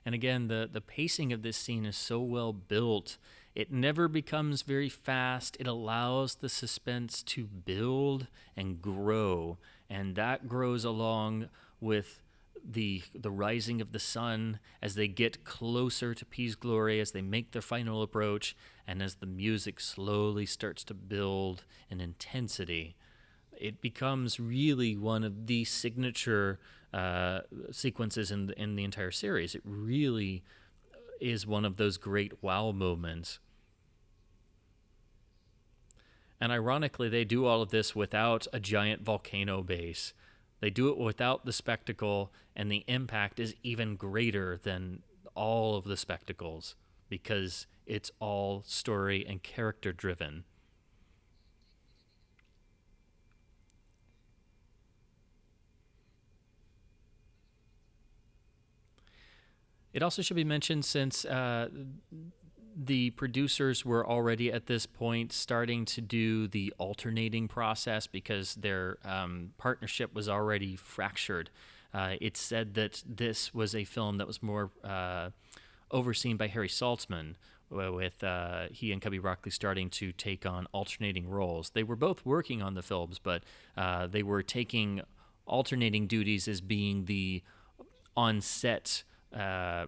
S1: And again, the pacing of this scene is so well built, It never becomes very fast. It allows the suspense to build and grow, and that grows along with the rising of the sun as they get closer to Peace Glory, as they make their final approach, and as the music slowly starts to build in intensity. It becomes really one of the signature sequences in the entire series. It really is one of those great wow moments. And ironically, they do all of this without a giant volcano base. They do it without the spectacle, and the impact is even greater than all of the spectacles because it's all story and character driven. It also should be mentioned, since the producers were already at this point starting to do the alternating process because their partnership was already fractured. It's said that this was a film that was more overseen by Harry Saltzman, with he and Cubby Broccoli starting to take on alternating roles. They were both working on the films, but they were taking alternating duties as being the on-set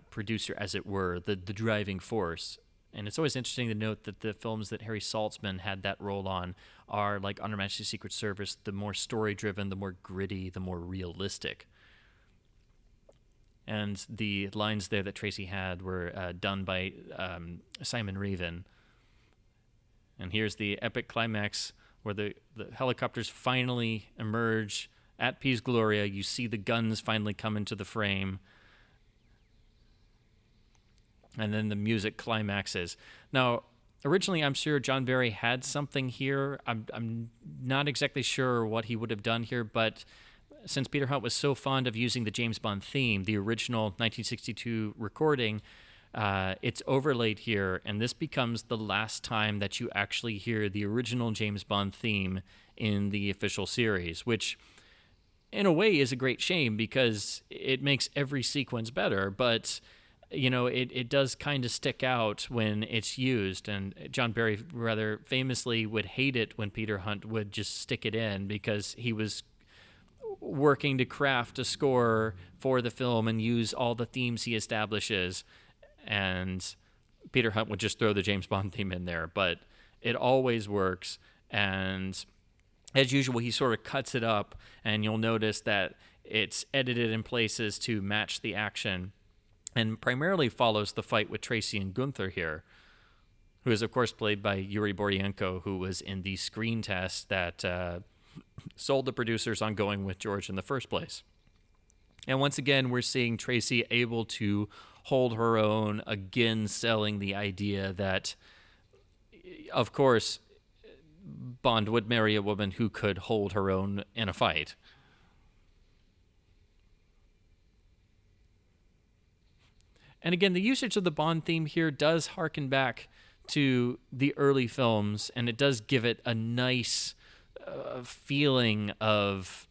S1: producer, as it were, the driving force. And it's always interesting to note that the films that Harry Saltzman had that role on are, like on Her Majesty's Secret Service, the more story-driven, the more gritty, the more realistic. And the lines there that Tracy had were done by Simon Raven. And here's the epic climax where the helicopters finally emerge at Piz Gloria. You see the guns finally come into the frame. And then the music climaxes. Now, originally, I'm sure John Barry had something here. I'm not exactly sure what he would have done here, but since Peter Hunt was so fond of using the James Bond theme, the original 1962 recording, it's overlaid here, and this becomes the last time that you actually hear the original James Bond theme in the official series, which in a way is a great shame because it makes every sequence better, but you know, it does kind of stick out when it's used. And John Barry rather famously would hate it when Peter Hunt would just stick it in because he was working to craft a score for the film and use all the themes he establishes. And Peter Hunt would just throw the James Bond theme in there. But it always works. And as usual, he sort of cuts it up, and you'll notice that it's edited in places to match the action, and primarily follows the fight with Tracy and Gunther here, who is, of course, played by Yuri Boryenko, who was in the screen test that sold the producers on going with George in the first place. And once again, we're seeing Tracy able to hold her own, again selling the idea that, of course, Bond would marry a woman who could hold her own in a fight. And again, the usage of the Bond theme here does harken back to the early films, and it does give it a nice feeling of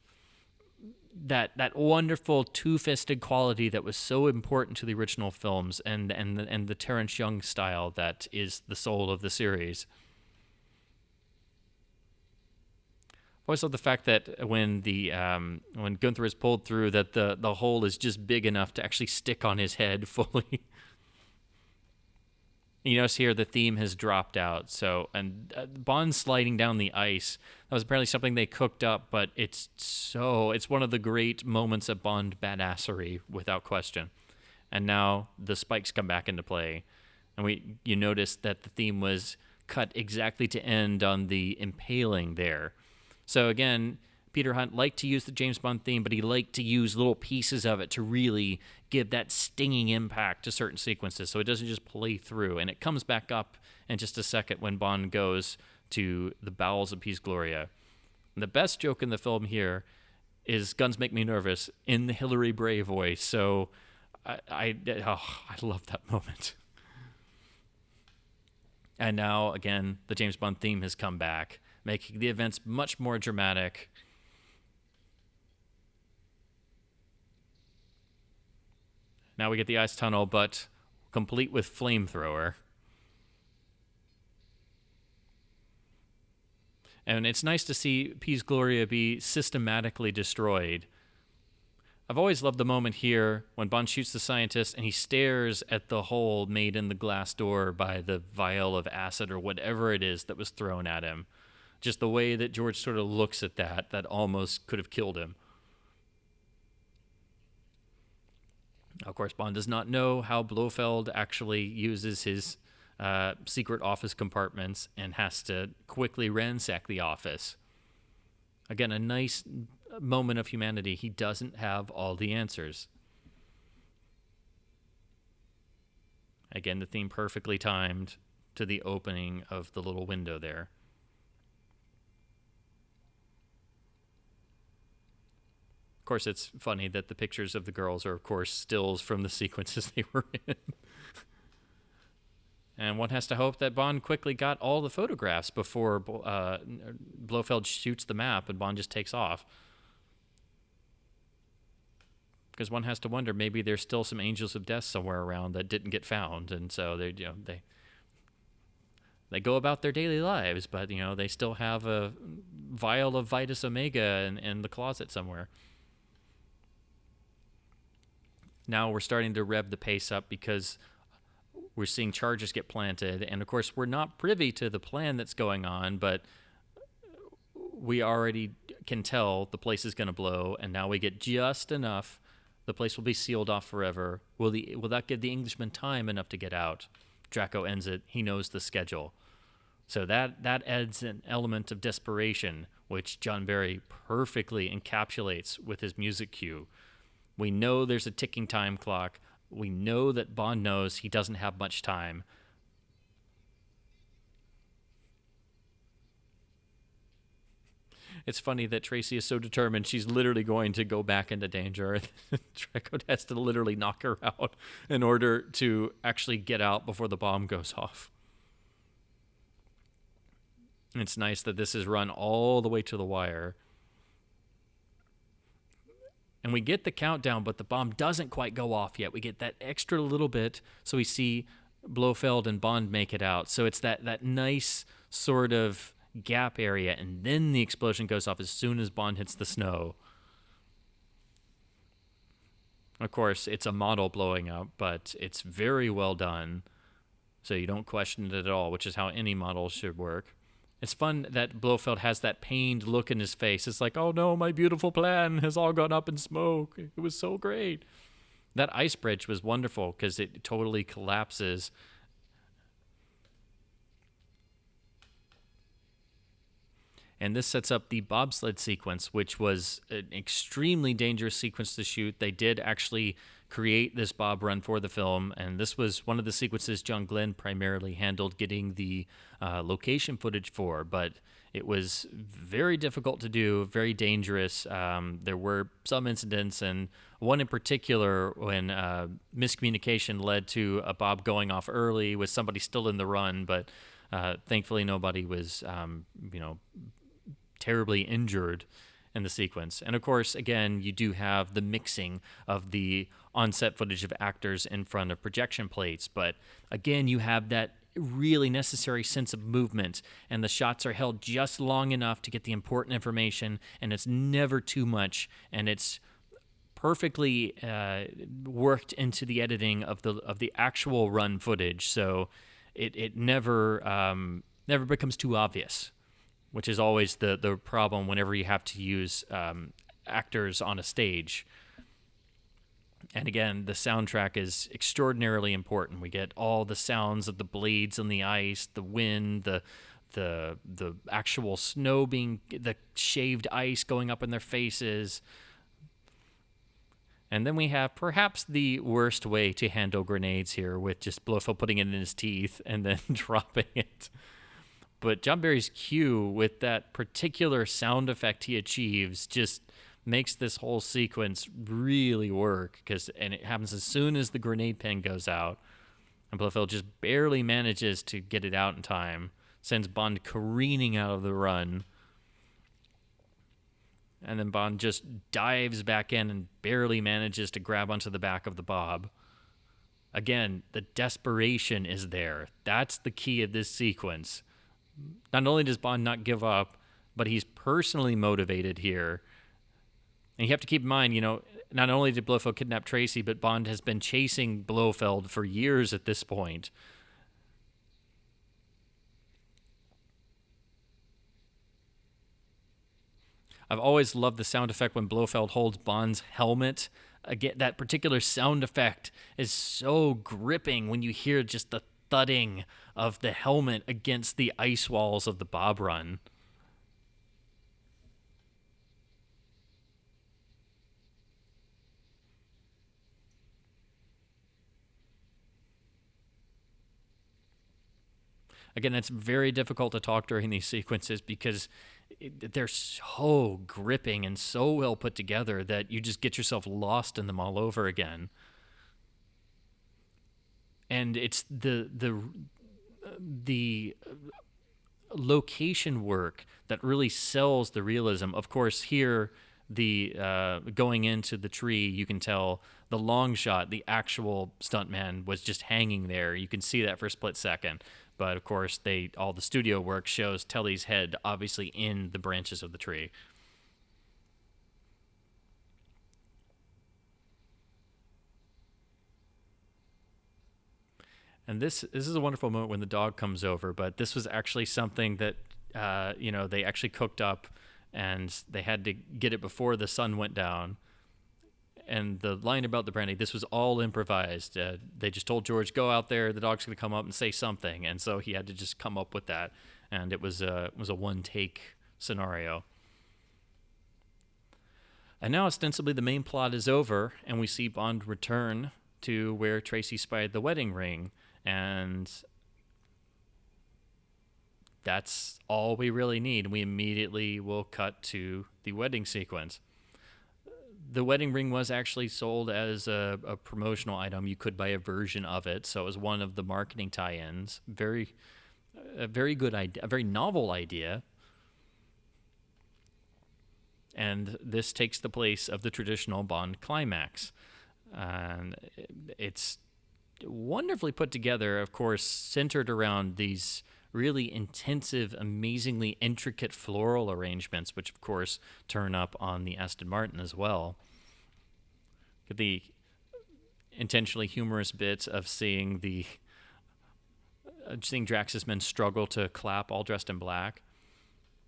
S1: that wonderful two-fisted quality that was so important to the original films, and the Terrence Young style that is the soul of the series. I always love the fact that when Gunther is pulled through, that the hole is just big enough to actually stick on his head fully. You notice here the theme has dropped out. So, and Bond sliding down the ice, that was apparently something they cooked up, but it's one of the great moments of Bond badassery, without question. And now the spikes come back into play, and you notice that the theme was cut exactly to end on the impaling there. So again, Peter Hunt liked to use the James Bond theme, but he liked to use little pieces of it to really give that stinging impact to certain sequences, so it doesn't just play through. And it comes back up in just a second when Bond goes to the bowels of Piz Gloria. And the best joke in the film here is "Guns Make Me Nervous" in the Hilary Bray voice. So I love that moment. And now, again, the James Bond theme has come back, making the events much more dramatic. Now we get the ice tunnel, but complete with flamethrower. And it's nice to see Peace Gloria be systematically destroyed. I've always loved the moment here when Bond shoots the scientist and he stares at the hole made in the glass door by the vial of acid or whatever it is that was thrown at him. Just the way that George sort of looks at that almost could have killed him. Of course, Bond does not know how Blofeld actually uses his secret office compartments and has to quickly ransack the office. Again, a nice moment of humanity. He doesn't have all the answers. Again, the theme perfectly timed to the opening of the little window there. Of course, it's funny that the pictures of the girls are, of course, stills from the sequences they were in. And one has to hope that Bond quickly got all the photographs before Blofeld shoots the map and Bond just takes off. Because one has to wonder, maybe there's still some angels of death somewhere around that didn't get found, and so they go about their daily lives, but they still have a vial of Vitus Omega in the closet somewhere. Now we're starting to rev the pace up because we're seeing charges get planted, and of course we're not privy to the plan that's going on, but we already can tell the place is going to blow, and now we get just enough. The place will be sealed off forever. Will that give the Englishman time enough to get out? Draco ends it. He knows the schedule. So that adds an element of desperation, which John Barry perfectly encapsulates with his music cue. We know there's a ticking time clock. We know that Bond knows he doesn't have much time. It's funny that Tracy is so determined she's literally going to go back into danger. Draco has to literally knock her out in order to actually get out before the bomb goes off. It's nice that this is run all the way to the wire. And we get the countdown, but the bomb doesn't quite go off yet. We get that extra little bit, so we see Blofeld and Bond make it out. So it's that nice sort of gap area, and then the explosion goes off as soon as Bond hits the snow. Of course, it's a model blowing up, but it's very well done, so you don't question it at all, which is how any model should work. It's fun that Blofeld has that pained look in his face. It's like, oh no, my beautiful plan has all gone up in smoke. It was so great. That ice bridge was wonderful because it totally collapses. And this sets up the bobsled sequence, which was an extremely dangerous sequence to shoot. They did actually create this bob run for the film, and this was one of the sequences John Glenn primarily handled getting the location footage for, but it was very difficult to do, very dangerous. There were some incidents, and one in particular when miscommunication led to a bob going off early with somebody still in the run, but thankfully nobody was, terribly injured in the sequence. And of course, again, you do have the mixing of the on-set footage of actors in front of projection plates, but again, you have that really necessary sense of movement, and the shots are held just long enough to get the important information, and it's never too much, and it's perfectly worked into the editing of the actual run footage, so it never becomes too obvious, which is always the problem whenever you have to use actors on a stage. And again, the soundtrack is extraordinarily important. We get all the sounds of the blades on the ice, the wind, the actual snow the shaved ice going up in their faces. And then we have perhaps the worst way to handle grenades here, with just Blofeld putting it in his teeth and then dropping it. But John Barry's cue with that particular sound effect he achieves just makes this whole sequence really work, and it happens as soon as the grenade pin goes out, and Blofeld just barely manages to get it out in time, sends Bond careening out of the run, and then Bond just dives back in and barely manages to grab onto the back of the bob. Again, the desperation is there. That's the key of this sequence. Not only does Bond not give up, but he's personally motivated here. And you have to keep in mind, not only did Blofeld kidnap Tracy, but Bond has been chasing Blofeld for years at this point. I've always loved the sound effect when Blofeld holds Bond's helmet. Again, that particular sound effect is so gripping when you hear just the thudding of the helmet against the ice walls of the Bob Run. Again, it's very difficult to talk during these sequences because they're so gripping and so well put together that you just get yourself lost in them all over again. And it's the location work that really sells the realism. Of course, here, the going into the tree, you can tell the long shot, the actual stuntman was just hanging there. You can see that for a split second. But of course, all the studio work shows Telly's head obviously in the branches of the tree. And this is a wonderful moment when the dog comes over, but this was actually something that they actually cooked up, and they had to get it before the sun went down. And the line about the brandy, this was all improvised. They just told George, go out there, the dog's going to come up and say something. And so he had to just come up with that. And it was a one-take scenario. And now, ostensibly, the main plot is over, and we see Bond return to where Tracy spied the wedding ring. And that's all we really need. We immediately will cut to the wedding sequence. The wedding ring was actually sold as a promotional item. You could buy a version of it, so it was one of the marketing tie-ins. A very good idea, a very novel idea. And this takes the place of the traditional Bond climax. And it's wonderfully put together, of course, centered around these really intensive, amazingly intricate floral arrangements, which of course turn up on the Aston Martin as well. The intentionally humorous bit of seeing Drax's men struggle to clap all dressed in black.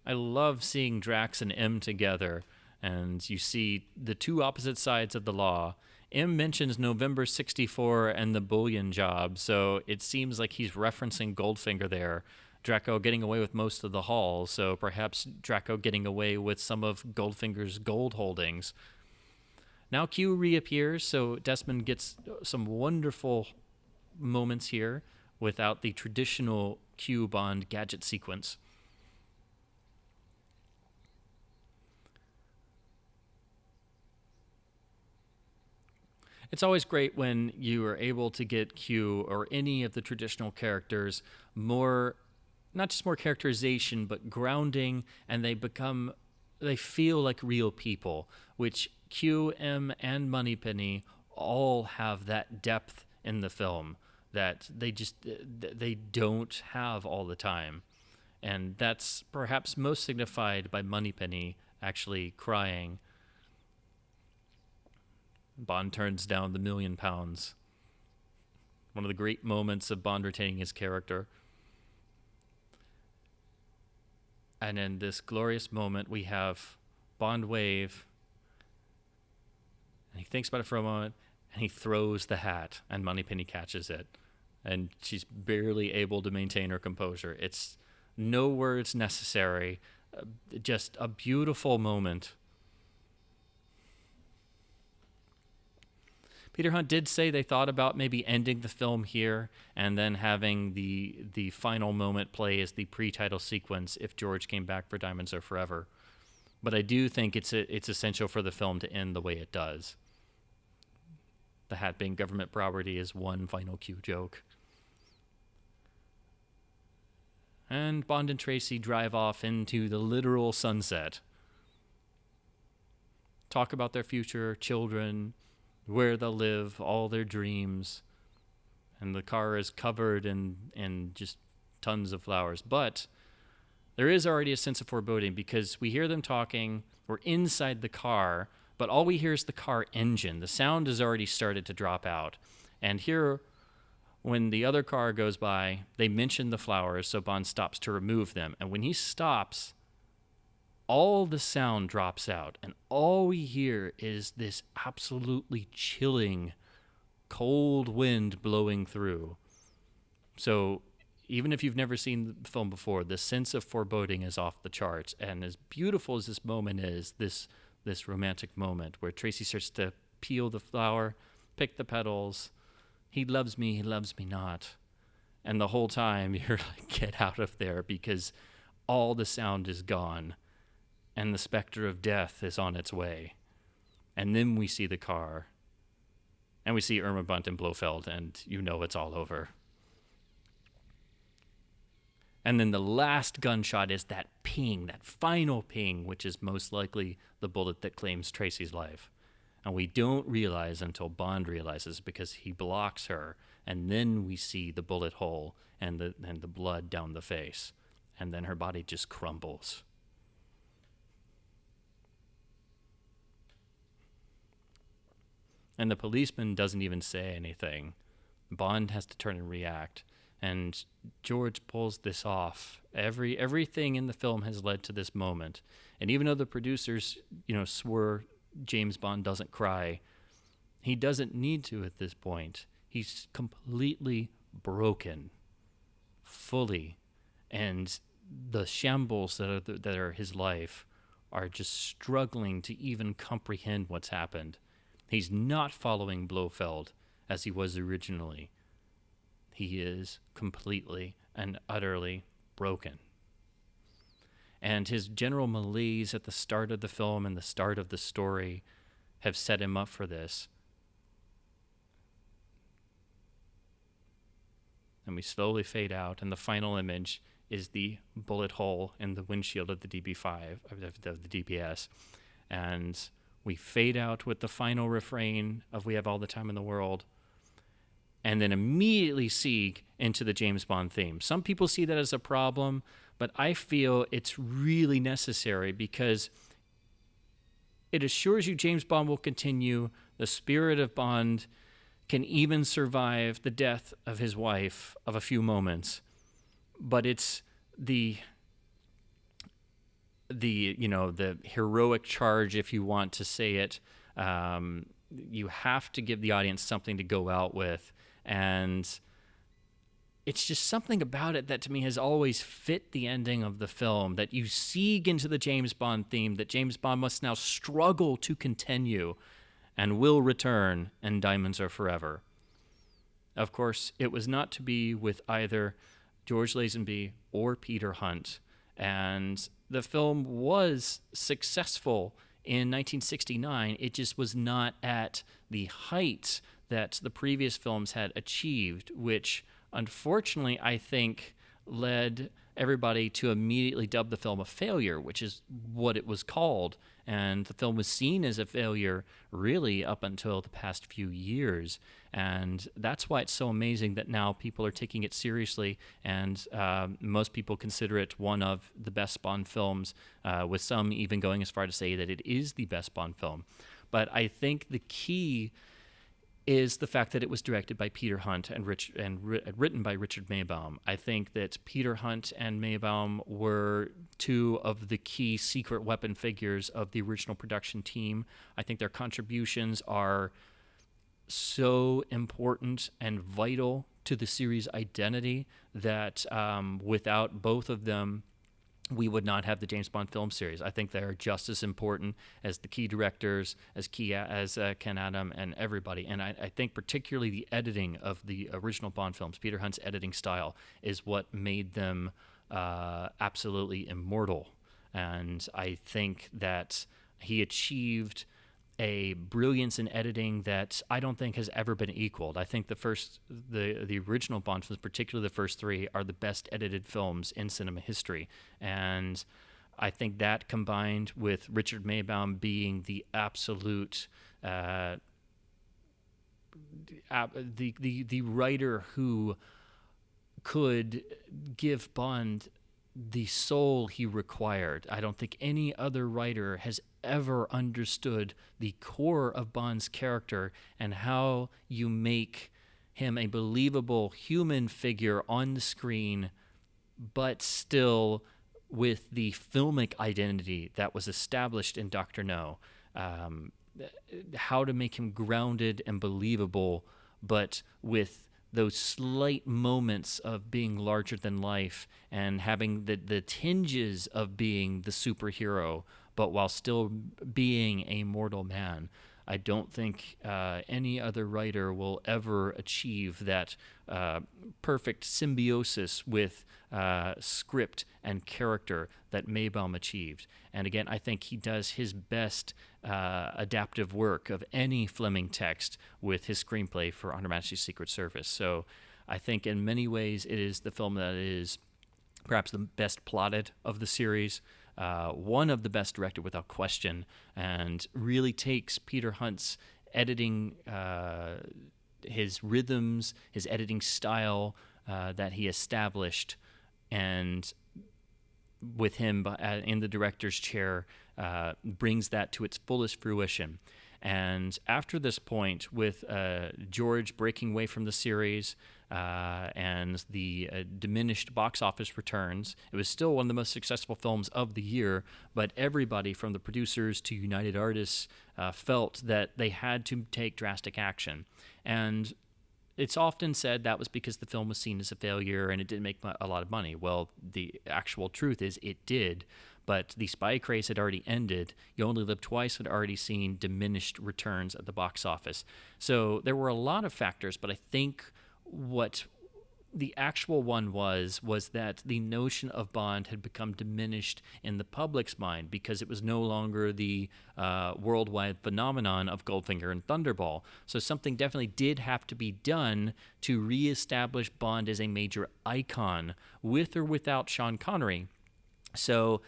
S1: I love seeing Drax and M together, and you see the two opposite sides of the law. M mentions November 64 and the bullion job, so it seems like he's referencing Goldfinger there. Draco getting away with most of the haul, so perhaps Draco getting away with some of Goldfinger's gold holdings. Now Q reappears, so Desmond gets some wonderful moments here without the traditional Q Bond gadget sequence. It's always great when you are able to get Q or any of the traditional characters more, not just more characterization, but grounding, and they feel like real people, which Q, M, and Moneypenny all have that depth in the film that they don't have all the time. And that's perhaps most signified by Moneypenny actually crying. Bond turns down the £1,000,000. One of the great moments of Bond retaining his character. And in this glorious moment, we have Bond wave, and he thinks about it for a moment, and he throws the hat, and Moneypenny catches it. And she's barely able to maintain her composure. It's no words necessary, just a beautiful moment. Peter Hunt did say they thought about maybe ending the film here and then having the final moment play as the pre-title sequence if George came back for Diamonds Are Forever. But I do think it's essential for the film to end the way it does. The hat being government property is one final Q joke. And Bond and Tracy drive off into the literal sunset. Talk about their future, children, where they'll live, all their dreams. And the car is covered in just tons of flowers. But There is already a sense of foreboding because we hear them talking, we're inside the car, but all we hear is the car engine. The sound has already started to drop out. And here, when the other car goes by, they mention the flowers, so Bond stops to remove them. And when he stops, all the sound drops out, and all we hear is this absolutely chilling, cold wind blowing through. So even if you've never seen the film before, the sense of foreboding is off the charts. And as beautiful as this moment is, this romantic moment where Tracy starts to peel the flower, pick the petals, he loves me not. And the whole time you're like, get out of there, because all the sound is gone and the specter of death is on its way. And then we see the car and we see Irma Bunt and Blofeld, and you know it's all over. And then the last gunshot is that ping, that final ping, which is most likely the bullet that claims Tracy's life. And we don't realize until Bond realizes, because he blocks her, and then we see the bullet hole and the blood down the face. And then her body just crumbles. And the policeman doesn't even say anything. Bond has to turn and react. And George pulls this off. Everything in the film has led to this moment. And even though the producers, swore James Bond doesn't cry, he doesn't need to at this point. He's completely broken, fully. And the shambles that are his life are just struggling to even comprehend what's happened. He's not following Blofeld as he was originally. He is completely and utterly broken. And his general malaise at the start of the film and the start of the story have set him up for this. And we slowly fade out, and the final image is the bullet hole in the windshield of the DB5, of the DBS. And we fade out with the final refrain of "We Have All the Time in the World," and then immediately see into the James Bond theme. Some people see that as a problem, but I feel it's really necessary because it assures you James Bond will continue. The spirit of Bond can even survive the death of his wife of a few moments. But it's the heroic charge, if you want to say it. You have to give the audience something to go out with. And it's just something about it that to me has always fit the ending of the film, that you seek into the James Bond theme, that James Bond must now struggle to continue and will return, and Diamonds Are Forever. Of course, it was not to be with either George Lazenby or Peter Hunt, and the film was successful in 1969. It just was not at the height that the previous films had achieved, which unfortunately I think led everybody to immediately dub the film a failure, which is what it was called. And the film was seen as a failure really up until the past few years. And that's why it's so amazing that now people are taking it seriously, and most people consider it one of the best Bond films, with some even going as far to say that it is the best Bond film. But I think the key is the fact that it was directed by Peter Hunt and written by Richard Maybaum. I think that Peter Hunt and Maybaum were two of the key secret weapon figures of the original production team. I think their contributions are so important and vital to the series' identity that without both of them, we would not have the James Bond film series. I think they are just as important as the key directors, as Ken Adam and everybody. And I think particularly the editing of the original Bond films, Peter Hunt's editing style, is what made them absolutely immortal. And I think that he achieved a brilliance in editing that I don't think has ever been equaled. I think the original Bond films, particularly the first three, are the best edited films in cinema history. And I think that, combined with Richard Maybaum being the absolute the writer who could give Bond the soul he required. I don't think any other writer has ever understood the core of Bond's character and how you make him a believable human figure on the screen, but still with the filmic identity that was established in Dr. No. Um, how to make him grounded and believable, but with those slight moments of being larger than life and having the tinges of being the superhero, but while still being a mortal man. I don't think any other writer will ever achieve that perfect symbiosis with script and character that Maybaum achieved. And again, I think he does his best adaptive work of any Fleming text with his screenplay for On Her Majesty's Secret Service. So I think in many ways it is the film that is perhaps the best plotted of the series, one of the best directed without question, and really takes Peter Hunt's editing, his rhythms, his editing style that he established, and with him in the director's chair, brings that to its fullest fruition. And after this point, with George breaking away from the series and the diminished box office returns, it was still one of the most successful films of the year, but everybody from the producers to United Artists felt that they had to take drastic action. And it's often said that was because the film was seen as a failure and it didn't make a lot of money. Well, the actual truth is it did, but the spy craze had already ended. You Only Live Twice had already seen diminished returns at the box office. So there were a lot of factors, but I think what the actual one was that the notion of Bond had become diminished in the public's mind because it was no longer the worldwide phenomenon of Goldfinger and Thunderball. So something definitely did have to be done to reestablish Bond as a major icon, with or without Sean Connery. So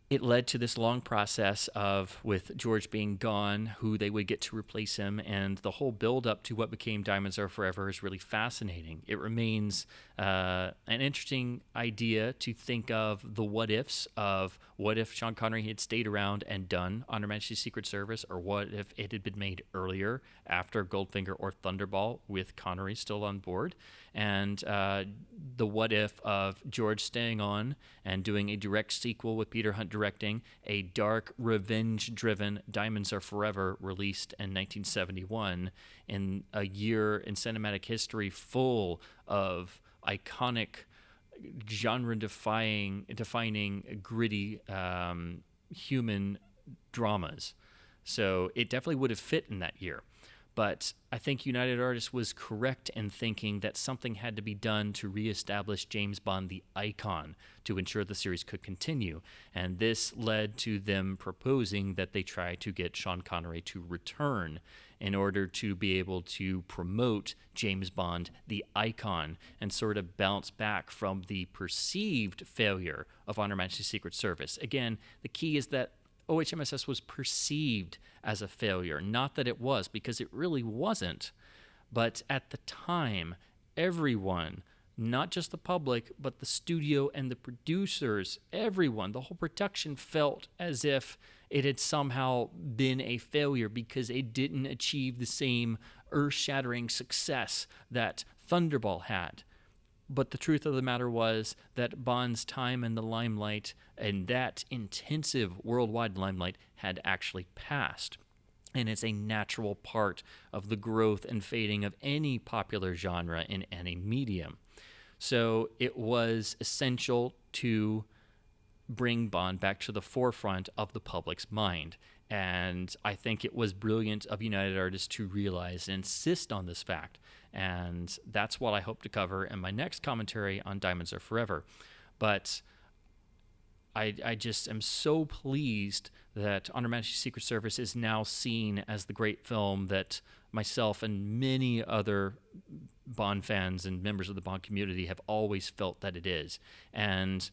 S1: it led to this long process of, with George being gone, who they would get to replace him, and the whole build-up to what became Diamonds Are Forever is really fascinating. It remains an interesting idea to think of the what-ifs of what if Sean Connery had stayed around and done On Her Majesty's Secret Service, or what if it had been made earlier after Goldfinger or Thunderball with Connery still on board, and the what-if of George staying on and doing a direct sequel with Peter Hunt directing, a dark, revenge-driven Diamonds Are Forever, released in 1971, in a year in cinematic history full of iconic, genre-defining, gritty human dramas. So it definitely would have fit in that year. But I think United Artists was correct in thinking that something had to be done to reestablish James Bond the icon to ensure the series could continue. And this led to them proposing that they try to get Sean Connery to return in order to be able to promote James Bond the icon and sort of bounce back from the perceived failure of On Her Majesty's Secret Service. Again, the key is that OHMSS was perceived as a failure. Not that it was, because it really wasn't. But at the time, everyone, not just the public, but the studio and the producers, everyone, the whole production felt as if it had somehow been a failure because it didn't achieve the same earth-shattering success that Thunderball had. But the truth of the matter was that Bond's time in the limelight, and that intensive worldwide limelight, had actually passed. And it's a natural part of the growth and fading of any popular genre in any medium. So it was essential to bring Bond back to the forefront of the public's mind. And I think it was brilliant of United Artists to realize and insist on this fact. And that's what I hope to cover in my next commentary on Diamonds Are Forever. But I just am so pleased that On Her Majesty's Secret Service is now seen as the great film that myself and many other Bond fans and members of the Bond community have always felt that it is. And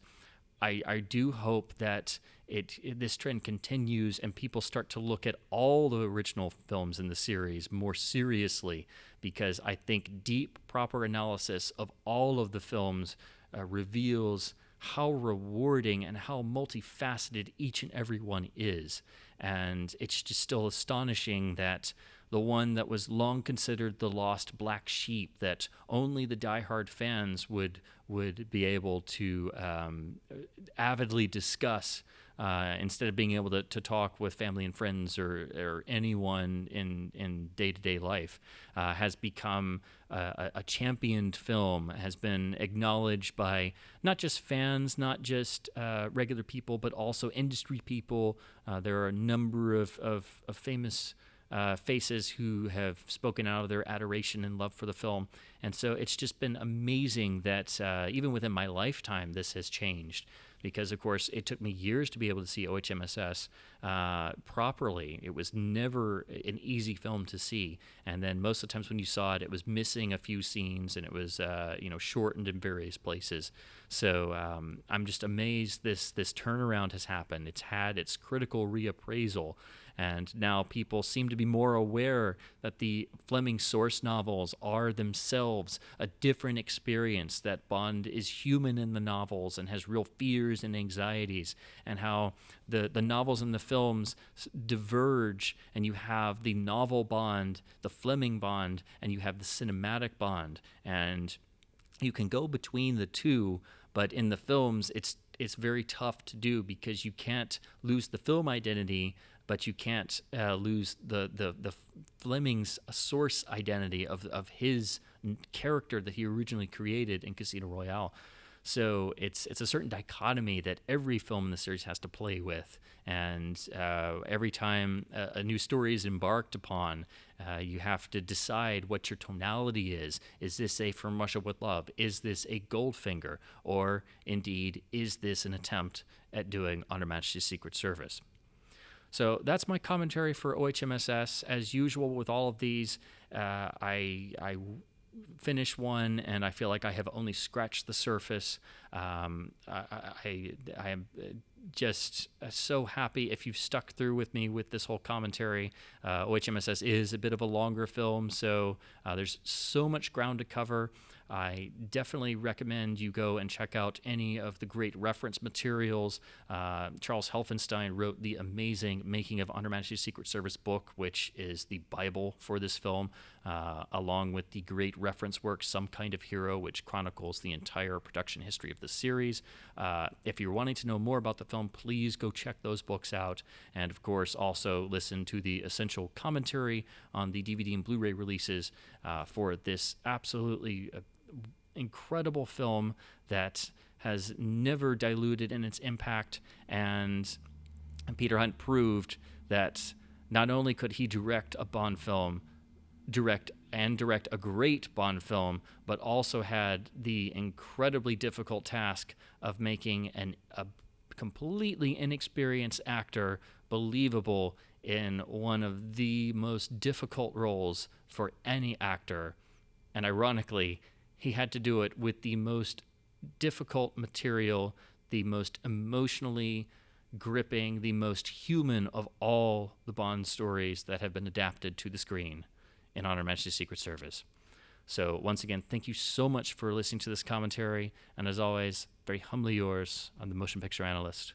S1: I do hope that this trend continues and people start to look at all the original films in the series more seriously, because I think deep, proper analysis of all of the films reveals how rewarding and how multifaceted each and every one is. And it's just still astonishing that the one that was long considered the lost black sheep that only the diehard fans would be able to avidly discuss, instead of being able to talk with family and friends or anyone in day-to-day life, has become a championed film, has been acknowledged by not just fans, not just regular people, but also industry people. There are a number of famous faces who have spoken out of their adoration and love for the film. And so it's just been amazing that even within my lifetime, this has changed. Because, of course, it took me years to be able to see OHMSS properly. It was never an easy film to see. And then most of the times when you saw it, it was missing a few scenes, and it was shortened in various places. So I'm just amazed this turnaround has happened. It's had its critical reappraisal. And now people seem to be more aware that the Fleming source novels are themselves a different experience, that Bond is human in the novels and has real fears and anxieties, and how the novels and the films diverge, and you have the novel Bond, the Fleming Bond, and you have the cinematic Bond. And you can go between the two, but in the films, it's very tough to do because you can't lose the film identity, but you can't lose the Fleming's source identity of his character that he originally created in Casino Royale. So it's a certain dichotomy that every film in the series has to play with, and every time a new story is embarked upon, you have to decide what your tonality is. Is this a From Russia with Love? Is this a Goldfinger? Or indeed, is this an attempt at doing On Her Majesty's Secret Service? So that's my commentary for OHMSS. As usual with all of these, I finish one and I feel like I have only scratched the surface. I am just so happy if you've stuck through with me with this whole commentary. OHMSS is a bit of a longer film, so there's so much ground to cover. I definitely recommend you go and check out any of the great reference materials. Charles Helfenstein wrote the amazing Making of On Her Majesty's Secret Service book, which is the Bible for this film, along with the great reference work, Some Kind of Hero, which chronicles the entire production history of the series. If you're wanting to know more about the film, please go check those books out. And, of course, also listen to the essential commentary on the DVD and Blu-ray releases for this absolutely incredible film that has never diluted in its impact. And Peter Hunt proved that not only could he direct a Bond film, direct a great Bond film, but also had the incredibly difficult task of making a completely inexperienced actor believable in one of the most difficult roles for any actor. And ironically, he had to do it with the most difficult material, the most emotionally gripping, the most human of all the Bond stories that have been adapted to the screen in On Her Majesty's Secret Service. So once again, thank you so much for listening to this commentary. And as always, very humbly yours, I'm the Motion Picture Analyst,